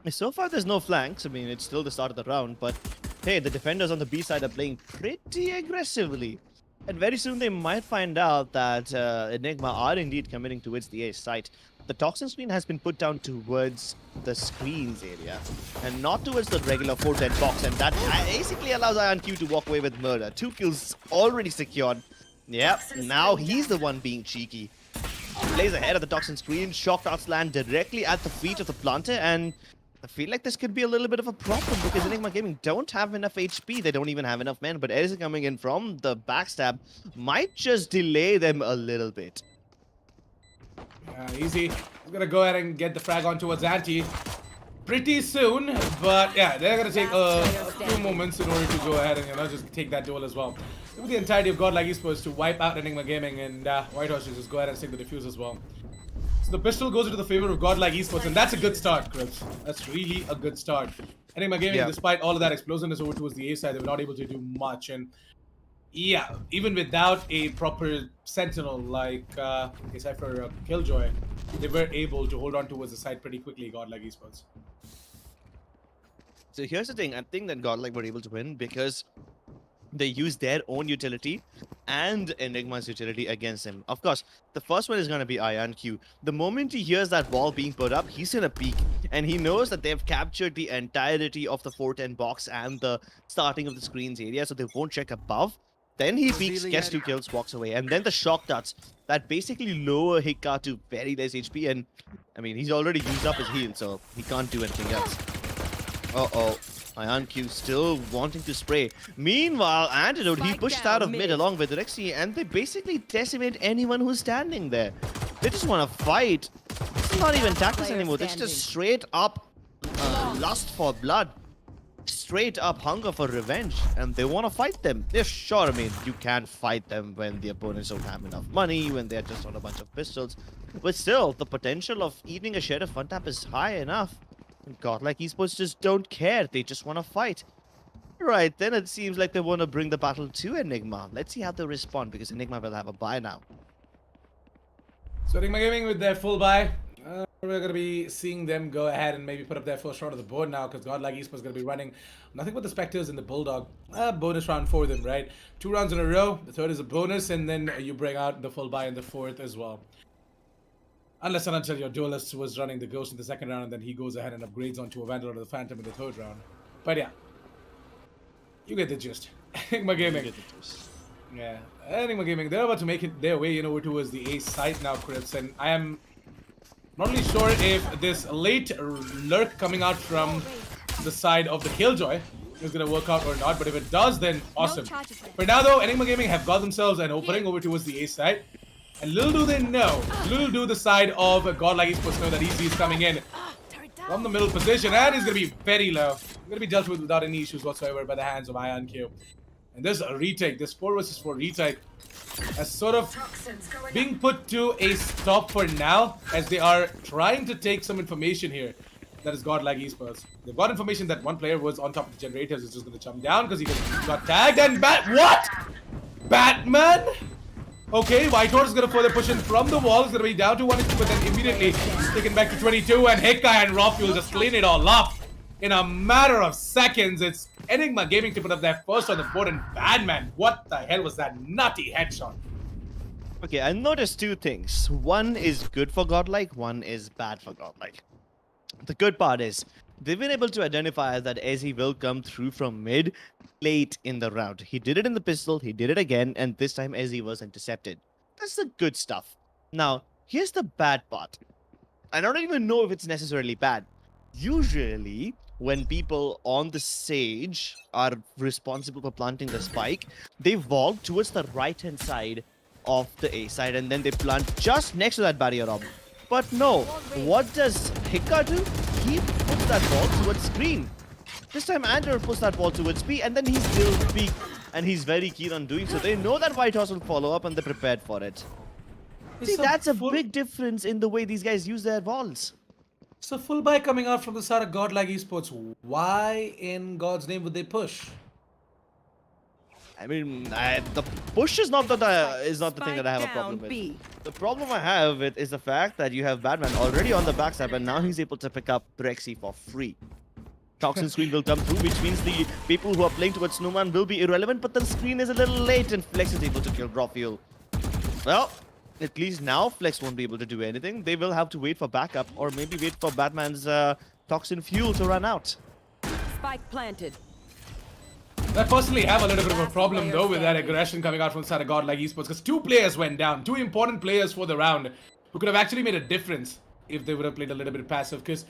So far, there's no flanks. I mean, it's still the start of the round, but hey, the defenders on the B side are playing pretty aggressively. And very soon they might find out that Enigma are indeed committing towards the A site. The toxin screen has been put down towards the screens area and not towards the regular 410 box, and that basically allows IonQ to walk away with murder. 2 kills already secured. Yep, now he's the one being cheeky. Plays ahead of the toxin screen, shock darts land directly at the feet of the planter, and I feel like this could be a little bit of a problem because Enigma Gaming don't have enough HP. They don't even have enough men, but Edison coming in from the backstab might just delay them a little bit. Easy. He's going to go ahead and get the frag on towards Anti pretty soon, but yeah, they're going to take a few moments in order to go ahead and, just take that duel as well. With the entirety of GodLike Esports to wipe out Enigma Gaming, and Whitehorse should just go ahead and take the defuse as well. So the pistol goes into the favor of GodLike Esports, and that's a good start, Crips. That's really a good start. Enigma Gaming, despite all of that explosiveness over towards the A side, they were not able to do much. And yeah, even without a proper Sentinel like except for Killjoy, they were able to hold on towards the side pretty quickly, GodLike Esports. So here's the thing, I think that GodLike were able to win because they used their own utility and Enigma's utility against him. Of course, the first one is going to be IonQ. The moment he hears that wall being put up, he's in a peek. And he knows that they've captured the entirety of the 410 box and the starting of the screens area, so they won't check above. Then he peeks, gets 2 kills, walks away. And then the shock darts that basically lower Hika to very less HP. And, I mean, he's already used up his heal, so he can't do anything else. Uh-oh. IonQ still wanting to spray. Meanwhile, Antidote, he pushed out of mid along with Rexy, and they basically decimate anyone who's standing there. They just want to fight. It's not even tactics anymore. It's just straight up lust for blood. Straight up hunger for revenge. And they want to fight them. They're sure, I mean, you can't fight them when the opponents don't have enough money, when they're just on a bunch of pistols. But still, the potential of eating a Sheriff one tap is high enough. GodLike Esports just don't care. They just want to fight. Right, then it seems like they want to bring the battle to Enigma. Let's see how they respond, because Enigma will have a buy now. So Enigma Gaming with their full buy. We're going to be seeing them go ahead and maybe put up their first shot of the board now, because GodLike Esports is going to be running nothing but the Spectres and the Bulldog. Bonus round for them, right? 2 rounds in a row. The third is a bonus, and then you bring out the full buy in the fourth as well. Unless and until your duelist was running the Ghost in the second round, and then he goes ahead and upgrades onto a Vandal or the Phantom in the third round. But yeah, you get the gist. Enigma Gaming. Yeah, Enigma Gaming, they're about to make it their way, over towards the A site now, Crips, and I am not really sure if this late lurk coming out from the side of the Killjoy is going to work out or not, but if it does, then awesome. For now, though, Enigma Gaming have got themselves an opening over towards the A site. And little do they know, little do the side of GodLike Esports know that Easy is coming in from the middle position, and he's going to be very low. Going to be dealt with without any issues whatsoever by the hands of IonQ. And there's a retake. This 4 versus 4 retake as sort of being put to a stop for now, as they are trying to take some information here. That is GodLike Esports. They've got information that one player was on top of the generators, is just going to jump down because he got tagged. And what? Batman? Okay, White Horse is going to further push in from the wall. It's going to be down to 1, but then immediately taken back to 22. And Hicka and Rawfuel just clean it all up in a matter of seconds. It's Enigma Gaming to put up their first on the board, and Batman, what the hell was that nutty headshot? Okay, I noticed two things. One is good for GodLike, one is bad for GodLike. The good part is they've been able to identify that Ezzy will come through from mid late in the round. He did it in the pistol, he did it again, and this time Ezzy was intercepted. That's the good stuff. Now, here's the bad part. I don't even know if it's necessarily bad. Usually, when people on the stage are responsible for planting the spike, they vault towards the right-hand side of the A side, and then they plant just next to that barrier up. But no, what does Hicka do? He puts that ball towards green. This time Andrew puts that ball towards B, and then he's still peak, and he's very keen on doing so. They know that White Horse will follow up, and they're prepared for it. See, that's a big difference in the way these guys use their balls. So full buy coming out from the side of GodLike Esports. Why in God's name would they push? I mean, the push is not the thing that I have a problem with. The problem I have with is the fact that you have Batman already on the backside, and now he's able to pick up Brexy for free. Toxin screen will come through, which means the people who are playing towards Snowman will be irrelevant, but the screen is a little late, and Flex is able to kill Rawfuel. Well, at least now Flex won't be able to do anything. They will have to wait for backup, or maybe wait for Batman's Toxin fuel to run out. Spike planted. I personally have a little bit of a problem though with that aggression coming out from the side of GodLike Esports, because 2 players went down, 2 important players for the round who could have actually made a difference if they would have played a little bit passive, because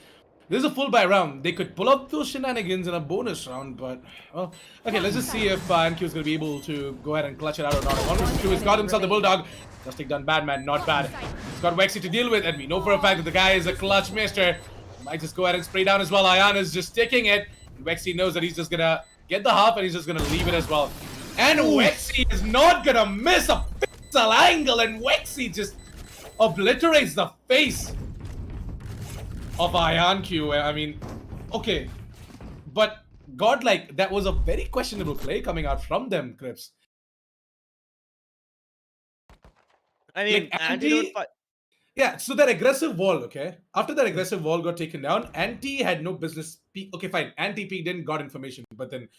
this is a full buy round. They could pull up those shenanigans in a bonus round, but well, okay, let's just see if NQ is going to be able to go ahead and clutch it out or not. 1 versus 2, he's got himself the Bulldog. Just take down Batman, not bad. He's got Wexy to deal with, and we know for a fact that the guy is a clutch mister. Might just go ahead and spray down as well. Ayan is just taking it. Wexy knows that he's just gonna get the half, and he's just gonna leave it as well. And Wexy is not gonna miss a pixel angle, and Wexy just obliterates the face of IonQ. I mean, okay, but GodLike, that was a very questionable play coming out from them, Crips. I mean, like, yeah, so that aggressive wall, okay? After that aggressive wall got taken down, Anti had no business peek. Okay, fine. Anti-peek didn't got information. But then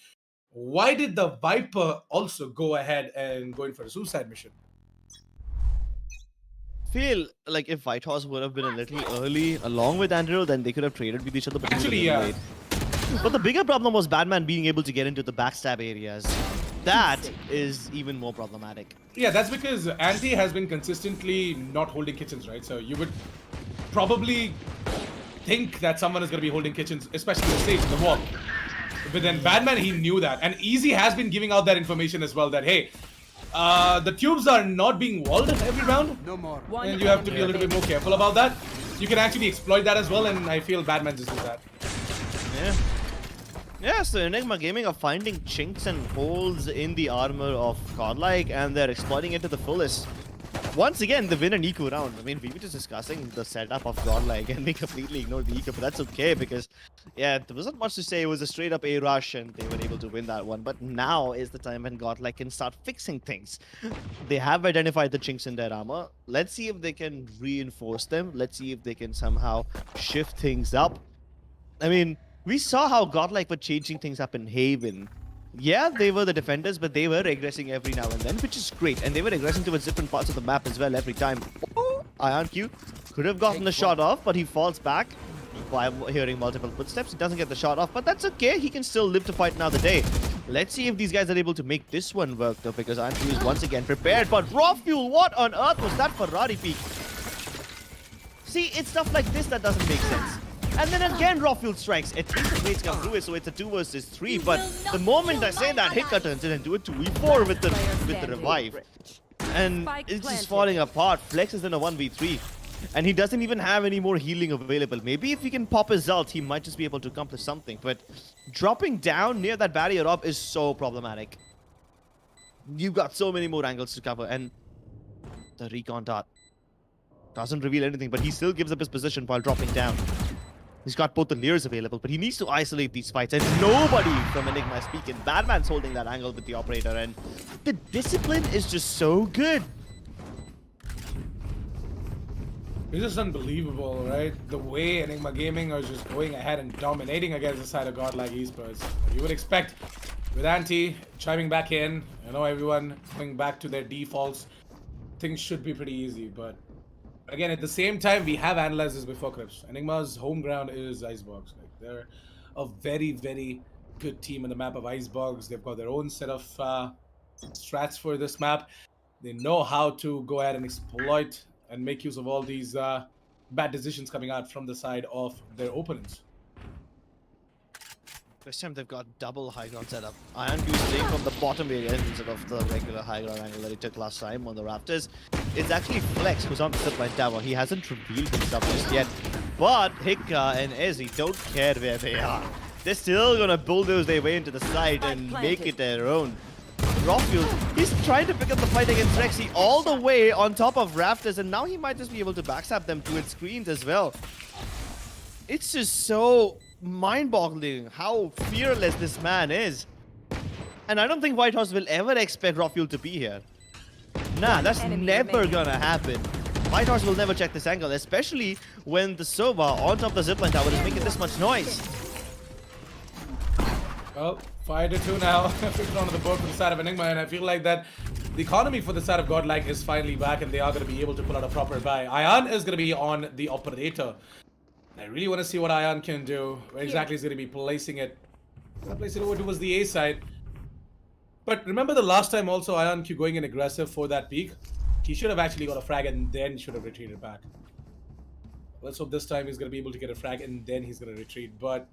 why did the Viper also go ahead and go in for a suicide mission? Feel like if White Horse would have been a little early along with Andrew, then they could have traded with each other. But actually, yeah. Late. But the bigger problem was Batman being able to get into the backstab areas. That is even more problematic. Yeah, that's because Anti has been consistently not holding kitchens, right? So you would probably think that someone is going to be holding kitchens, especially the stage, the wall. But then Batman, he knew that. And Easy has been giving out that information as well, that, hey, the tubes are not being walled every round. No more. And you have to be a little bit more careful about that. You can actually exploit that as well, and I feel Batman just does that. Yeah. Yeah, so Enigma Gaming are finding chinks and holes in the armor of GodLike, and they're exploiting it to the fullest. Once again, they win an eco round. I mean, we were just discussing the setup of GodLike, and we completely ignored the eco, but that's okay because, yeah, there wasn't much to say. It was a straight up A rush, and they were able to win that one. But now is the time when GodLike can start fixing things. They have identified the chinks in their armor. Let's see if they can reinforce them. Let's see if they can somehow shift things up. I mean, we saw how GodLike were changing things up in Haven. Yeah, they were the defenders, but they were regressing every now and then, which is great. And they were regressing towards different parts of the map as well every time. IonQ could have gotten the shot off, but he falls back by hearing multiple footsteps. He doesn't get the shot off, but that's okay. He can still live to fight another day. Let's see if these guys are able to make this one work, though, because IonQ is once again prepared. But Rawfuel, what on earth was that Ferrari peak? See, it's stuff like this that doesn't make sense. And then again, Rawfuel strikes. At least the mates come through it, so it's a 2 versus 3. But the moment I say that, Hicka turns it into a 2v4 with the revive. And it's just falling apart. Flex is in a 1v3. And he doesn't even have any more healing available. Maybe if he can pop his ult, he might just be able to accomplish something. But dropping down near that barrier up is so problematic. you've got so many more angles to cover, and the recon dart doesn't reveal anything, but he still gives up his position while dropping down. He's got both the layers available, but he needs to isolate these fights, and nobody from Enigma is speaking. Batman's holding that angle with the operator, and the discipline is just so good. It's just unbelievable, right? The way Enigma Gaming are just going ahead and dominating against the side of GodLike Esports. You would expect with Anti chiming back in, everyone going back to their defaults, things should be pretty easy. But again, at the same time, we have analyzed this before, Crips. Enigma's home ground is Icebox. Like, they're a very, very good team in the map of Icebox. They've got their own set of strats for this map. They know how to go ahead and exploit and make use of all these bad decisions coming out from the side of their opponents. This time they've got double high ground setup. Iron is playing from the bottom area instead of the regular high ground angle that he took last time on the Raptors. It's actually Flex who's on the zipline tower. He hasn't revealed himself just yet. But Hika and Ezzy don't care where they are. They're still gonna bulldoze their way into the side and make it their own. Rockfield, he's trying to pick up the fight against Rexy all the way on top of Raptors, and now he might just be able to backstab them to its screens as well. It's just so mind-boggling how fearless this man is. And I don't think Whitehorse will ever expect Rockfield to be here. Nah, that's never gonna happen. Whitehorse will never check this angle, especially when the Sova on top of the zipline tower is making this much noise. Well, 5-2 now. Flipped onto the board for the side of Enigma, and I feel like that the economy for the side of GodLike is finally back, and they are going to be able to pull out a proper buy. Ion is going to be on the operator. I really want to see what Ion can do. Where exactly is going to be placing it? Going to place it over towards the A side. But remember the last time also Ion going in aggressive for that peak? He should have actually got a frag and then should have retreated back. Let's hope this time he's going to be able to get a frag and then he's going to retreat. But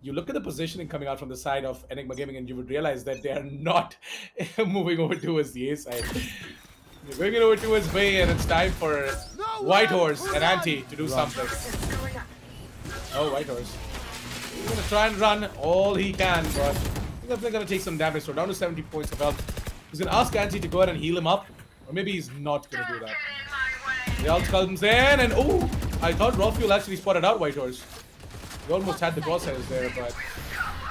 you look at the positioning coming out from the side of Enigma Gaming and you would realize that they are not moving over towards the A side. They're going it over towards B, and it's time for Whitehorse and Anti to do something. Oh, Whitehorse. He's going to try and run all he can, but he's definitely going to take some damage. So down to 70 points of health. He's going to ask Anti to go ahead and heal him up. Or maybe he's not going to do that. The ult comes in, and oh, I thought Rockfield actually spotted out Whitehorse. He almost had the crosshairs there, but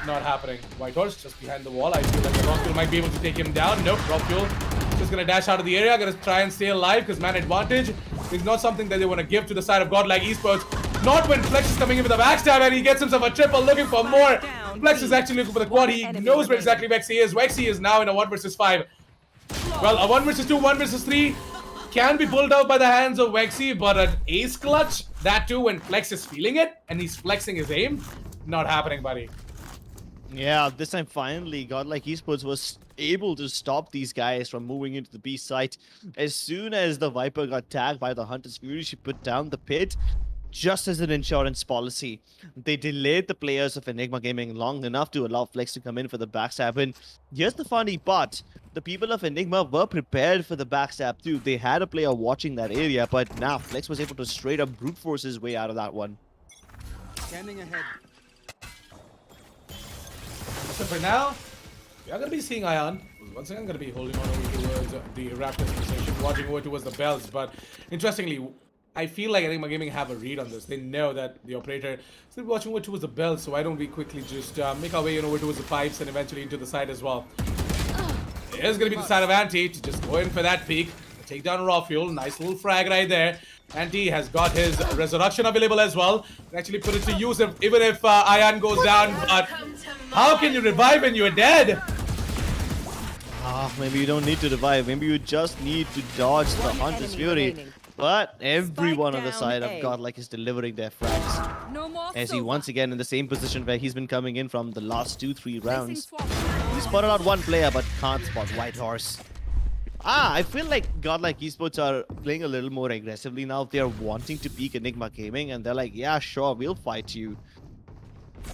not happening. Whitehorse just behind the wall. I feel like Rockfield might be able to take him down. Nope, Rockfield just gonna dash out of the area, gonna try and stay alive because man advantage is not something that they want to give to the side of GodLike Esports. Not when Flex is coming in with a backstab and he gets himself a triple looking for more. Flex is actually looking for the quad. He knows where exactly Vexy is. Vexy is now in a 1 versus 5. Well, a 1 versus 2, 1 versus 3 can be pulled out by the hands of Vexy, but an ace clutch, that too when Flex is feeling it and he's flexing his aim, not happening, buddy. Yeah, this time finally GodLike Esports was able to stop these guys from moving into the B site. As soon as the Viper got tagged by the Hunter's Fury, she put down the pit just as an insurance policy. They delayed the players of Enigma Gaming long enough to allow Flex to come in for the backstab. And here's the funny part. The people of Enigma were prepared for the backstab too. They had a player watching that area, but now Flex was able to straight up brute force his way out of that one. Scanning ahead. So for now, we are going to be seeing Ion. Once again, going to be holding on over towards the Raptors position, watching over towards the belts. But interestingly, I feel like Enigma Gaming have a read on this. They know that the operator is still watching over towards the belts, so why don't we quickly just make our way over towards the pipes and eventually into the side as well. There's going to be the side of Anti to just go in for that peak. Take down Raw Fuel. Nice little frag right there. Anti has got his resurrection available as well. Actually put it to use even if Ion goes down. But how can you revive when you're dead? Maybe you don't need to revive. Maybe you just need to dodge the Hunter's Fury. But everyone on the side of GodLike is delivering their frags. No more As he silver. once again in the same position where he's been coming in from the last 2-3 rounds. He spotted out one player but can't spot Whitehorse. I feel like GodLike Esports are playing a little more aggressively now. They're wanting to peek Enigma Gaming and they're like, yeah, sure, we'll fight you.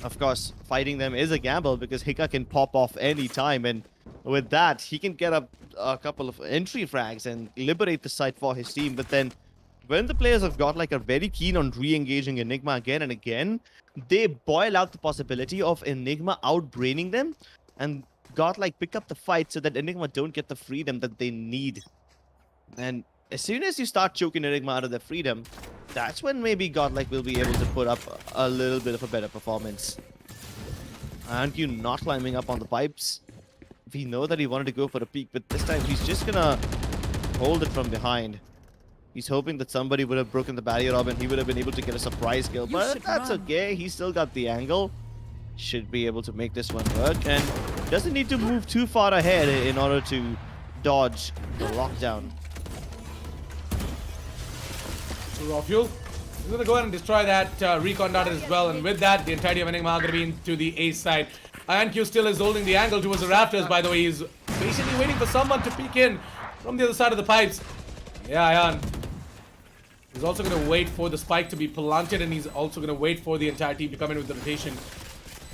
Of course, fighting them is a gamble because Hika can pop off any time, and with that, he can get a couple of entry frags and liberate the site for his team. But then, when the players of GodLike are very keen on re-engaging Enigma again and again, they boil out the possibility of Enigma outbraining them, and GodLike pick up the fight so that Enigma don't get the freedom that they need. And as soon as you start choking Enigma out of their freedom, that's when maybe GodLike will be able to put up a little bit of a better performance. Aren't you not climbing up on the pipes? We know that he wanted to go for a peek, but this time he's just gonna hold it from behind. He's hoping that somebody would have broken the barrier up and he would have been able to get a surprise kill, but that's okay. He's still got the angle. Should be able to make this one work and doesn't need to move too far ahead in order to dodge the lockdown. So raw fuel. He's gonna go ahead and destroy that recon dart as well, and with that, the entirety of Enigma are gonna be into the A side. IonQ still is holding the angle towards the rafters, by the way. He's patiently waiting for someone to peek in from the other side of the pipes. Yeah, Ion. He's also gonna wait for the spike to be planted, and he's also gonna wait for the entire team to come in with the rotation.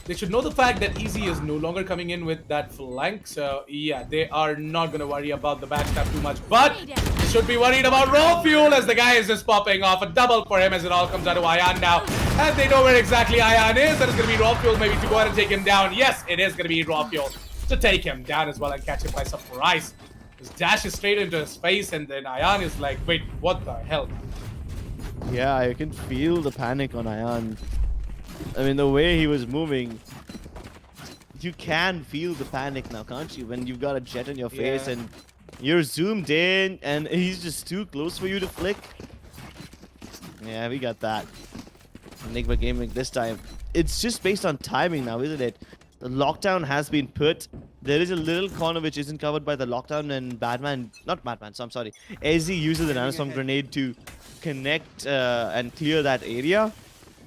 They should know the fact that Easy is no longer coming in with that flank, so yeah, they are not gonna worry about the backstab too much, but they should be worried about raw fuel as the guy is just popping off. A double for him as it all comes out to Ion now, and they know where exactly Ion is. That is gonna be raw fuel maybe to go ahead and take him down. Yes, it is gonna be raw fuel to take him down as well and catch him by surprise. Just dashes straight into his face, and then Ion is like, wait, what the hell? Yeah, I can feel the panic on Ion. I mean, the way he was moving, you can feel the panic now, can't you? When you've got a jet in your face and you're zoomed in and he's just too close for you to flick. Yeah, we got that. Enigma Gaming this time. It's just based on timing now, isn't it? The lockdown has been put. There is a little corner which isn't covered by the lockdown, and Ezzy uses an nanostorm grenade to connect and clear that area.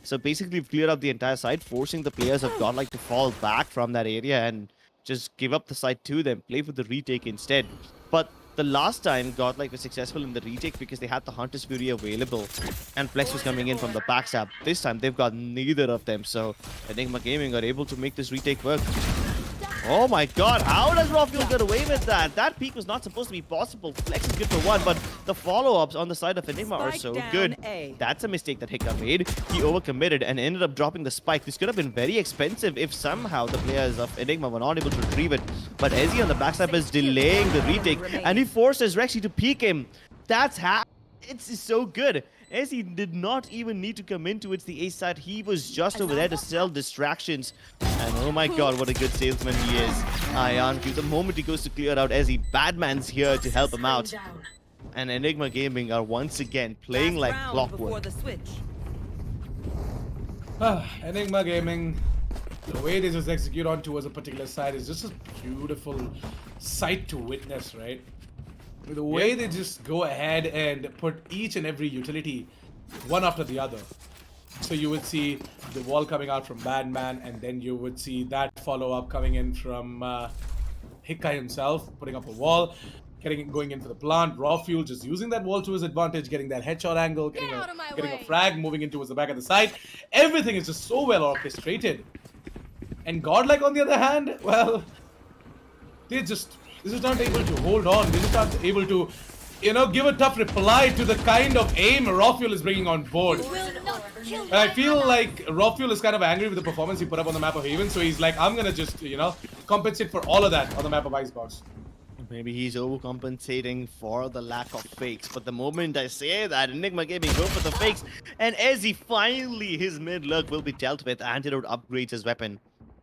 So basically we've cleared up the entire side, forcing the players of GodLike to fall back from that area and just give up the site to them, play for the retake instead. But the last time GodLike was successful in the retake because they had the Hunter's Fury available and Flex was coming in from the backstab. This time they've got neither of them, so Enigma Gaming are able to make this retake work. Oh my god, how does Rawfuel get away with that? That peek was not supposed to be possible. Flex is good for one, but the follow-ups on the side of Enigma are so good. That's a mistake that Hiccup made. He overcommitted and ended up dropping the spike. This could have been very expensive if somehow the players of Enigma were not able to retrieve it. But Ezzy on the backstab is delaying the retake, and he forces Rexy to peek him. That's how... It's so good. Ezzy did not even need to come into it, the A side. He was just over there to sell distractions. And oh my god, what a good salesman he is. IonQ, the moment he goes to clear out Ezzy, Badman's here to help him out. And Enigma Gaming are once again playing like clockwork. Enigma Gaming, the way they just execute on towards a particular side is just a beautiful sight to witness, right? The way they just go ahead and put each and every utility one after the other. So you would see the wall coming out from Badman, and then you would see that follow-up coming in from Hikkai himself, putting up a wall, going in for the plant. Raw Fuel just using that wall to his advantage, getting that headshot angle, getting a frag, moving in towards the back of the side. Everything is just so well orchestrated. And GodLike, on the other hand, well, they're just not able to hold on. They're just not able to, you know, give a tough reply to the kind of aim Rawfuel is bringing on board. And I feel like Rawfuel is kind of angry with the performance he put up on the map of Haven, so he's like, I'm gonna just, you know, compensate for all of that on the map of Icebox. Maybe he's overcompensating for the lack of fakes, but the moment I say that, Enigma Gaming go for the fakes, and Ezzy finally, his mid-lurk will be dealt with. Antidote upgrades his weapon.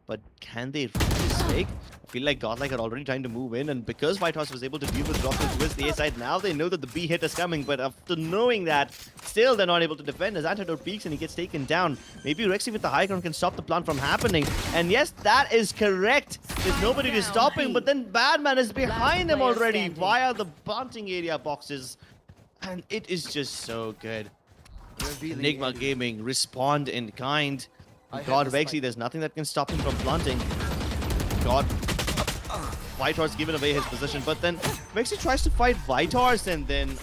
But can they really fake? I feel like GodLike are already trying to move in, and because White Horse was able to deal with Rawfuel towards the A side, now they know that the B hit is coming, but after knowing that, still they're not able to defend as Antidote peeks and he gets taken down. Maybe Rexy with the high ground can stop the plant from happening, and yes, that is correct. There's nobody to stop him, but then Badman is behind him already via the planting area boxes, and it is just so good. Enigma Gaming respond in kind. God, Rexy, there's nothing that can stop him from planting. God, White Horse giving away his position, but then Rexy tries to fight White Horse, and then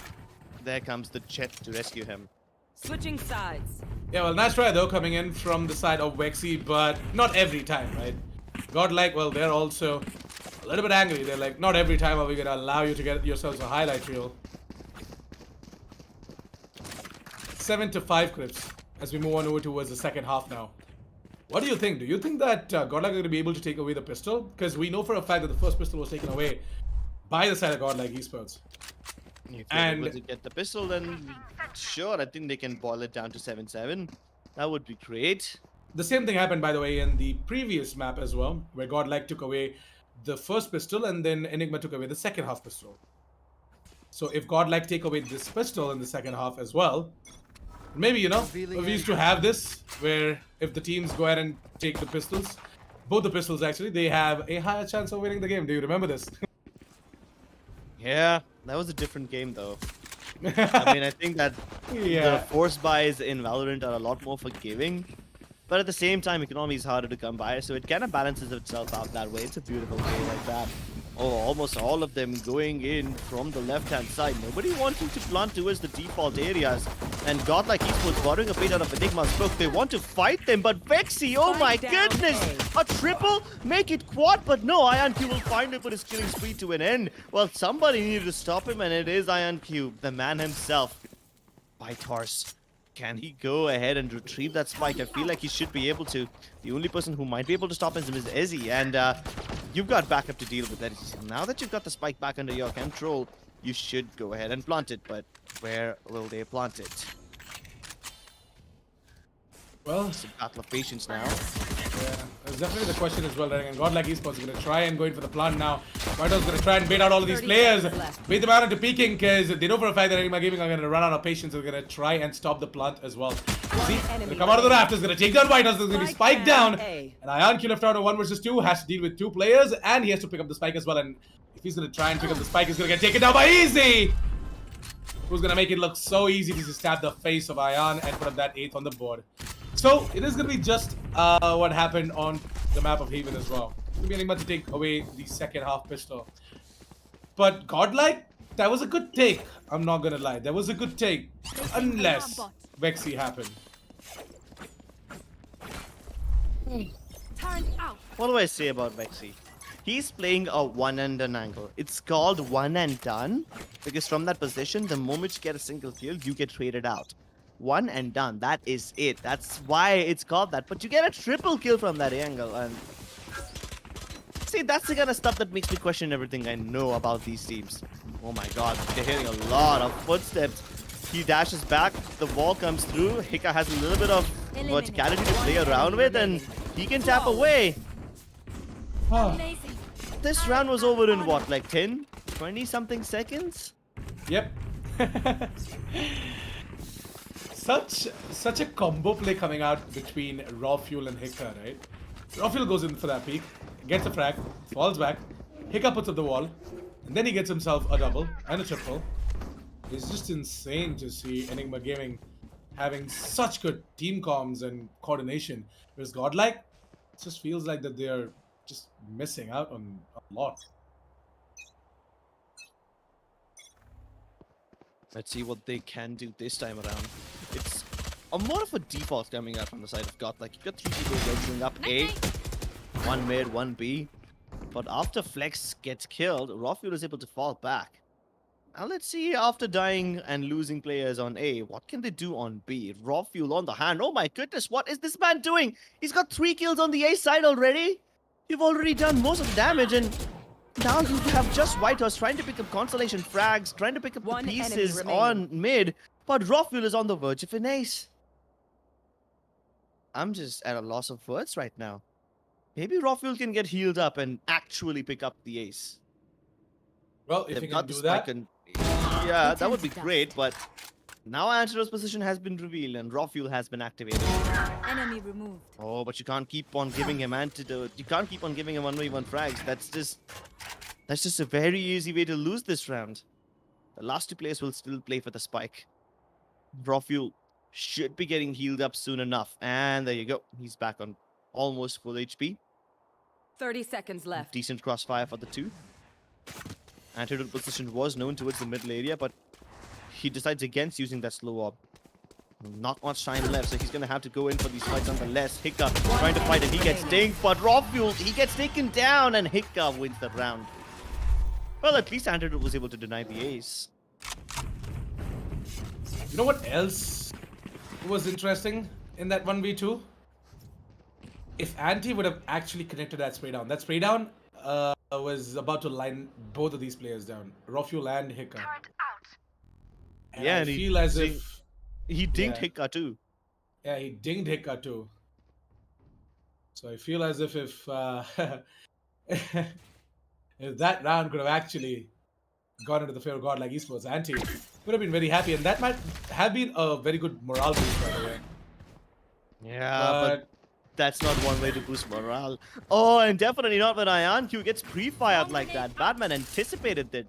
there comes the jet to rescue him. Switching sides. Yeah, well, nice try though, coming in from the side of Vexy, but not every time, right? GodLike, well, they're also a little bit angry. They're like, not every time are we gonna allow you to get yourselves a highlight reel. 7-5 clips as we move on over towards the second half now. What do you think? Do you think that GodLike are going to be able to take away the pistol? Because we know for a fact that the first pistol was taken away by the side of GodLike Esports. If you're And able to get the pistol, then sure, I think they can boil it down to 7-7. That would be great. the same thing happened, by the way, in the previous map as well, where GodLike took away the first pistol and then Enigma took away the second half pistol. So if GodLike take away this pistol in the second half as well, maybe, you know, we used to have this, where if the teams go ahead and take the pistols, both the pistols actually, they have a higher chance of winning the game. Do you remember this? Yeah, that was a different game though. I mean, I think that the force buys in Valorant are a lot more forgiving. But at the same time, economy is harder to come by, so it kind of balances itself out that way. It's a beautiful game like that. Oh, almost all of them going in from the left-hand side. Nobody wanting to plant towards the default areas. And GodLike Esports borrowing a bit out of Enigma's book. They want to fight them, but Vexy, oh my goodness! A triple? Make it quad, but no, IonQ will finally put his killing spree to an end. Well, somebody needed to stop him, and it is IonQ, the man himself. Vitars. Can he go ahead and retrieve that spike? I feel like he should be able to. The only person who might be able to stop him is Ezzy, and you've got backup to deal with that. Now that you've got the spike back under your control, you should go ahead and plant it, but where will they plant it? Well, It's a battle of patience now. yeah, that's definitely the question as well. Right? And GodLike Esports is going to try and go in for the plant now. Vital's going to try and bait out all of these 30 players, seconds left. bait them out into peeking, because they know for a fact that Enigma Gaming are going to run out of patience. They're going to try and stop the plant as well. See, going to come out of the rafters, going to take down Vitals, there's going to be spike down. And IonQ left out of 1 versus 2, has to deal with 2 players, and he has to pick up the spike as well. And if he's going to try and pick up the spike, he's going to get taken down by Easy. Who's going to make it look so easy to just stab the face of Ion and put up that 8th on the board. So it is going to be just what happened on the map of Haven as well. It's going to be Enigma to take away the second half pistol. But GodLike, that was a good take. I'm not going to lie. That was a good take. Unless Vexy happened. Turn out. What do I say about Vexy? He's playing a one and done angle. It's called one and done because from that position, the moment you get a single kill, you get traded out. One and done. That is it. That's why it's called that. But you get a triple kill from that angle. And see, that's the kind of stuff that makes me question everything I know about these teams. Oh my god, they're hearing a lot of footsteps. He dashes back, the wall comes through. Hika has a little bit of verticality to play around with, and he can tap away. This round was over in what, like 10, 20 something seconds? Yep. Such a combo play coming out between Raw Fuel and Hika, right? Raw Fuel goes in for that peek, gets a frag, falls back, Hika puts up the wall, and then he gets himself a double and a triple. It's just insane to see Enigma Gaming having such good team comms and coordination. Whereas GodLike, it just feels like that they're just missing out on a lot. Let's see what they can do this time around. It's a more of a default coming out from the side of GodLike. You've got 3 people going up A, 1 mid, 1 B. But after Flex gets killed, Rawfuel is able to fall back. Now let's see, after dying and losing players on A, what can they do on B? Rawfuel on the hand. Oh my goodness, what is this man doing? He's got 3 kills on the A side already. You've already done most of the damage, and now you have just Whitehorse trying to pick up consolation frags, trying to pick up the One enemy pieces remaining. on mid, but Rawfuel is on the verge of an ace. I'm just at a loss of words right now. Maybe Rawfuel can get healed up and actually pick up the ace. Well, if They've you got can the do spike that, and yeah, that would be Intense great, but now Antidote's position has been revealed and Rawfuel has been activated. Enemy removed. Oh, but you can't keep on giving him antidote. You can't keep on giving him 1v1 frags. That's just a very easy way to lose this round. The last 2 players will still play for the spike. Rawfuel should be getting healed up soon enough. And there you go. He's back on almost full HP. 30 seconds left. Decent crossfire for the 2. Antidote position was known towards the middle area, but he decides against using that slow orb. Not much time left, so he's going to have to go in for these fights nonetheless. Hiccup trying to fight and he gets dinged, but Rawfuel, he gets taken down and Hiccup wins the round. Well, at least Antidote was able to deny the ace. you know what else was interesting in that 1v2? if Anti would have actually connected that spray down was about to line both of these players down, Roful and Hika. And Yeah, I and feel as see, if, he dinged yeah, Hika too. yeah, he dinged Hika too. So I feel as if if that round could have actually gone into the favor of GodLike Esports, Anti would have been very happy, and that might have been a very good morale boost, by the way. Yeah, but But that's not one way to boost morale. Oh, and definitely not when IonQ gets pre-fired like that. Batman anticipated that.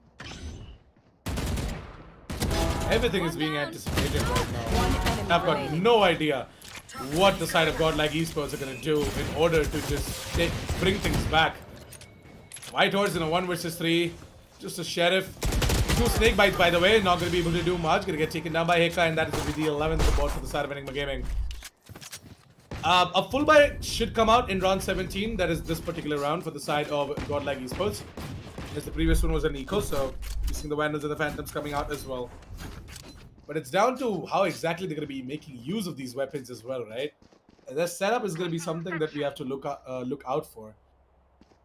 everything is being anticipated right now. One enemy I've got remaining. no idea what the side of GodLike Esports are gonna do in order to just bring things back. White Horse in a 1 versus 3, just a sheriff. 2 snake bites, by the way, not gonna be able to do much. Gonna get taken down by Heka, and that is gonna be the 11th report for the side of Enigma Gaming. A full buy should come out in round 17. That is this particular round for the side of GodLike Esports. As the previous one was an eco, so you're seeing the Vandals and the Phantoms coming out as well. But it's down to how exactly they're going to be making use of these weapons as well, right? Their setup is going to be something that we have to look out for.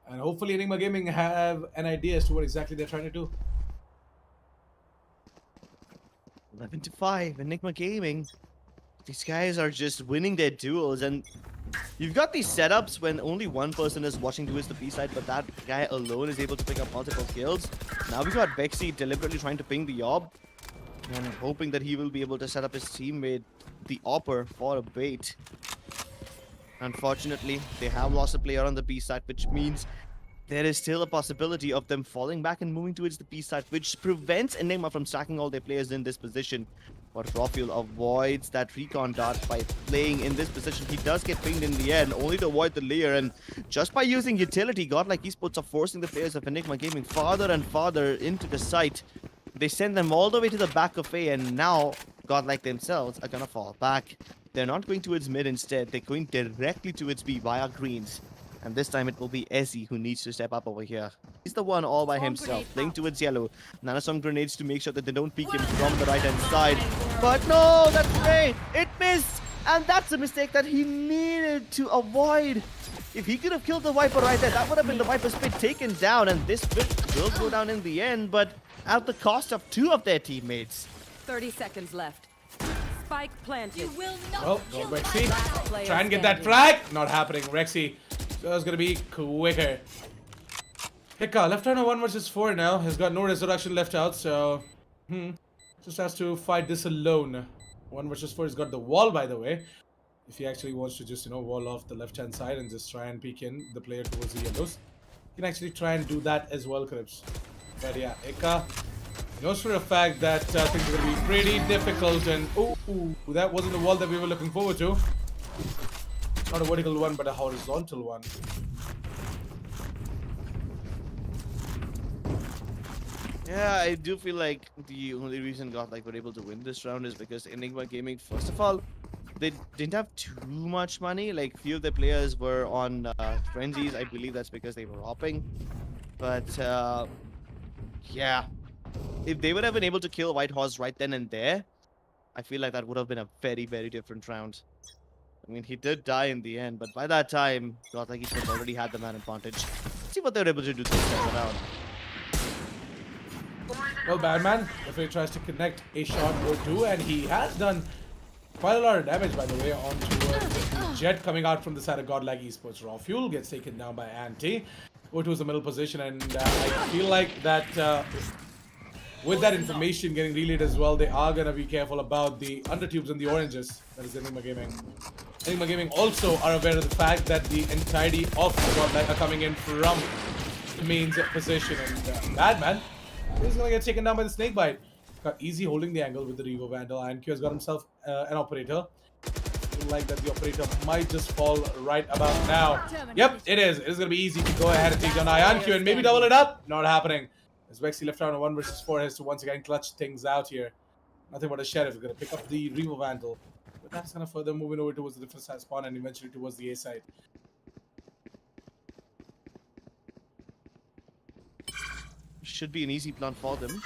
And hopefully Enigma Gaming have an idea as to what exactly they're trying to do. 11-5, Enigma Gaming. These guys are just winning their duels, and you've got these setups when only one person is watching towards the B side, but that guy alone is able to pick up multiple kills. Now we got Vexy deliberately trying to ping the Orb, and hoping that he will be able to set up his teammate, the Opper, for a bait. Unfortunately, they have lost a player on the B side, which means there is still a possibility of them falling back and moving towards the B side, which prevents Enigma from stacking all their players in this position. But Roful avoids that recon dart by playing in this position. He does get pinged in the end, only to avoid the layer, and just by using utility, GodLike Esports are forcing the players of Enigma Gaming farther and farther into the site. They send them all the way to the back of A, and now GodLike themselves are gonna fall back. They're not going towards mid instead, they're going directly towards B via greens. And this time it will be Ezzy who needs to step up over here. He's the one all by Storm himself, grenade playing out. towards yellow. Nanastorm grenades to make sure that they don't peek him from the right-hand side. But no, that's great! It missed! And that's a mistake that he needed to avoid. If he could have killed the Viper right there, that would have been the Viper's pit taken down. And this pit will go down in the end, but at the cost of 2 of their teammates. 30 seconds left. Spike planted. You will not Oh, go kill my Rexy. Player Try and get that standing. flag. Not happening. Rexy is going to be quicker. Hika, left turner 1 versus 4 now. Has got no resurrection left out, so just has to fight this alone. 1 versus 4. He's got the wall, by the way. If he actually wants to just, wall off the left-hand side and just try and peek in the player towards the yellows, he can actually try and do that as well, Crips. But yeah, Hika knows for a fact that things are going to be pretty difficult, and ooh, that wasn't the wall that we were looking forward to. Not a vertical one, but a horizontal one. Yeah, I do feel like the only reason GodLike were able to win this round is because Enigma Gaming, first of all, they didn't have too much money. Like, few of the players were on frenzies. I believe that's because they were hopping. But, yeah. If they would have been able to kill White Horse right then and there, I feel like that would have been a very, very different round. I mean, he did die in the end, but by that time, GodLike Esports already had the man advantage. Let's see what they were able to do this time around. Well, Batman definitely tries to connect a shot or two, and he has done quite a lot of damage, by the way, onto the jet coming out from the side of GodLike Esports. Raw Fuel gets taken down by Anti. O2 is the middle position, and I feel like that with that information getting relayed as well, they are going to be careful about the undertubes and the oranges. That is Enigma Gaming. Enigma Gaming also are aware of the fact that the entirety of GodLike are coming in from the main position, and Batman is going to get taken down by the snakebite. Got easy holding the angle with the Revo Vandal, and Q has got himself an operator. Feel like that the operator might just fall right about now. Yep, it is. It is going to be easy to go ahead and take down IonQ and maybe double it up. Not happening. As Vexy left out on 1 versus 4 has to once again clutch things out here. Nothing but a sheriff is going to pick up the Revo Vandal. But that's going to further moving over towards the different side spawn and eventually towards the A side. Should be an easy plan for them.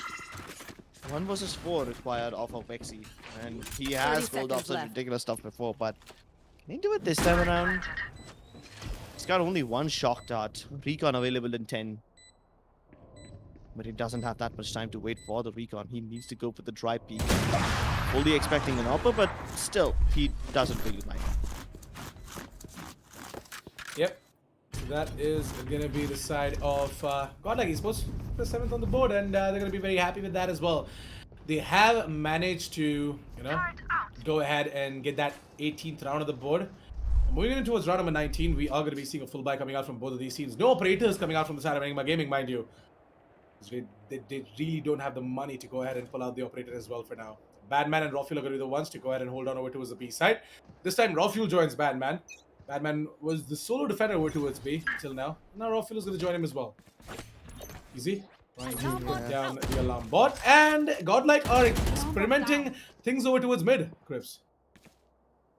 1 versus 4 required off of Vexy, and he has pulled off seconds such left. ridiculous stuff before, but can he do it this time around? He's got only one shock dart. Recon available in 10. But he doesn't have that much time to wait for the recon. He needs to go for the dry peek. Fully expecting an upper, but still, he doesn't really mind. Yep. So that is going to be the side of GodLike Esports. The 7th on the board, and they're going to be very happy with that as well. They have managed to, you know, go ahead and get that 18th round of the board. Moving in towards round number 19, we are going to be seeing a full buy coming out from both of these teams. No operators coming out from the side of Enigma Gaming, mind you. They really don't have the money to go ahead and pull out the operator as well for now. Badman and Rafuel are going to be the ones to go ahead and hold on over towards the B side. This time, Rafuel joins Badman. Badman was the solo defender over towards B until now. Now Rafuel is going to join him as well. Easy. Trying to put down the alarm bot. And GodLike are experimenting things over towards mid, Crips.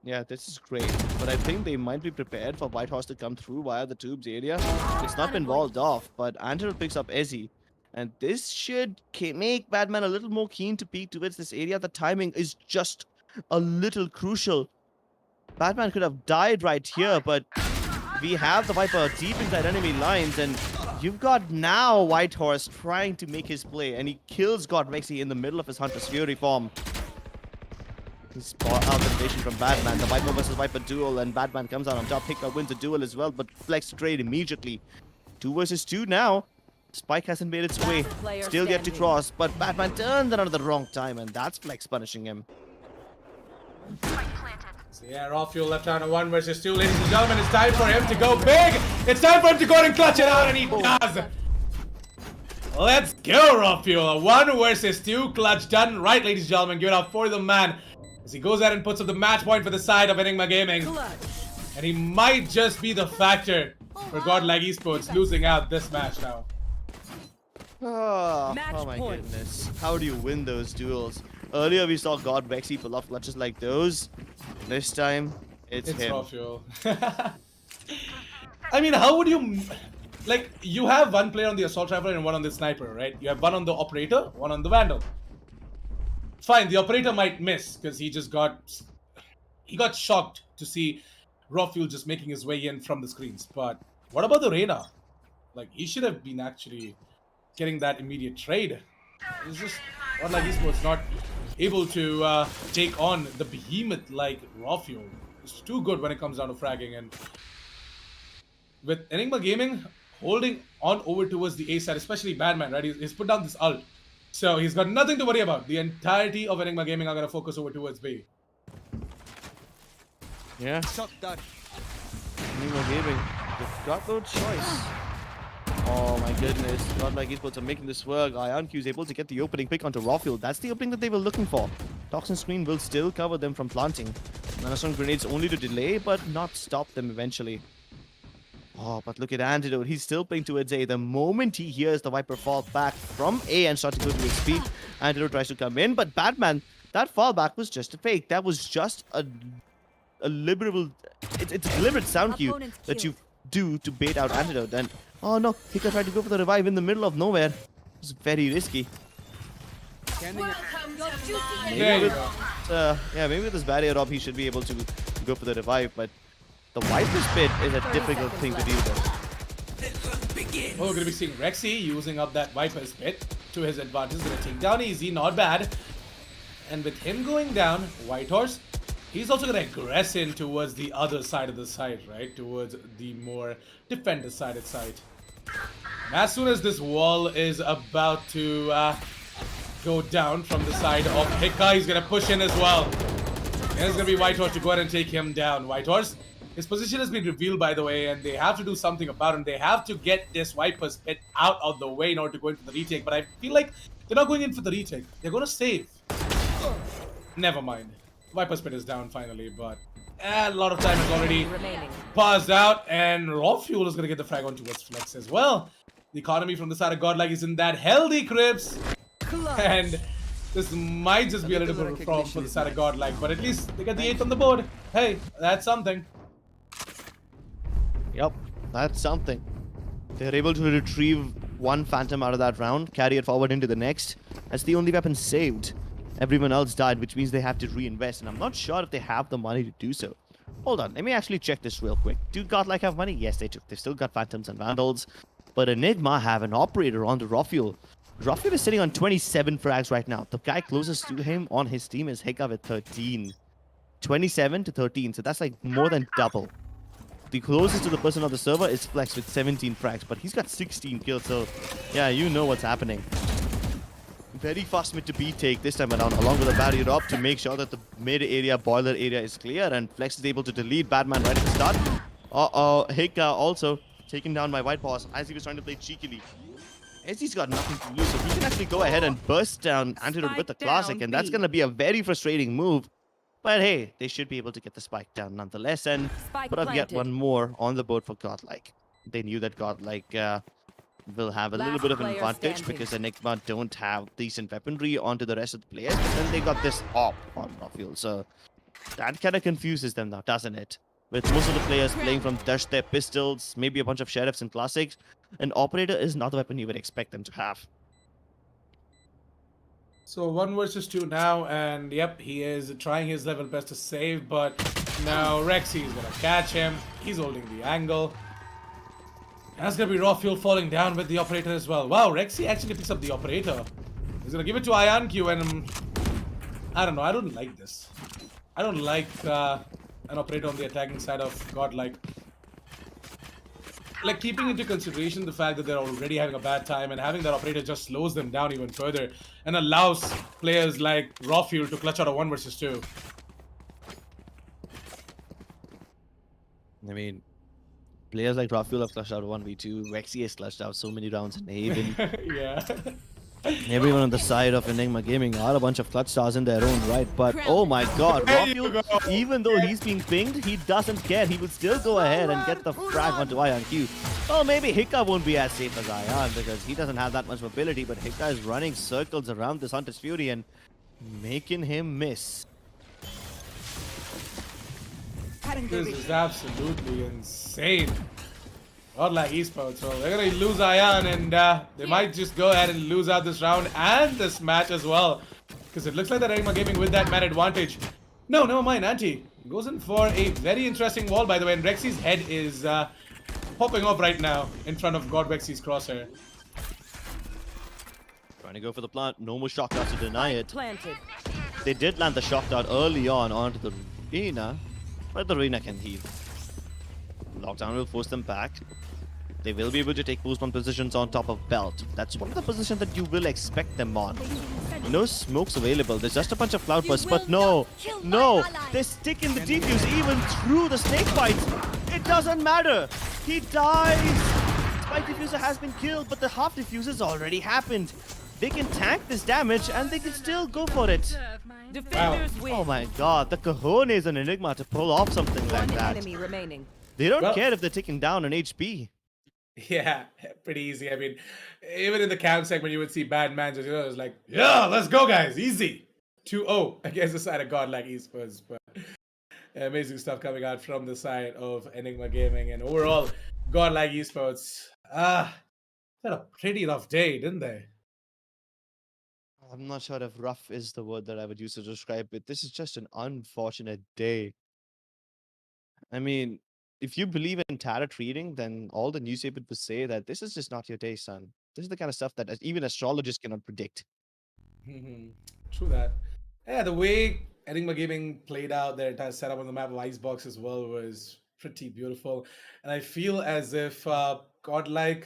Yeah, this is great. But I think they might be prepared for Whitehorse to come through via the tubes area. It's not been walled off, but Antidote picks up Ezzy. And this should make Badman a little more keen to peek towards this area. The timing is just a little crucial. Badman could have died right here, but we have the Viper deep inside enemy lines, and you've got now Whitehorse trying to make his play, and he kills God Vexy in the middle of his Hunter's Fury form. He's bought out the invasion from Badman, the Viper versus Viper duel, and Badman comes out on top. Hiccup wins the duel as well, but Flex trade immediately. 2 versus 2 now. Spike hasn't made its way. Still yet to cross, but Badman turned it on at the wrong time, and that's Flex punishing him. So yeah, Rafuel left out a 1 versus 2. Ladies and gentlemen, it's time for him to go big. It's time for him to go and clutch it out, and he does. Let's go, Rafuel. A 1 versus 2 clutch done right, ladies and gentlemen. Give it up for the man as he goes out and puts up the match point for the side of Enigma Gaming. And he might just be the factor for GodLike Esports losing out this match now. Oh Match my point. goodness. How do you win those duels? Earlier we saw God Vexy pull off clutches like those. This time, it's him. Rafuel. I mean, how would you... Like, you have one player on the Assault Rifle and one on the Sniper, right? You have one on the Operator, one on the Vandal. Fine, the Operator might miss because he just got... He got shocked to see Rafuel just making his way in from the screens. But what about the Reyna? Like, he should have been actually getting that immediate trade. It's just GodLike Esports not able to take on the behemoth like Rafuel. It's too good when it comes down to fragging. And with Enigma Gaming holding on over towards the A side, especially Badman, right? He's put down this ult. So he's got nothing to worry about. The entirety of Enigma Gaming are going to focus over towards B. Yeah. Shot done. Enigma Gaming. They've got no choice. Oh my goodness. GodLike Esports are making this work. IonQ is able to get the opening pick onto Rafuel. That's the opening that they were looking for. Toxin Screen will still cover them from planting. Nanostone grenades only to delay, but not stop them eventually. Oh, but look at Antidote. He's still playing towards A. The moment he hears the Viper fall back from A and start to go to his speed, Antidote tries to come in. But Badman, that fall back was just a fake. That was just a liberal... It's a deliberate sound cue that you do to bait out Antidote. And oh no, he could try to go for the revive in the middle of nowhere. It's very risky. Scanning it. There you go. Yeah, maybe with this barrier up, he should be able to go for the revive, but the Viper's pit is a difficult thing to deal with. Oh, we're going to be seeing Rexy using up that Viper's pit to his advantage. Going to take down Easy, not bad. And with him going down, Whitehorse, he's also going to aggress in towards the other side of the site, right? Towards the more defender-sided site. And as soon as this wall is about to go down from the side of Hika, he's going to push in as well. And it's going to be Whitehorse to go ahead and take him down. Whitehorse, his position has been revealed, by the way, and they have to do something about it. They have to get this Viper's pit out of the way in order to go in for the retake. But I feel like they're not going in for the retake. They're going to save. Never mind. Viper's pit is down finally, but a lot of time has already passed out, and Rafuel is going to get the frag on towards Flex as well. The economy from the side of GodLike isn't that healthy, Crips. And this might just be a little bit of a problem for the side of GodLike, but at least they get the 8th on the board. Hey, that's something. Yep, that's something. They're able to retrieve one Phantom out of that round, carry it forward into the next. That's the only weapon saved. Everyone else died, which means they have to reinvest, and I'm not sure if they have the money to do so. Hold on, let me actually check this real quick. Do GodLike have money? Yes, they do. They've still got Phantoms and Vandals. But Enigma have an operator on the Rafiel. Rafiel is sitting on 27 frags right now. The guy closest to him on his team is Hika with 13. 27 to 13, so that's like more than double. The closest to the person on the server is Flex with 17 frags, but he's got 16 kills, so yeah, you know what's happening. Very fast mid to B take this time around, along with a barrier up to make sure that the mid area, boiler area is clear, and Flex is able to delete Batman right at the start. Hika also taken down by White Boss as he was trying to play cheekily. SD's got nothing to lose, so he can actually go ahead and burst down Antidote with the Classic, and that's going to be a very frustrating move. But hey, they should be able to get the spike down nonetheless, and put up yet one more on the board for GodLike. They knew that GodLike will have a little bit of an advantage because Enigma don't have decent weaponry onto the rest of the players, but then they got this op on Rafiel, so that kind of confuses them now, doesn't it? With most of the players playing from Dash their pistols, maybe a bunch of Sheriffs and Classics, an Operator is not the weapon you would expect them to have. So 1 versus 2 now, and yep, he is trying his level best to save, but now Rexy is gonna catch him. He's holding the angle. That's gonna be Rafiel falling down with the Operator as well. Wow, Rexy actually picks up the Operator. He's gonna give it to IonQ, and I don't know, I don't like this. I don't like an Operator on the attacking side of GodLike. Like, keeping into consideration the fact that they're already having a bad time, and having that Operator just slows them down even further and allows players like Rafiel to clutch out a 1 versus 2. I mean, players like Rafiel have clutched out 1v2. Rexy has clutched out so many rounds in Haven. Yeah. Everyone on the side of Enigma Gaming are a bunch of clutch stars in their own right, but oh my god, Rafiel, even though he's being pinged, he doesn't care. He will still go ahead and get the frag onto IonQ. Oh, maybe Hika won't be as safe as Ion because he doesn't have that much mobility, but Hika is running circles around this Hunter's Fury and making him miss. This is absolutely insane. GodLike Esports, so they're gonna lose Ion, and they might just go ahead and lose out this round and this match as well, because it looks like that Enigma Gaming with that man advantage. No, never mind. Anti goes in for a very interesting wall, by the way, and Rexy's head is popping off right now in front of Rexy's crosshair. Trying to go for the plant, no more shock darts to deny it. Planted. They did land the shock dart early on onto the arena, but the arena can heal. Lockdown will force them back. They will be able to take boost on positions on top of belt. That's one of the positions that you will expect them on. No smokes available. There's just a bunch of cloud bursts, but no, they stick in the defuse even through the snake bites. It doesn't matter. He dies. Spike diffuser has been killed, but the half diffuser has already happened. They can tank this damage and they can still go for it. Defenders win. Oh my god, the cojones on Enigma to pull off something like One that. enemy remaining. They don't care if they're taking down an HP. Yeah, pretty easy. I mean, even in the camp segment, you would see bad man just, it's like, yeah, let's go, guys, easy. 2-0 against the side of GodLike Esports. But amazing stuff coming out from the side of Enigma Gaming, and overall, GodLike Esports. Had a pretty rough day, didn't they? I'm not sure if rough is the word that I would use to describe it. This is just an unfortunate day. I mean, if you believe in tarot reading, then all the newspaper would say that this is just not your day, son. This is the kind of stuff that even astrologers cannot predict. True that. Yeah, the way Enigma Gaming played out their entire setup on the map of Icebox as well was pretty beautiful. And I feel as if GodLike,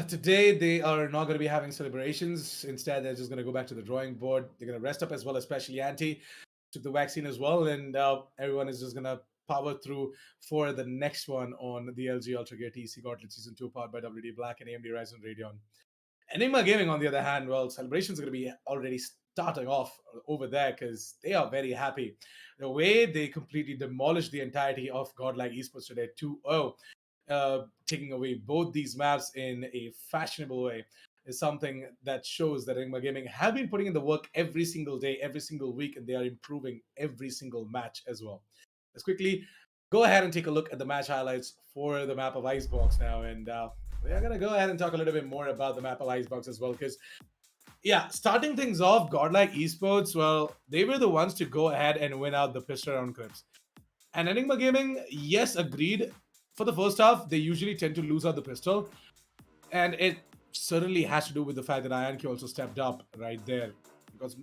today they are not going to be having celebrations. Instead, they're just going to go back to the drawing board. They're going to rest up as well, especially Anti. Took the vaccine as well, and everyone is just going to power through for the next one on the LG Ultragear TEC Gauntlet Season 2 powered by WD Black and AMD Ryzen Radeon. Enigma Gaming, on the other hand, well, celebrations are going to be already starting off over there because they are very happy. The way they completely demolished the entirety of GodLike Esports today, 2-0, taking away both these maps in a fashionable way, is something that shows that Enigma Gaming have been putting in the work every single day, every single week, and they are improving every single match as well. Let's quickly go ahead and take a look at the match highlights for the map of Icebox now, and we're going to go ahead and talk a little bit more about the map of Icebox as well, because yeah, starting things off, GodLike Esports, well, they were the ones to go ahead and win out the pistol round clips. And Enigma Gaming, yes, agreed. For the first half, they usually tend to lose out the pistol. And it certainly has to do with the fact that IonQ also stepped up right there.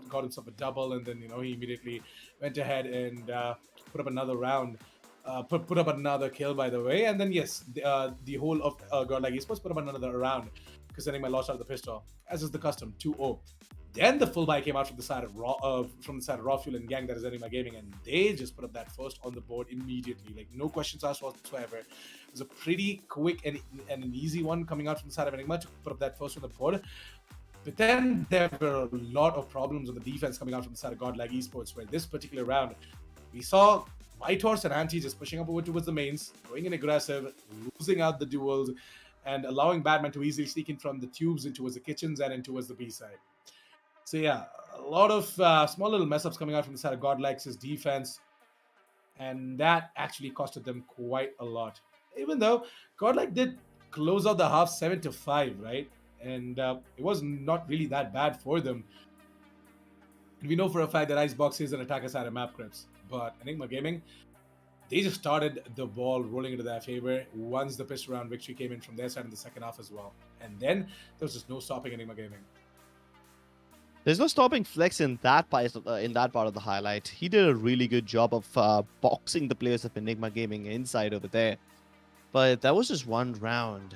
Got himself a double, and then he immediately went ahead and put up another round. Put up another kill, by the way. And then, yes, the whole of GodLike Esports put up another round because Enigma lost out of the pistol, as is the custom, 2-0. Then the full buy came out from the side of Raw Fuel and Gang, that is Enigma Gaming, and they just put up that first on the board immediately, like no questions asked whatsoever. It was a pretty quick and an easy one coming out from the side of Enigma to put up that first on the board. But then there were a lot of problems on the defense coming out from the side of GodLike Esports, where this particular round we saw White Horse and Anti just pushing up over towards the mains, going in aggressive, losing out the duels, and allowing Batman to easily sneak in from the tubes into towards the kitchens and into towards the B side. So yeah, a lot of small little mess ups coming out from the side of GodLike's defense, and that actually costed them quite a lot. Even though GodLike did close out the half 7-5, right? And it was not really that bad for them. We know for a fact that Icebox is an attacker side of map grips, but Enigma Gaming, they just started the ball rolling into their favor once the pistol round victory came in from their side in the second half as well. And then there was just no stopping Enigma Gaming. There's no stopping Flex in that part of the highlight. He did a really good job of boxing the players of Enigma Gaming inside over there. But that was just one round.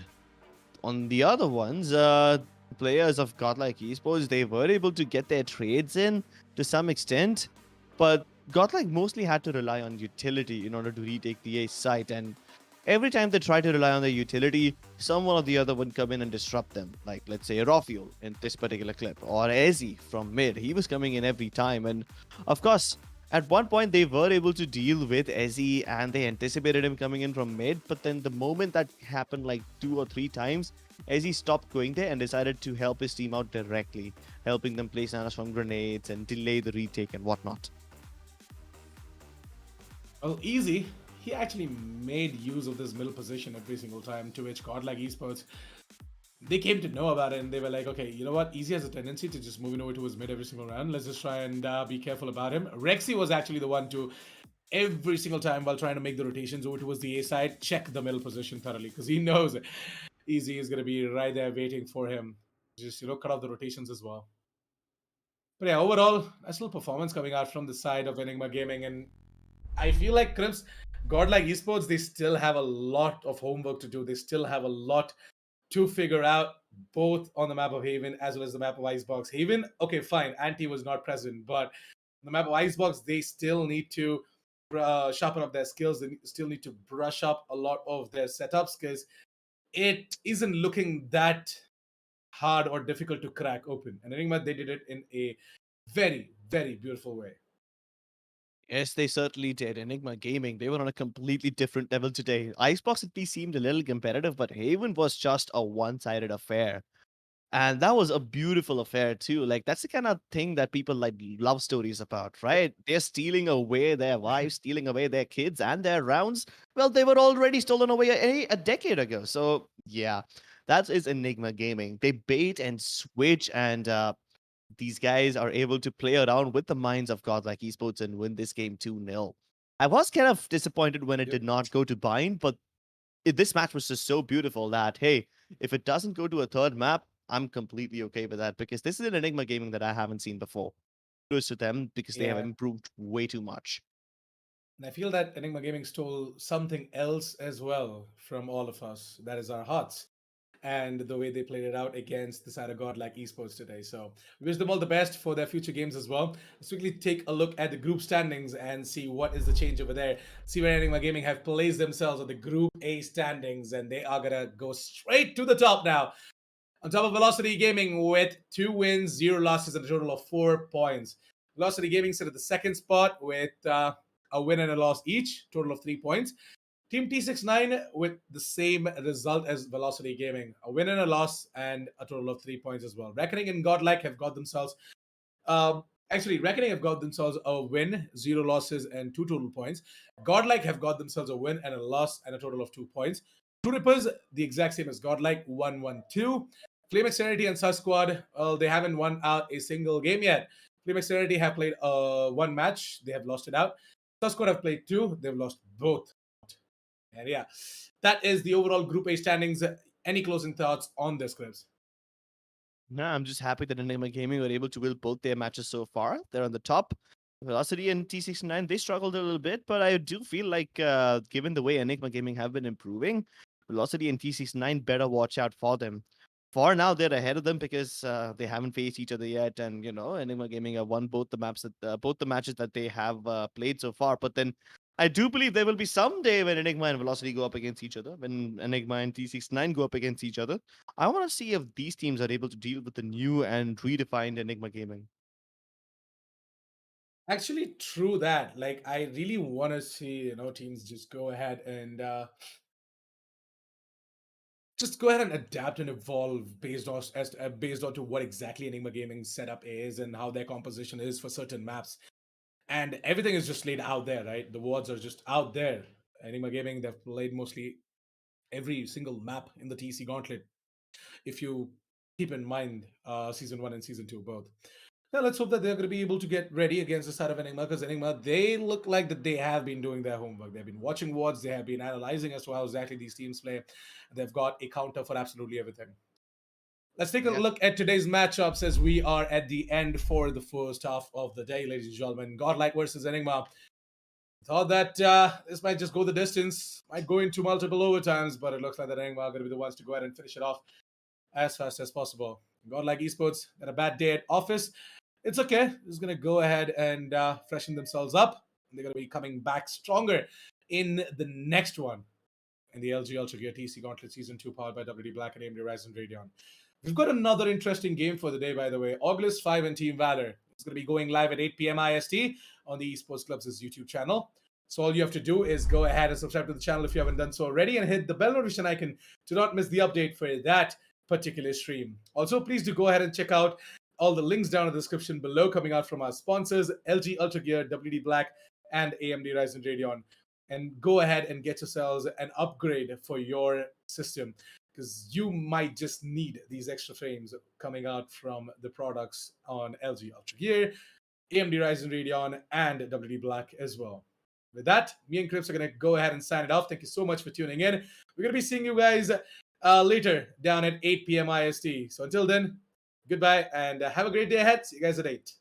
On the other ones, players of GodLike Esports, they were able to get their trades in to some extent, but GodLike mostly had to rely on utility in order to retake the A site, and every time they tried to rely on their utility, someone or the other would come in and disrupt them. Like, let's say, Rafuel in this particular clip, or Ezzy from mid. He was coming in every time, and of course, at one point, they were able to deal with Ezzy and they anticipated him coming in from mid, but then the moment that happened like 2 or 3 times, Ezzy stopped going there and decided to help his team out directly, helping them place nanas from grenades and delay the retake and whatnot. Well, Easy, he actually made use of this middle position every single time, to which GodLike Esports, they came to know about it and they were like, okay, you know what? Easy has a tendency to just moving over towards mid every single round. Let's just try and be careful about him. Rexy was actually the one to, every single time while trying to make the rotations over towards the A side, check the middle position thoroughly because he knows Easy is going to be right there waiting for him. Just, cut off the rotations as well. But yeah, overall, nice little performance coming out from the side of Enigma Gaming. And I feel like Crips, GodLike Esports, they still have a lot of homework to do. They still have a lot to figure out, both on the map of Haven as well as the map of Icebox. Haven, okay, fine, Anti was not present, but the map of Icebox, they still need to sharpen up their skills. They still need to brush up a lot of their setups because it isn't looking that hard or difficult to crack open. And Enigma, they did it in a very, very beautiful way. Yes, they certainly did. Enigma Gaming, they were on a completely different level today. Icebox at least seemed a little competitive, but Haven was just a one-sided affair. And that was a beautiful affair too. Like, that's the kind of thing that people like love stories about, right? They're stealing away their wives, stealing away their kids and their rounds. Well, they were already stolen away a decade ago. So yeah, that is Enigma Gaming. They bait and switch, and these guys are able to play around with the minds of GodLike Esports and win this game 2-0. I was kind of disappointed when it did not go to bind, but this match was just so beautiful that, hey, if it doesn't go to a third map, I'm completely okay with that because this is an Enigma Gaming that I haven't seen before. Kudos to them because they have improved way too much. And I feel that Enigma Gaming stole something else as well from all of us. That is our hearts. And the way they played it out against the side of GodLike Esports today. So we wish them all the best for their future games as well. Let's quickly take a look at the group standings and see what is the change over there. See where Enigma Gaming have placed themselves on the Group A standings, and they are going to go straight to the top now. On top of Velocity Gaming with 2 wins, 0 losses, and a total of 4 points. Velocity Gaming sit at the second spot with a win and a loss each, total of 3 points. Team T69 with the same result as Velocity Gaming, a win and a loss, and a total of 3 points as well. Reckoning and GodLike have got themselves, Reckoning have got themselves a win, 0 losses, and 2 total points. GodLike have got themselves a win and a loss, and a total of 2 points. Two Rippers, the exact same as GodLike, 1-1-2. Flame Externity and Sus Squad, well, they haven't won out a single game yet. Flame Externity have played one match, they have lost it out. Squad have played 2. They've lost both. And yeah, that is the overall Group A standings. Any closing thoughts on this, Clips? No, I'm just happy that Enigma Gaming were able to win both their matches so far. They're on the top. Velocity and T69, they struggled a little bit, but I do feel like, given the way Enigma Gaming have been improving, Velocity and T69 better watch out for them. For now, they're ahead of them because they haven't faced each other yet, and Enigma Gaming have won both the matches that they have played so far. But then, I do believe there will be some day when Enigma and Velocity go up against each other, when Enigma and T69 go up against each other. I want to see if these teams are able to deal with the new and redefined Enigma Gaming. Actually, true that. Like, I really want to see teams just go ahead and adapt and evolve based on to what exactly Enigma Gaming's setup is and how their composition is for certain maps. And everything is just laid out there, right? The wards are just out there. Enigma Gaming, they've played mostly every single map in the TEC Gauntlet, if you keep in mind season 1 and season 2 both. Now let's hope that they're going to be able to get ready against the side of Enigma, because Enigma, they look like that they have been doing their homework. They've been watching wards, they have been analyzing as to how exactly these teams play. They've got a counter for absolutely everything. Let's take a Yeah. look at today's matchups as we are at the end for the first half of the day, ladies and gentlemen. GodLike versus Enigma. Thought that this might just go the distance, might go into multiple overtimes, but it looks like that Enigma are going to be the ones to go ahead and finish it off as fast as possible. GodLike Esports had a bad day at office. It's okay. Just going to go ahead and freshen themselves up. They're going to be coming back stronger in the next one in the LG Ultragear TEC Gauntlet Season 2 powered by WD Black and AMD Ryzen Radeon. We've got another interesting game for the day, by the way. August 5 and Team Valor. It's going to be going live at 8 p.m. IST on the Esports Club's YouTube channel. So all you have to do is go ahead and subscribe to the channel if you haven't done so already, and hit the bell notification icon to not miss the update for that particular stream. Also, please do go ahead and check out all the links down in the description below coming out from our sponsors, LG Ultragear, WD Black, and AMD Ryzen Radeon. And go ahead and get yourselves an upgrade for your system, because you might just need these extra frames coming out from the products on LG Ultragear, AMD Ryzen Radeon, and WD Black as well. With that, me and Crips are going to go ahead and sign it off. Thank you so much for tuning in. We're going to be seeing you guys later down at 8 p.m. IST. So until then, goodbye and have a great day ahead. See you guys at 8.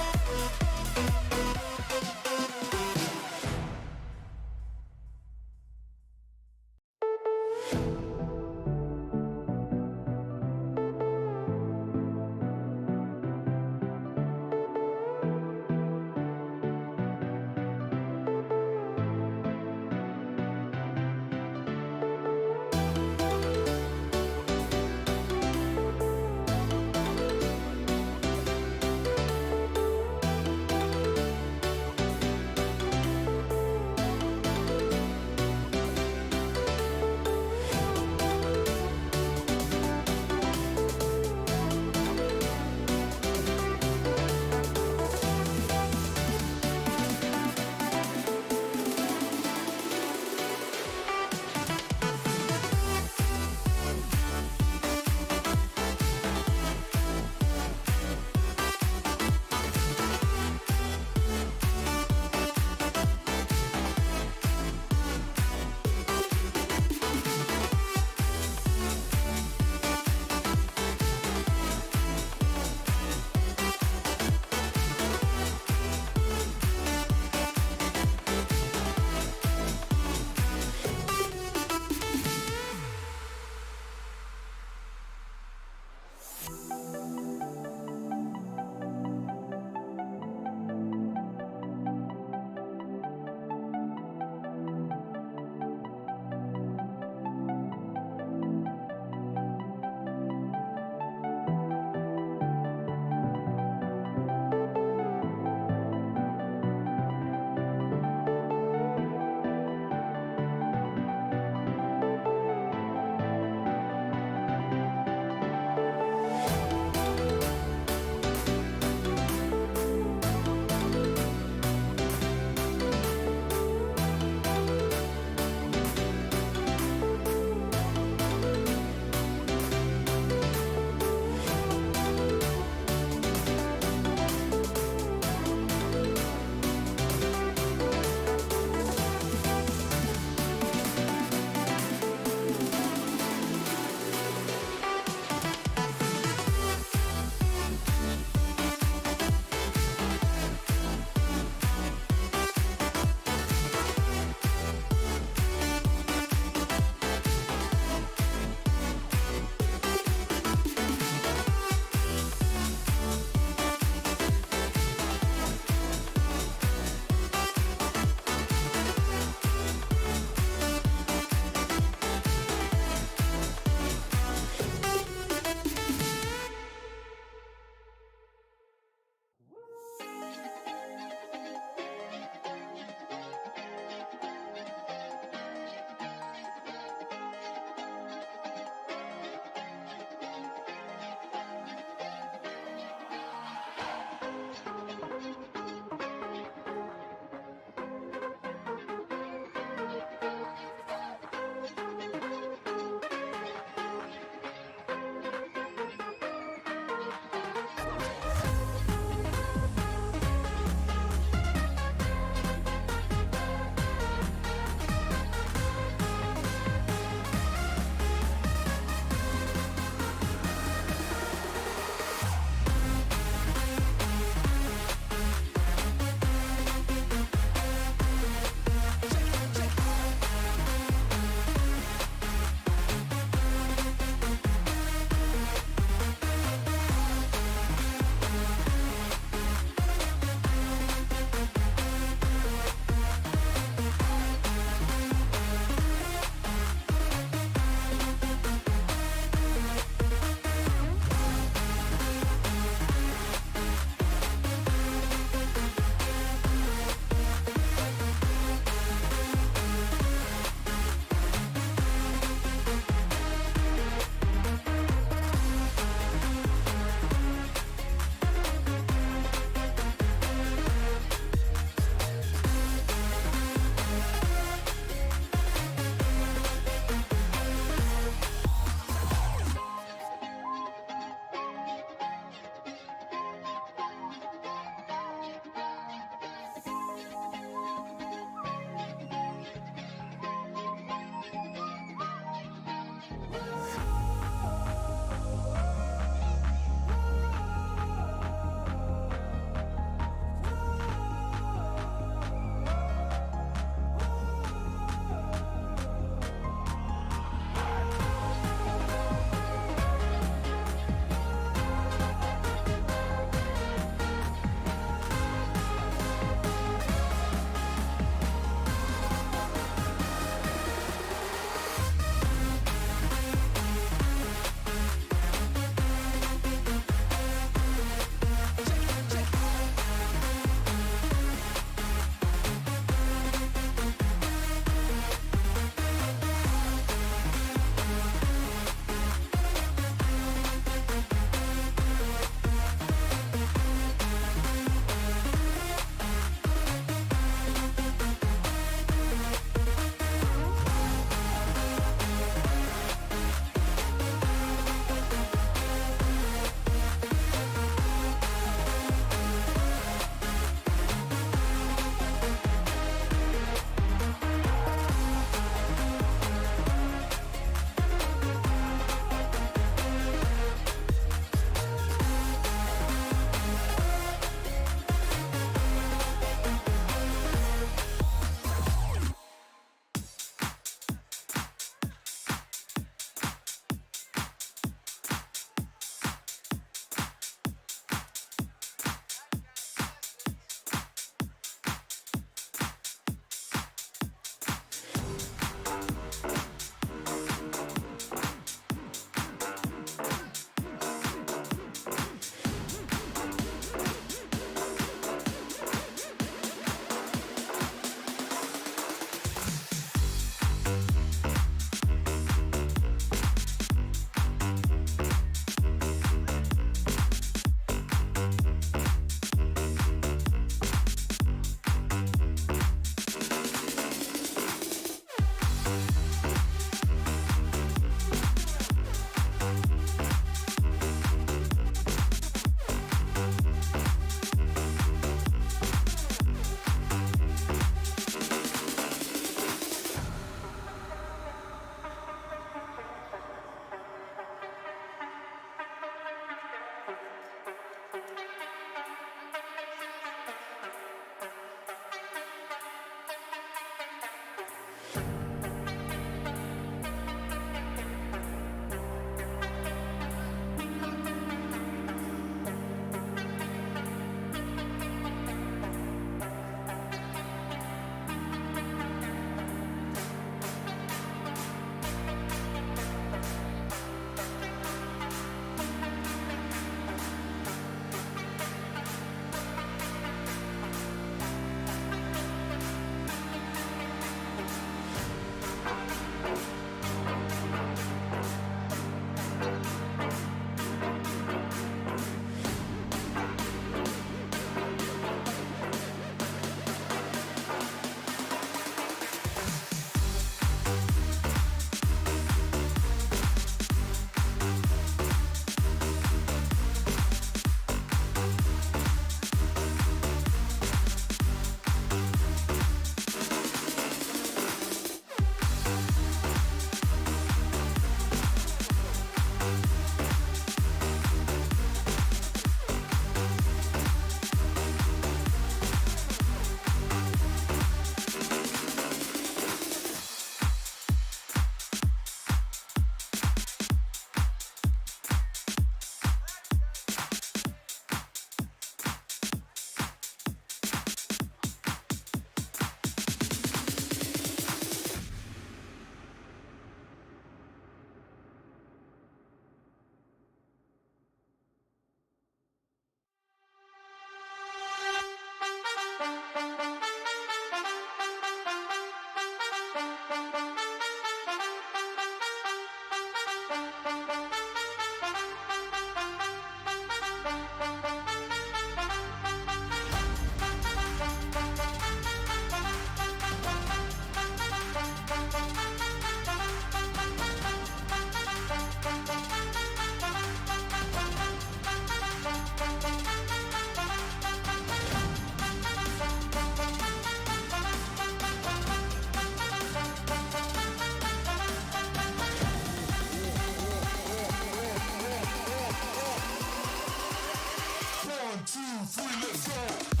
2, 3, let's go.